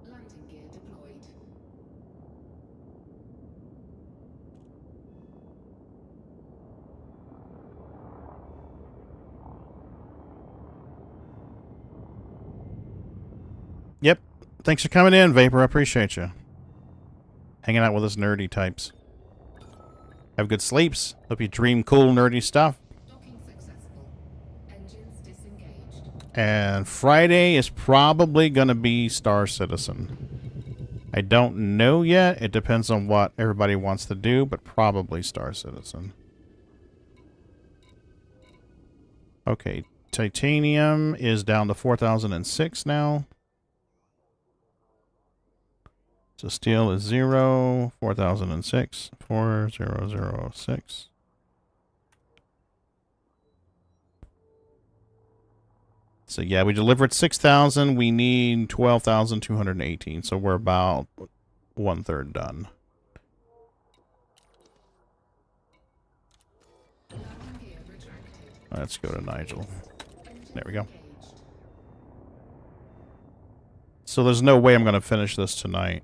Landing gear deployed. Yep. Thanks for coming in, Vapor. I appreciate you. Hanging out with us nerdy types. Have good sleeps. Hope you dream cool, nerdy stuff. Docking successful. Engines disengaged. And Friday is probably going to be Star Citizen. I don't know yet. It depends on what everybody wants to do, but probably Star Citizen. Okay, titanium is down to 4,006 now. So steel is 0, 4,006, 4006. So yeah, we delivered 6,000. We need 12,218. So we're about 1/3 done. Let's go to Nigel. There we go. So there's no way I'm going to finish this tonight.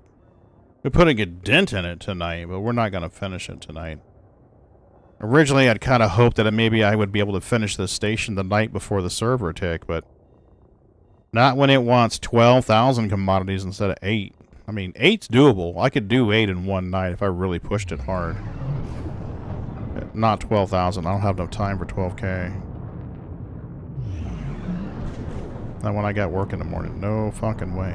We're putting a dent in it tonight, but we're not going to finish it tonight. Originally, I'd kind of hoped that maybe I would be able to finish this station the night before the server tick, but not when it wants 12,000 commodities instead of 8. I mean, 8's doable. I could do 8 in one night if I really pushed it hard. But not 12,000. I don't have enough time for 12K. Not when I got work in the morning. No fucking way.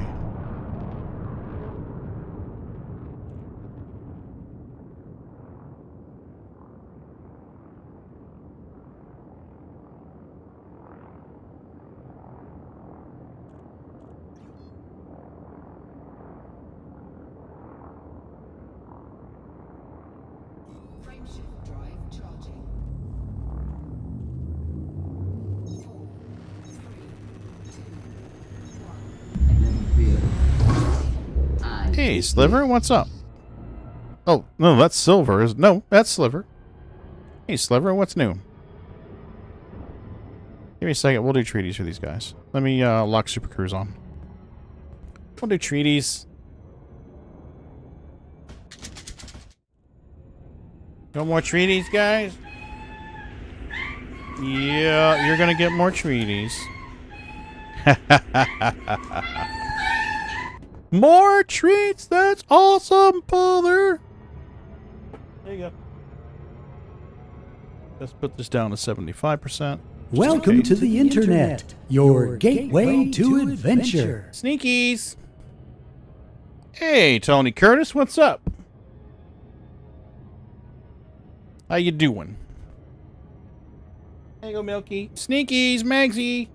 Frameshift drive charging. 4, 3, 2, 1. Hey, Sliver, what's up? Oh, no, that's Silver. No, that's Sliver. Hey, Sliver, what's new? Give me a second. We'll do treaties for these guys. Let me lock Super Cruise on. We'll do treaties. No more treaties, guys? Yeah, you're gonna get more treaties. More treats! That's awesome, father! There you go. Let's put this down to 75%. Welcome to the Internet, your gateway to adventure. Sneakies! Hey, Tony Curtis, what's up? How you doing? There you go, Milky. Sneakies, Magsy!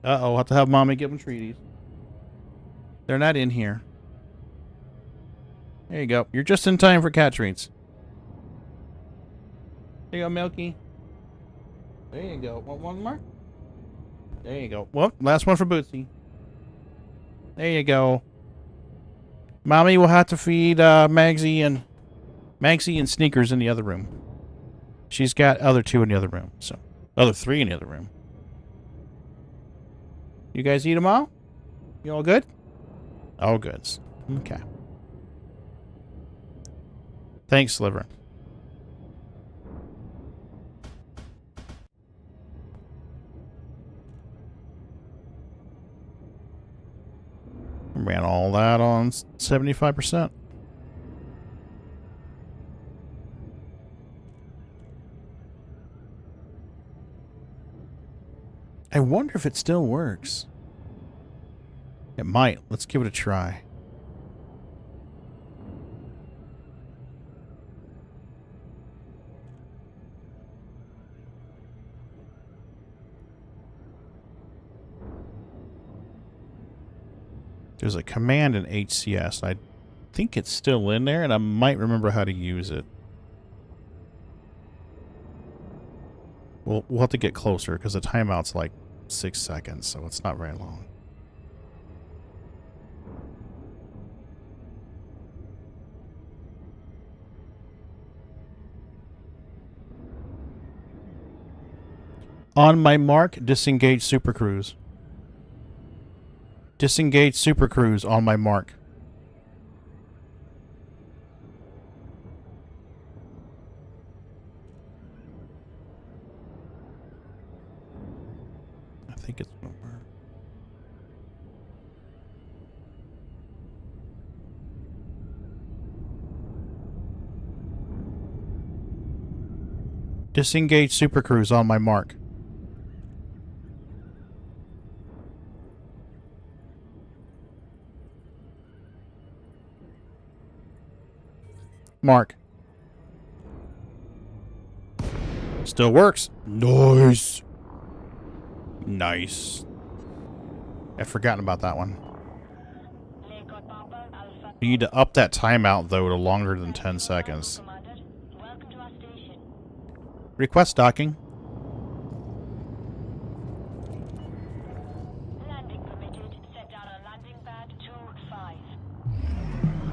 Uh-oh, I'll have to have Mommy give them treaties. They're not in here. There you go. You're just in time for cat treats. There you go, Milky. There you go. Want one more? There you go. Well, last one for Bootsy. There you go. Mommy will have to feed Magsy and Sneakers in the other room. She's got other two in the other room. So, other three in the other room. You guys eat them all? You all good? All good. Okay. Thanks, Sliver. Ran all that on 75%. I wonder if it still works. It might. Let's give it a try. There's a command in HCS. I think it's still in there, and I might remember how to use it. We'll have to get closer, because the timeout's like 6 seconds, so it's not very long. On my mark, disengage Super Cruise. Disengage Super Cruise on my mark. I think it's over. Disengage Super Cruise on my mark. Mark. Still works. Nice. Nice. I've forgotten about that one. You need to up that timeout, though, to longer than 10 seconds. Request docking.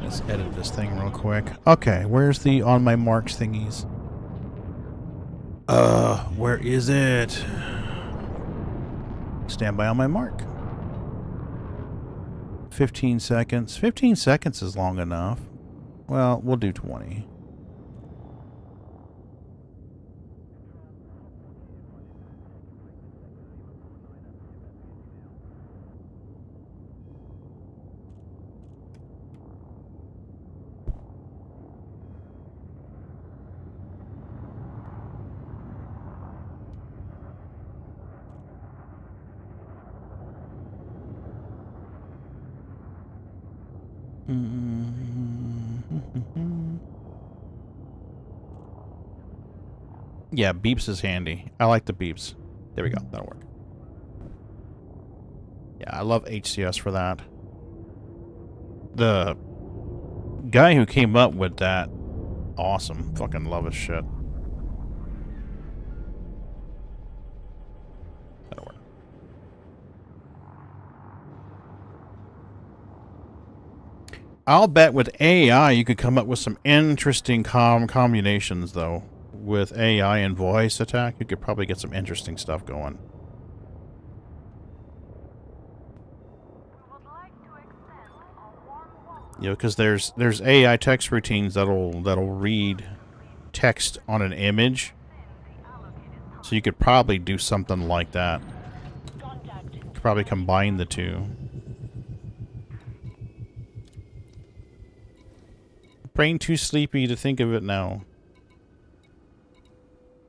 Let's edit this thing real quick. Okay, where's the on my marks thingies? Where is it? Stand by on my mark. 15 seconds. 15 seconds is long enough. Well, we'll do 20. Yeah, beeps is handy. I like the beeps. There we go. That'll work. Yeah, I love HCS for that. The guy who came up with that, awesome. Fucking love his shit. That'll work. I'll bet with AI you could come up with some interesting combinations, though. With AI and voice attack, you could probably get some interesting stuff going. You know, because there's AI text routines that'll read text on an image, so you could probably do something like that. You could probably combine the two. Brain too sleepy to think of it now.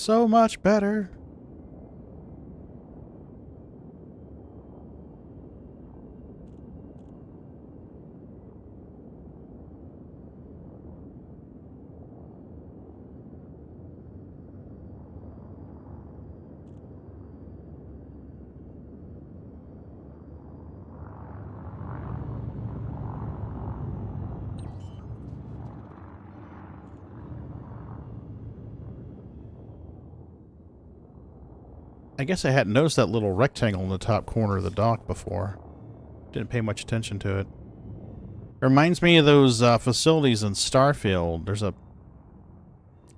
So much better. I guess I hadn't noticed that little rectangle in the top corner of the dock before. Didn't pay much attention to it. Reminds me of those facilities in Starfield.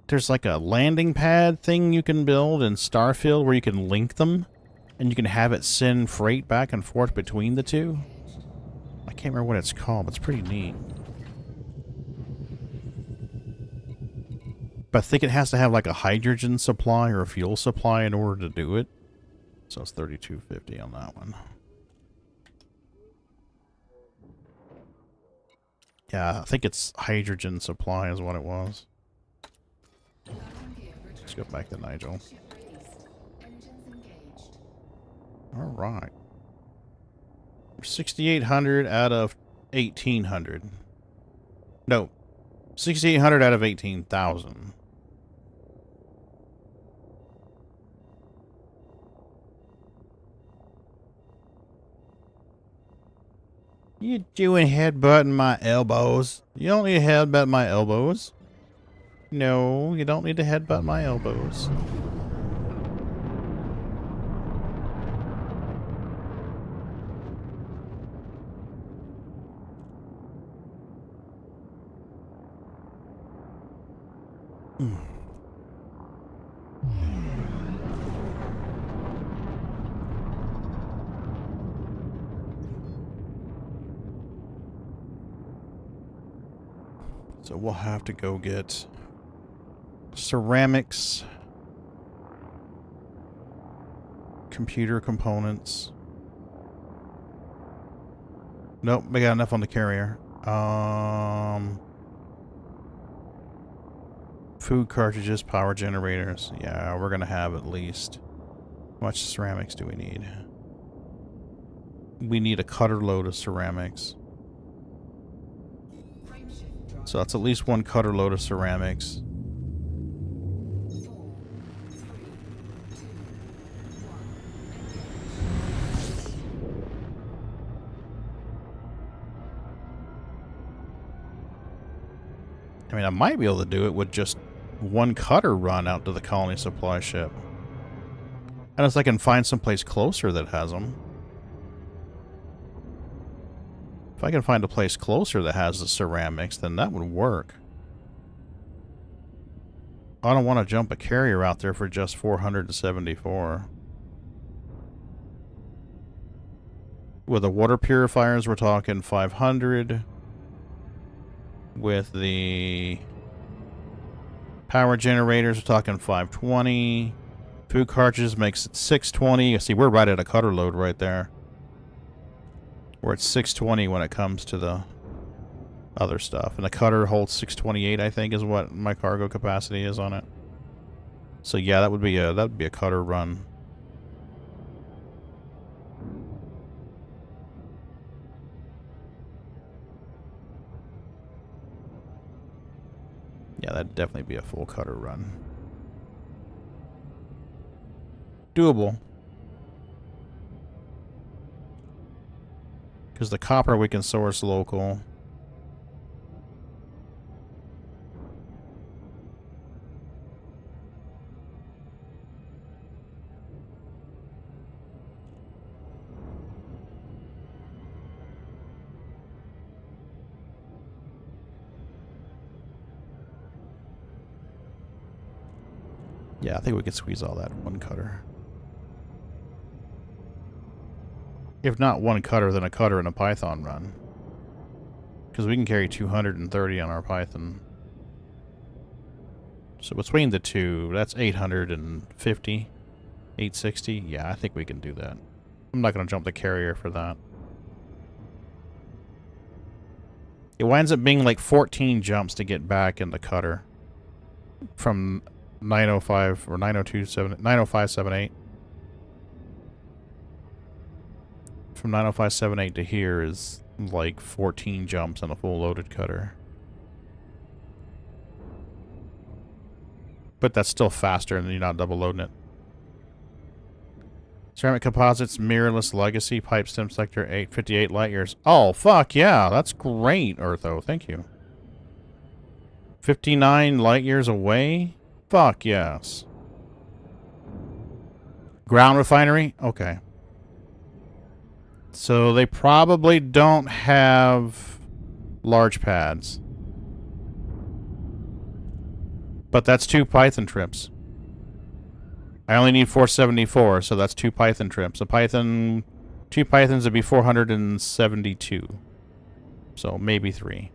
There's like a landing pad thing you can build in Starfield where you can link them, and you can have it send freight back and forth between the two. I can't remember what it's called, but it's pretty neat. But I think it has to have like a hydrogen supply or a fuel supply in order to do it. So it's $32.50 on that one. Yeah, I think it's hydrogen supply is what it was. Let's go back to Nigel. Alright. 6,800 out of 1,800. No. 6,800 out of 18,000. You doing headbutting my elbows? You don't need to headbutt my elbows. No, you don't need to headbutt my elbows. So we'll have to go get ceramics, computer components. Nope, we got enough on the carrier. Food cartridges, power generators. Yeah, we're gonna have at least. How much ceramics do we need? We need a cutter load of ceramics. So that's at least one cutter load of ceramics. I mean, I might be able to do it with just one cutter run out to the colony supply ship. Unless I can find someplace closer that has them. If I can find a place closer that has the ceramics, then that would work. I don't want to jump a carrier out there for just 474. With the water purifiers, we're talking 500. With the power generators, we're talking 520. Food cartridges makes it 620. You see, we're right at a cutter load right there. We're at 620 when it comes to the other stuff. And the cutter holds 628, I think, is what my cargo capacity is on it. So yeah, that would be a cutter run. Yeah, that'd definitely be a full cutter run. Doable. Because the copper we can source local. Yeah, I think we could squeeze all that in one cutter. If not one cutter, then a cutter and a Python run. Because we can carry 230 on our Python. So between the two, that's 850, 860. Yeah, I think we can do that. I'm not going to jump the carrier for that. It winds up being like 14 jumps to get back in the cutter. From 905 or 90578. From 90578 to here is like 14 jumps on a full loaded cutter. But that's still faster and you're not double loading it. Ceramic composites, mirrorless legacy, pipe stem sector 858 light years. Oh, fuck yeah. That's great, Eartho. Thank you. 59 light years away? Fuck yes. Ground refinery? Okay. So they probably don't have large pads. But that's 2 Python trips. I only need 474, so that's 2 Python trips. A Python, 2 Pythons would be 472. So maybe 3.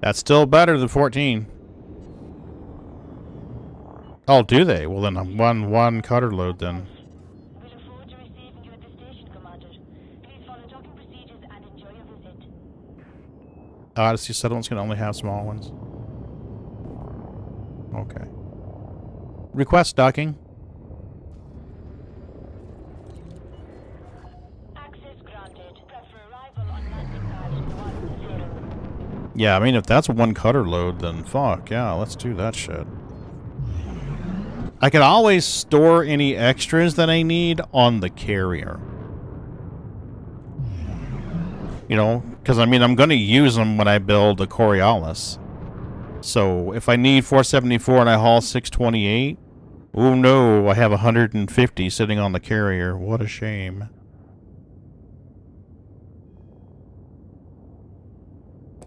That's still better than 14. Oh, do they? Well, then I'm one cutter load then. We look forward to receiving you at the station, Commander. Please follow docking procedures and enjoy your visit. Odyssey settlements can only have small ones. Okay. Request docking. Access granted. Prep for arrival on landing pad 10. Yeah, I mean, if that's one cutter load, then fuck, yeah, let's do that shit. I can always store any extras that I need on the carrier. You know, because I mean, I'm going to use them when I build the Coriolis. So if I need 474 and I haul 628, oh no, I have 150 sitting on the carrier. What a shame.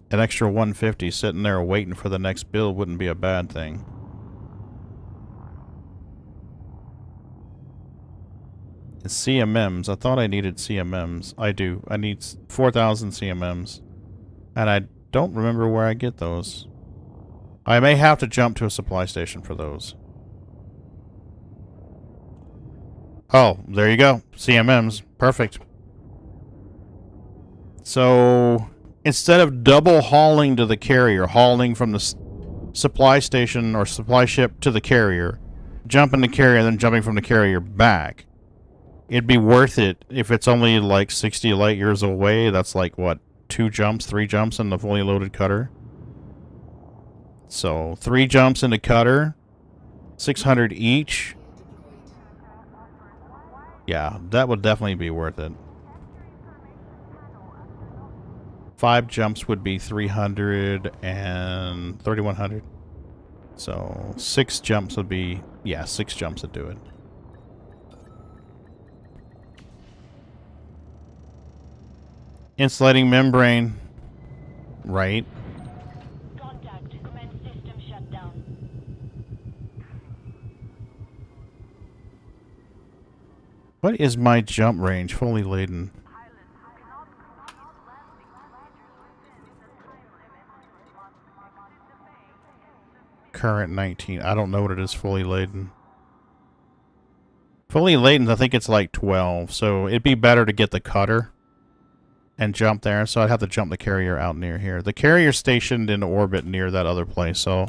An extra 150 sitting there waiting for the next build wouldn't be a bad thing. CMMs. I thought I needed CMMs. I do. I need 4,000 CMMs. And I don't remember where I get those. I may have to jump to a supply station for those. Oh, there you go. CMMs. Perfect. So, instead of double hauling to the carrier, hauling from the supply station or supply ship to the carrier, jumping the carrier, then jumping from the carrier back, it'd be worth it if it's only like 60 light years away. That's like, what, 2 jumps, 3 jumps in the fully loaded cutter? So, 3 jumps in the cutter, 600 each. Yeah, that would definitely be worth it. 5 jumps would be 300 and 3,100. So, 6 jumps would be, yeah, 6 jumps would do it. Insulating membrane. Right. Contact. Commence system shutdown. What is my jump range? Fully laden. Current 19. I don't know what it is fully laden. Fully laden, I think it's like 12. So it'd be better to get the cutter and jump there. So I'd have to jump the carrier out near here. The carrier's stationed in orbit near that other place, so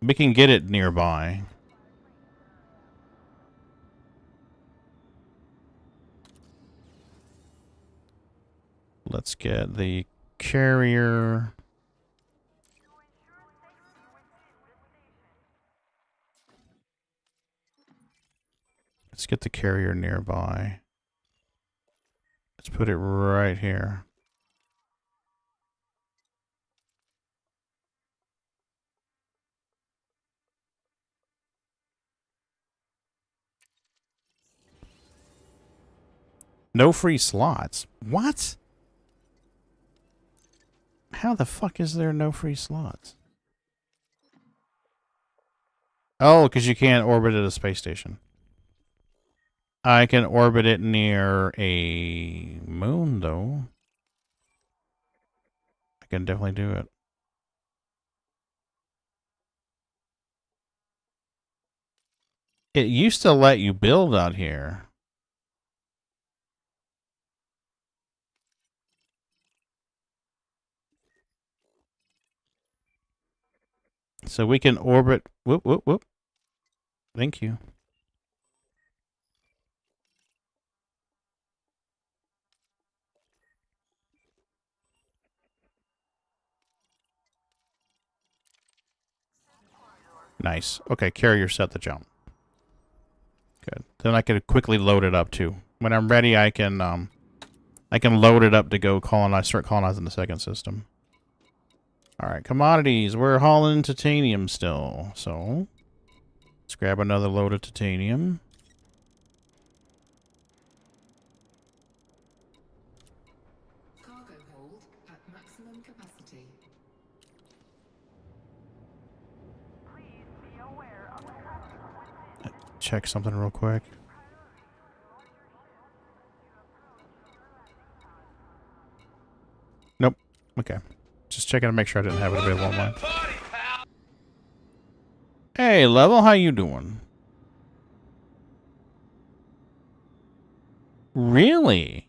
we can get it nearby. Let's get the carrier. Let's get the carrier nearby. Let's put it right here. No free slots. What? How the fuck is there no free slots? Oh, because you can't orbit at a space station. I can orbit it near a moon, though. I can definitely do it. It used to let you build out here. So we can orbit. Whoop, whoop, whoop. Thank you. Nice. Okay, carrier set the jump. Good. Then I can quickly load it up too. When I'm ready, I can load it up to go colonize, start colonizing the second system. All right, commodities. We're hauling titanium still, so let's grab another load of titanium. Cargo hold at maximum capacity. Check something real quick. Nope. Okay. Just checking to make sure I didn't have it available online. Hey, Level, how you doing? Really?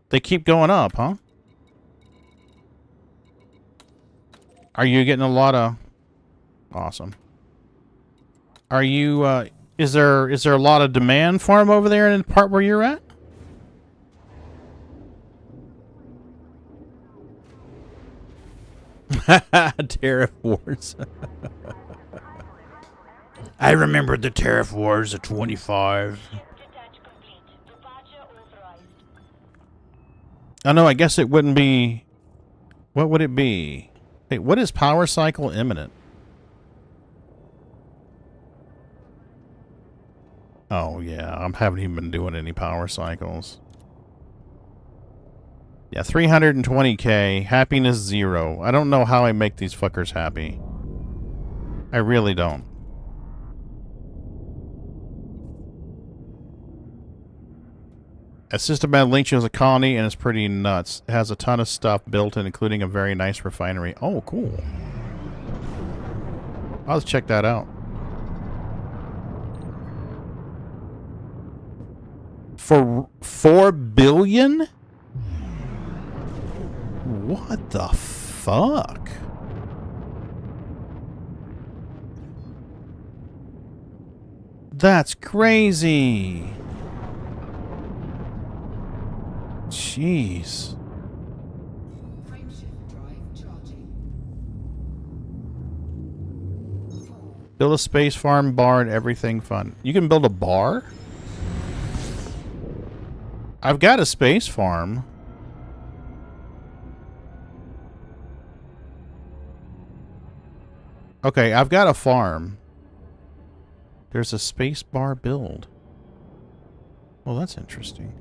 They keep going up, huh? Are you getting a lot of... Awesome. Are you, is there a lot of demand for them over there in the part where you're at? Tariff wars. I remember the tariff wars of 25. Oh no, I guess it wouldn't be... What would it be? Wait, what is power cycle imminent? Oh yeah, I haven't even been doing any power cycles. Yeah, 320k, happiness 0. I don't know how I make these fuckers happy. I really don't. A system at Link shows a colony and it's pretty nuts. It has a ton of stuff built in, including a very nice refinery. Oh, cool. I'll just check that out. For 4 billion? What the fuck? That's crazy. Jeez. Frameshift drive charging. Build a space farm, bar, and everything fun. You can build a bar? I've got a space farm. Okay, I've got a farm. There's a space bar build. Well, that's interesting.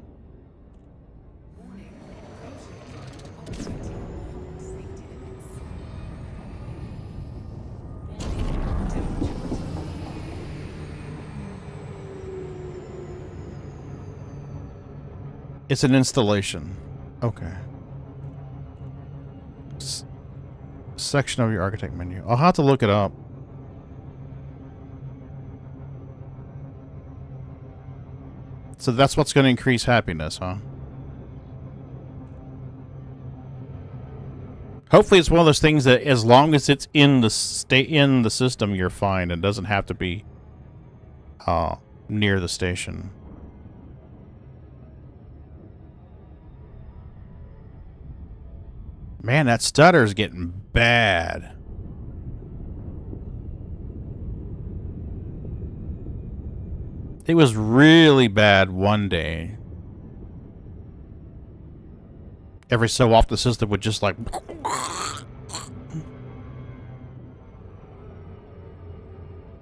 It's an installation. Okay. Section of your architect menu. I'll have to look it up. So that's what's going to increase happiness, huh? Hopefully it's one of those things that as long as it's in the system, you're fine. It doesn't have to be near the station. Man, that stutter's getting bad. It was really bad one day. Every so often the system would just like...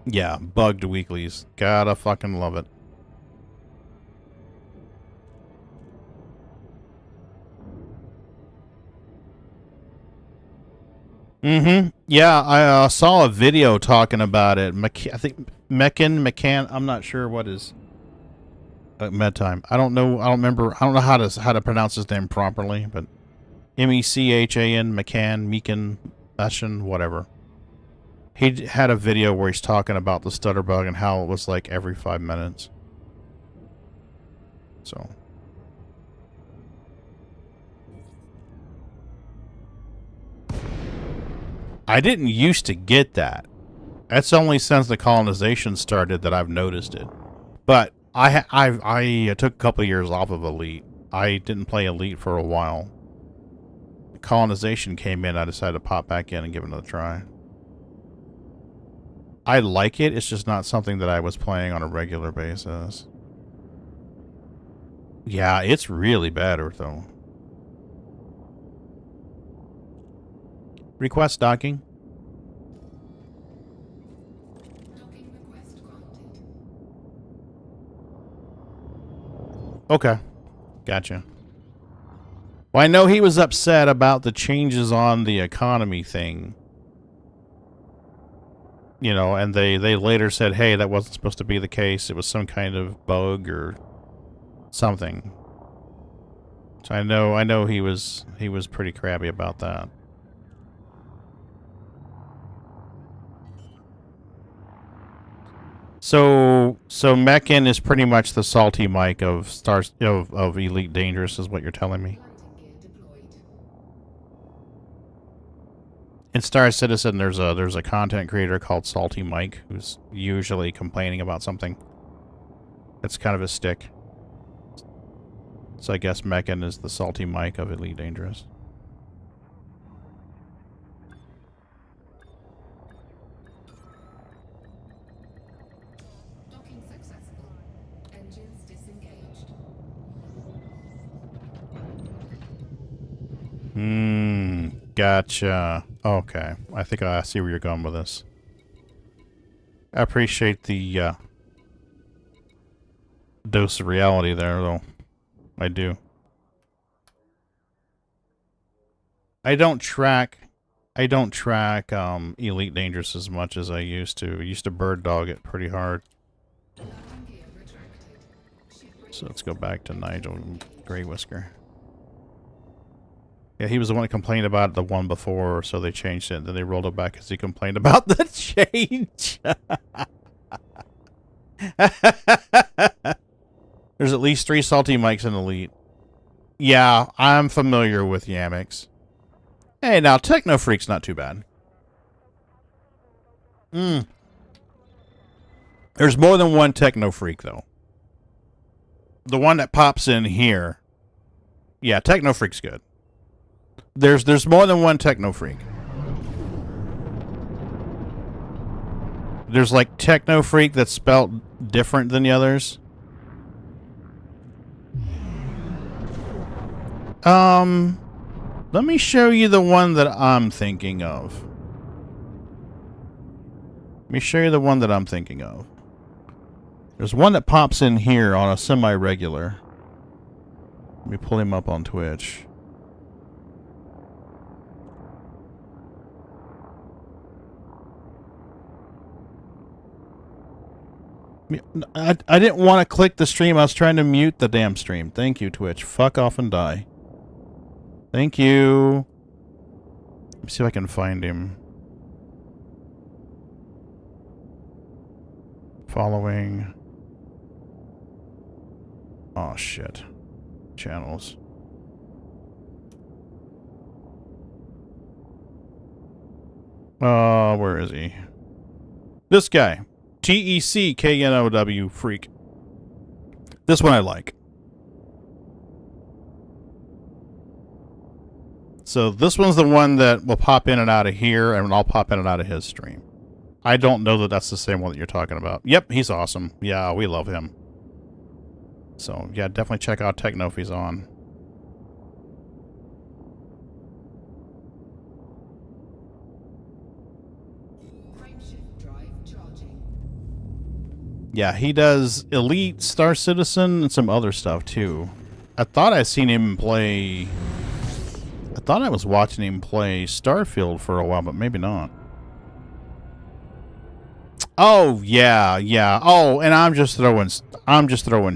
Yeah, bugged weeklies. Gotta fucking love it. Mm-hmm. Yeah, I saw a video talking about it. I think McCann. I'm not sure what is Medtime. I don't know. I don't remember. I don't know how to pronounce his name properly, but Mechan, Meekin, whatever. He had a video where he's talking about the stutter bug and how it was like every 5 minutes. So. I didn't used to get that. That's only since the colonization started that I've noticed it. But I took a couple of years off of Elite. I didn't play Elite for a while. The colonization came in, I decided to pop back in and give it another try. I like it, it's just not something that I was playing on a regular basis. Yeah, it's really better, though. Request docking. Docking request granted. Okay. Gotcha. Well, I know he was upset about the changes on the economy thing. You know, and they later said, hey, that wasn't supposed to be the case. It was some kind of bug or something. So I know he was pretty crabby about that. So Meccan is pretty much the salty Mike of of Elite Dangerous, is what you're telling me. Landing gear deployed. In Star Citizen, there's a content creator called Salty Mike who's usually complaining about something. It's kind of a stick. So I guess Meccan is the Salty Mike of Elite Dangerous. Docking successful. Engines disengaged. Gotcha. Okay. I think I see where you're going with this. I appreciate the dose of reality there, though. I do. I don't track Elite Dangerous as much as I used to. I used to bird dog it pretty hard. Landing gear retracted. Ship So let's go back to Nigel Grey Whisker. Yeah, he was the one that complained about the one before, so they changed it. Then they rolled it back because he complained about the change. There's at least 3 salty mics in Elite. Yeah, I'm familiar with Yamix. Hey, now Techno Freak's not too bad. There's more than one Techno Freak, though. The one that pops in here. Yeah, Techno Freak's good. There's more than one Techno Freak. There's like Techno Freak that's spelled different than the others. Let me show you the one that I'm thinking of. Let me show you the one that I'm thinking of. There's one that pops in here on a semi-regular. Let me pull him up on Twitch. I didn't want to click the stream. I was trying to mute the damn stream. Thank you, Twitch. Fuck off and die. Thank you. Let me see if I can find him. Following. Oh, shit. Channels. Where is he? This guy. TECKNOW Freak. This one I like. So this one's the one that will pop in and out of here, and I'll pop in and out of his stream. I don't know that that's the same one that you're talking about. Yep, he's awesome. Yeah, we love him. So, yeah, definitely check out Techno if he's on. Frameshift drive charging. Yeah, he does Elite, Star Citizen, and some other stuff, too. I thought I seen him play... I thought I was watching him play Starfield for a while, but maybe not. Oh, yeah. Oh, and I'm just throwing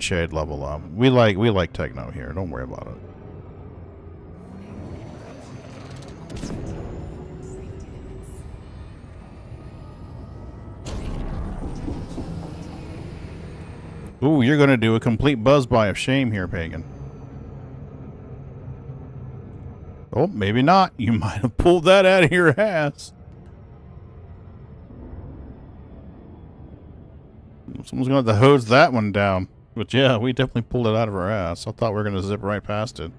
shade level up. We like Techno here. Don't worry about it. Ooh, you're going to do a complete buzz-by of shame here, Pagan. Oh, maybe not. You might have pulled that out of your ass. Someone's going to have to hose that one down. But yeah, we definitely pulled it out of our ass. I thought we were going to zip right past it.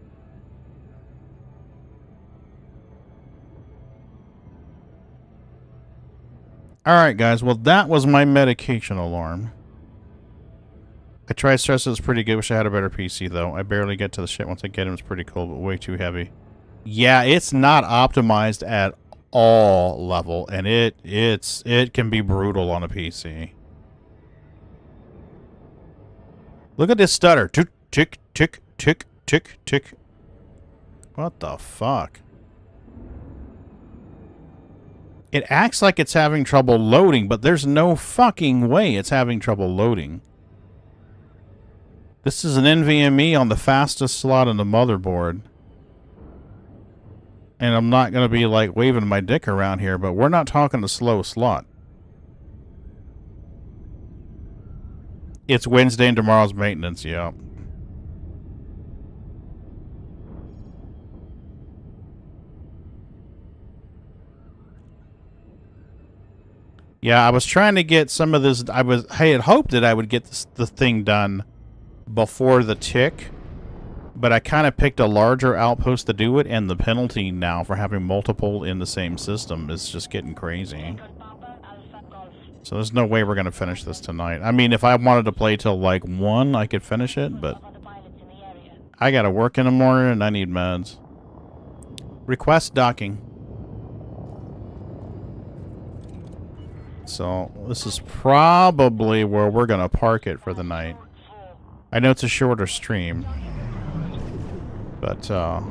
Alright, guys. Well, that was my medication alarm. I tried stress. It was pretty good. Wish I had a better PC, though. I barely get to the shit once I get him. It's pretty cool, but way too heavy. Yeah, it's not optimized at all level, and it can be brutal on a PC. Look at this stutter. Tick, tick, tick, tick, tick, tick. What the fuck? It acts like it's having trouble loading, but there's no fucking way it's having trouble loading. This is an NVMe on the fastest slot in the motherboard. And I'm not going to be like waving my dick around here, but we're not talking a slow slot. It's Wednesday and tomorrow's maintenance, yeah. Yeah, I was trying to get some of this. I had hoped that I would get the thing done before the tick, but I kind of picked a larger outpost to do it, and the penalty now for having multiple in the same system is just getting crazy. So there's no way we're going to finish this tonight. I mean, if I wanted to play till like 1, I could finish it, but I got to work in the morning and I need meds. Request docking. So this is probably where we're going to park it for the night. I know it's a shorter stream, but I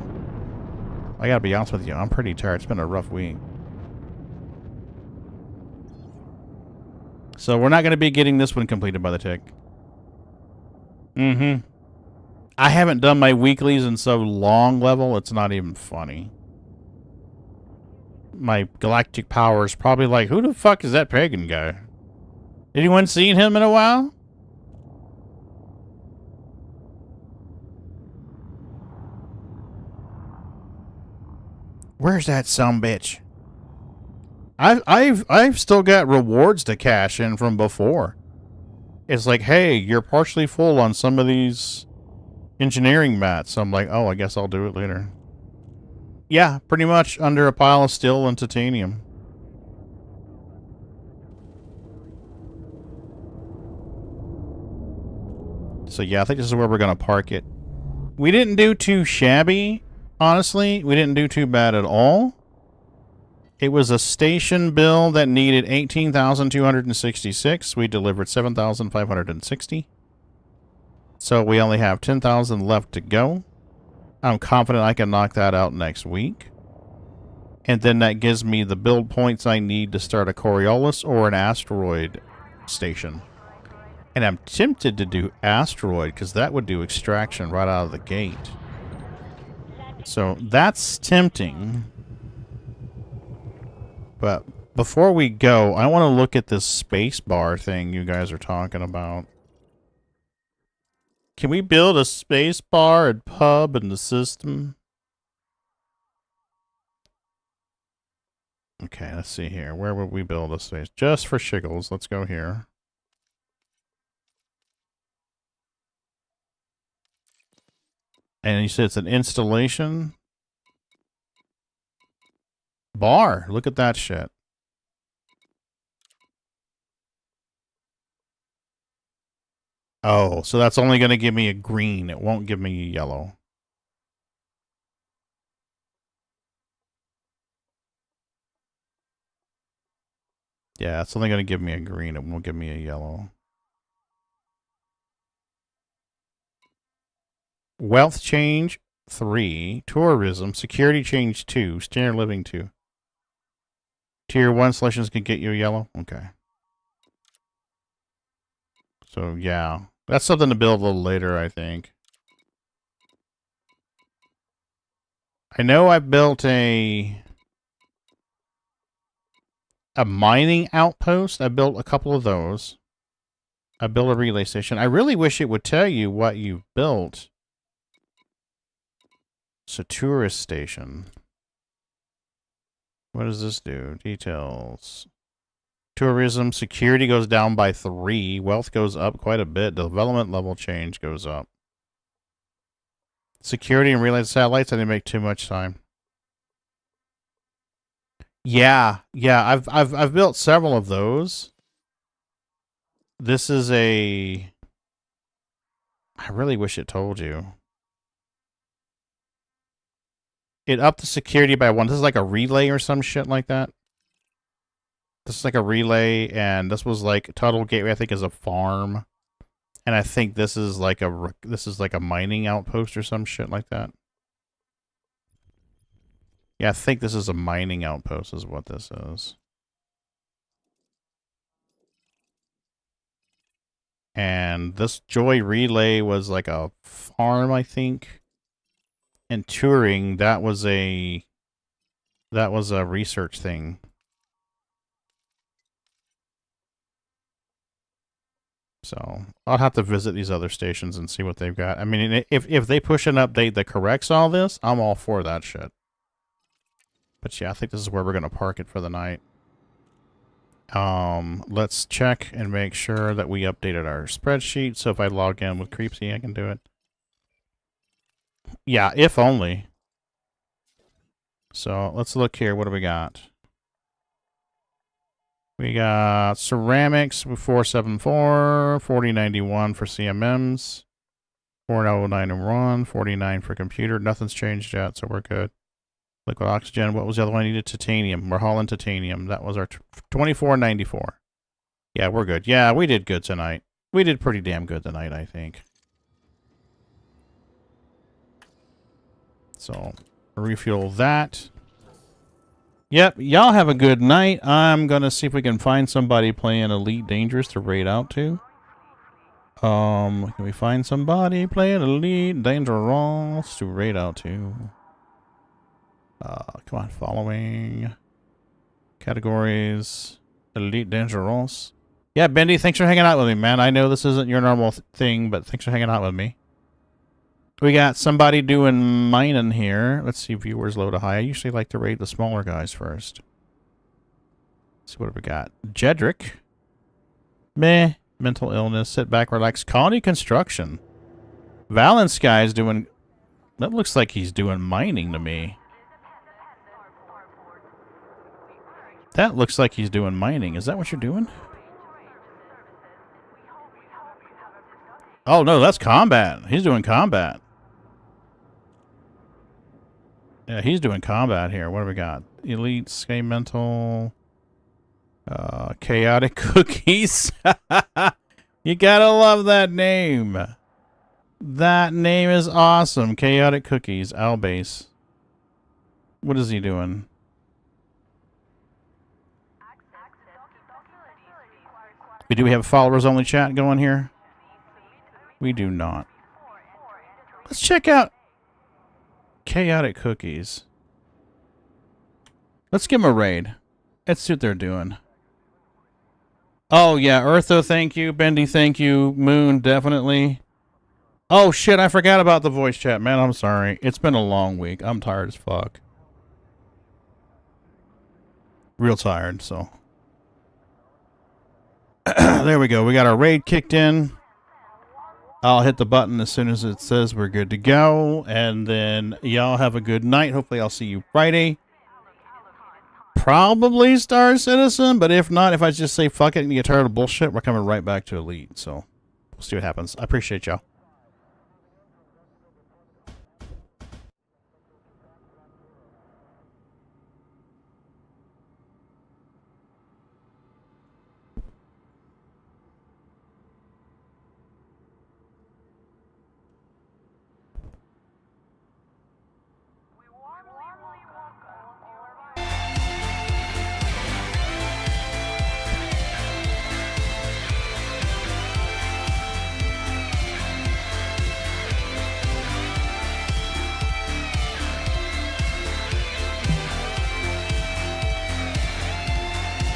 got to be honest with you, I'm pretty tired. It's been a rough week. So we're not going to be getting this one completed by the tick. I haven't done my weeklies in so long level, it's not even funny. My galactic power is probably like, who the fuck is that Pagan guy? Anyone seen him in a while? Where's that sumbitch? I've still got rewards to cash in from before. It's like, hey, you're partially full on some of these engineering mats. So I'm like, oh, I guess I'll do it later. Yeah, pretty much under a pile of steel and titanium. So yeah, I think this is where we're going to park it. We didn't do too shabby, honestly. We didn't do too bad at all. It was a station bill that needed 18,266. We delivered 7,560. So we only have 10,000 left to go. I'm confident I can knock that out next week. And then that gives me the build points I need to start a Coriolis or an asteroid station. And I'm tempted to do asteroid because that would do extraction right out of the gate. So that's tempting. But before we go, I want to look at this space bar thing you guys are talking about. Can we build a space bar and pub in the system? Okay, let's see here. Where would we build a space? Just for shiggles. Let's go here. And you said it's an installation bar. Look at that shit. Oh, so that's only going to give me a green. It won't give me a yellow. Yeah, it's only going to give me a green. It won't give me a yellow. Wealth change 3. Tourism. Security change 2. Standard living 2. Tier 1 selections can get you a yellow? Okay. So, yeah. That's something to build a little later, I think. I know I built a mining outpost. I built a couple of those. I built a relay station. I really wish it would tell you what you've built. So, tourist station. What does this do? Details. Tourism, security goes down by 3. Wealth goes up quite a bit. Development level change goes up. Security and related satellites, I didn't make too much time. Yeah, I've built several of those. This is a... I really wish it told you. It upped the security by 1. This is like a relay or some shit like that. This is like a relay, and this was like Tuttle Gateway, I think, is a farm. And I think this is like a mining outpost or some shit like that. Yeah, I think this is a mining outpost is what this is. And this Joy Relay was like a farm, I think. And Turing, that was a research thing. So I'll have to visit these other stations and see what they've got. I mean, if they push an update that corrects all this, I'm all for that shit. But yeah, I think this is where we're going to park it for the night. Let's check and make sure that we updated our spreadsheet. So if I log in with Creepsy, I can do it. Yeah, if only. So let's look here. What do we got? We got ceramics 474, 4091 for CMMs, 4091, 49 for computer. Nothing's changed yet, so we're good. Liquid oxygen. What was the other one I needed? Titanium. We're hauling titanium. That was our 2494. Yeah, we're good. Yeah, we did good tonight. We did pretty damn good tonight, I think. So, refuel that. Yep, y'all have a good night. I'm gonna see if we can find somebody playing Elite Dangerous to raid out to. Can we find somebody playing Elite Dangerous to raid out to? Come on, following. Categories. Elite Dangerous. Yeah, Bendy, thanks for hanging out with me, man. I know this isn't your normal thing, but thanks for hanging out with me. We got somebody doing mining here. Let's see, viewers low to high. I usually like to rate the smaller guys first. Let's see what we got. Jedrick. Meh. Mental illness. Sit back, relax. Colony construction. Valence guy's doing... That looks like he's doing mining to me. That looks like he's doing mining. Is that what you're doing? Oh, no, that's combat. He's doing combat. Yeah, he's doing combat here. What do we got? Elite, Sky Mental, Chaotic Cookies. You gotta love that name. That name is awesome. Chaotic Cookies, Albase. What is he doing? Do we have a followers only chat going here? We do not. Let's check out Chaotic Cookies. Let's give them a raid. Let's see what they're doing. Oh, yeah. Eartho, thank you. Bendy, thank you. Moon, definitely. Oh, shit. I forgot about the voice chat, man. I'm sorry. It's been a long week. I'm tired as fuck. Real tired, so. There we go. We got our raid kicked in. I'll hit the button as soon as it says we're good to go. And then y'all have a good night. Hopefully I'll see you Friday. Probably Star Citizen, but if not, if I just say fuck it and get tired of bullshit, we're coming right back to Elite. So we'll see what happens. I appreciate y'all.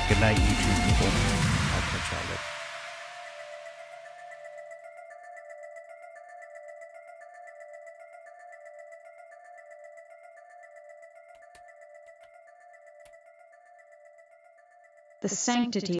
Good night, YouTube people. I'll catch y'all later. The sanctity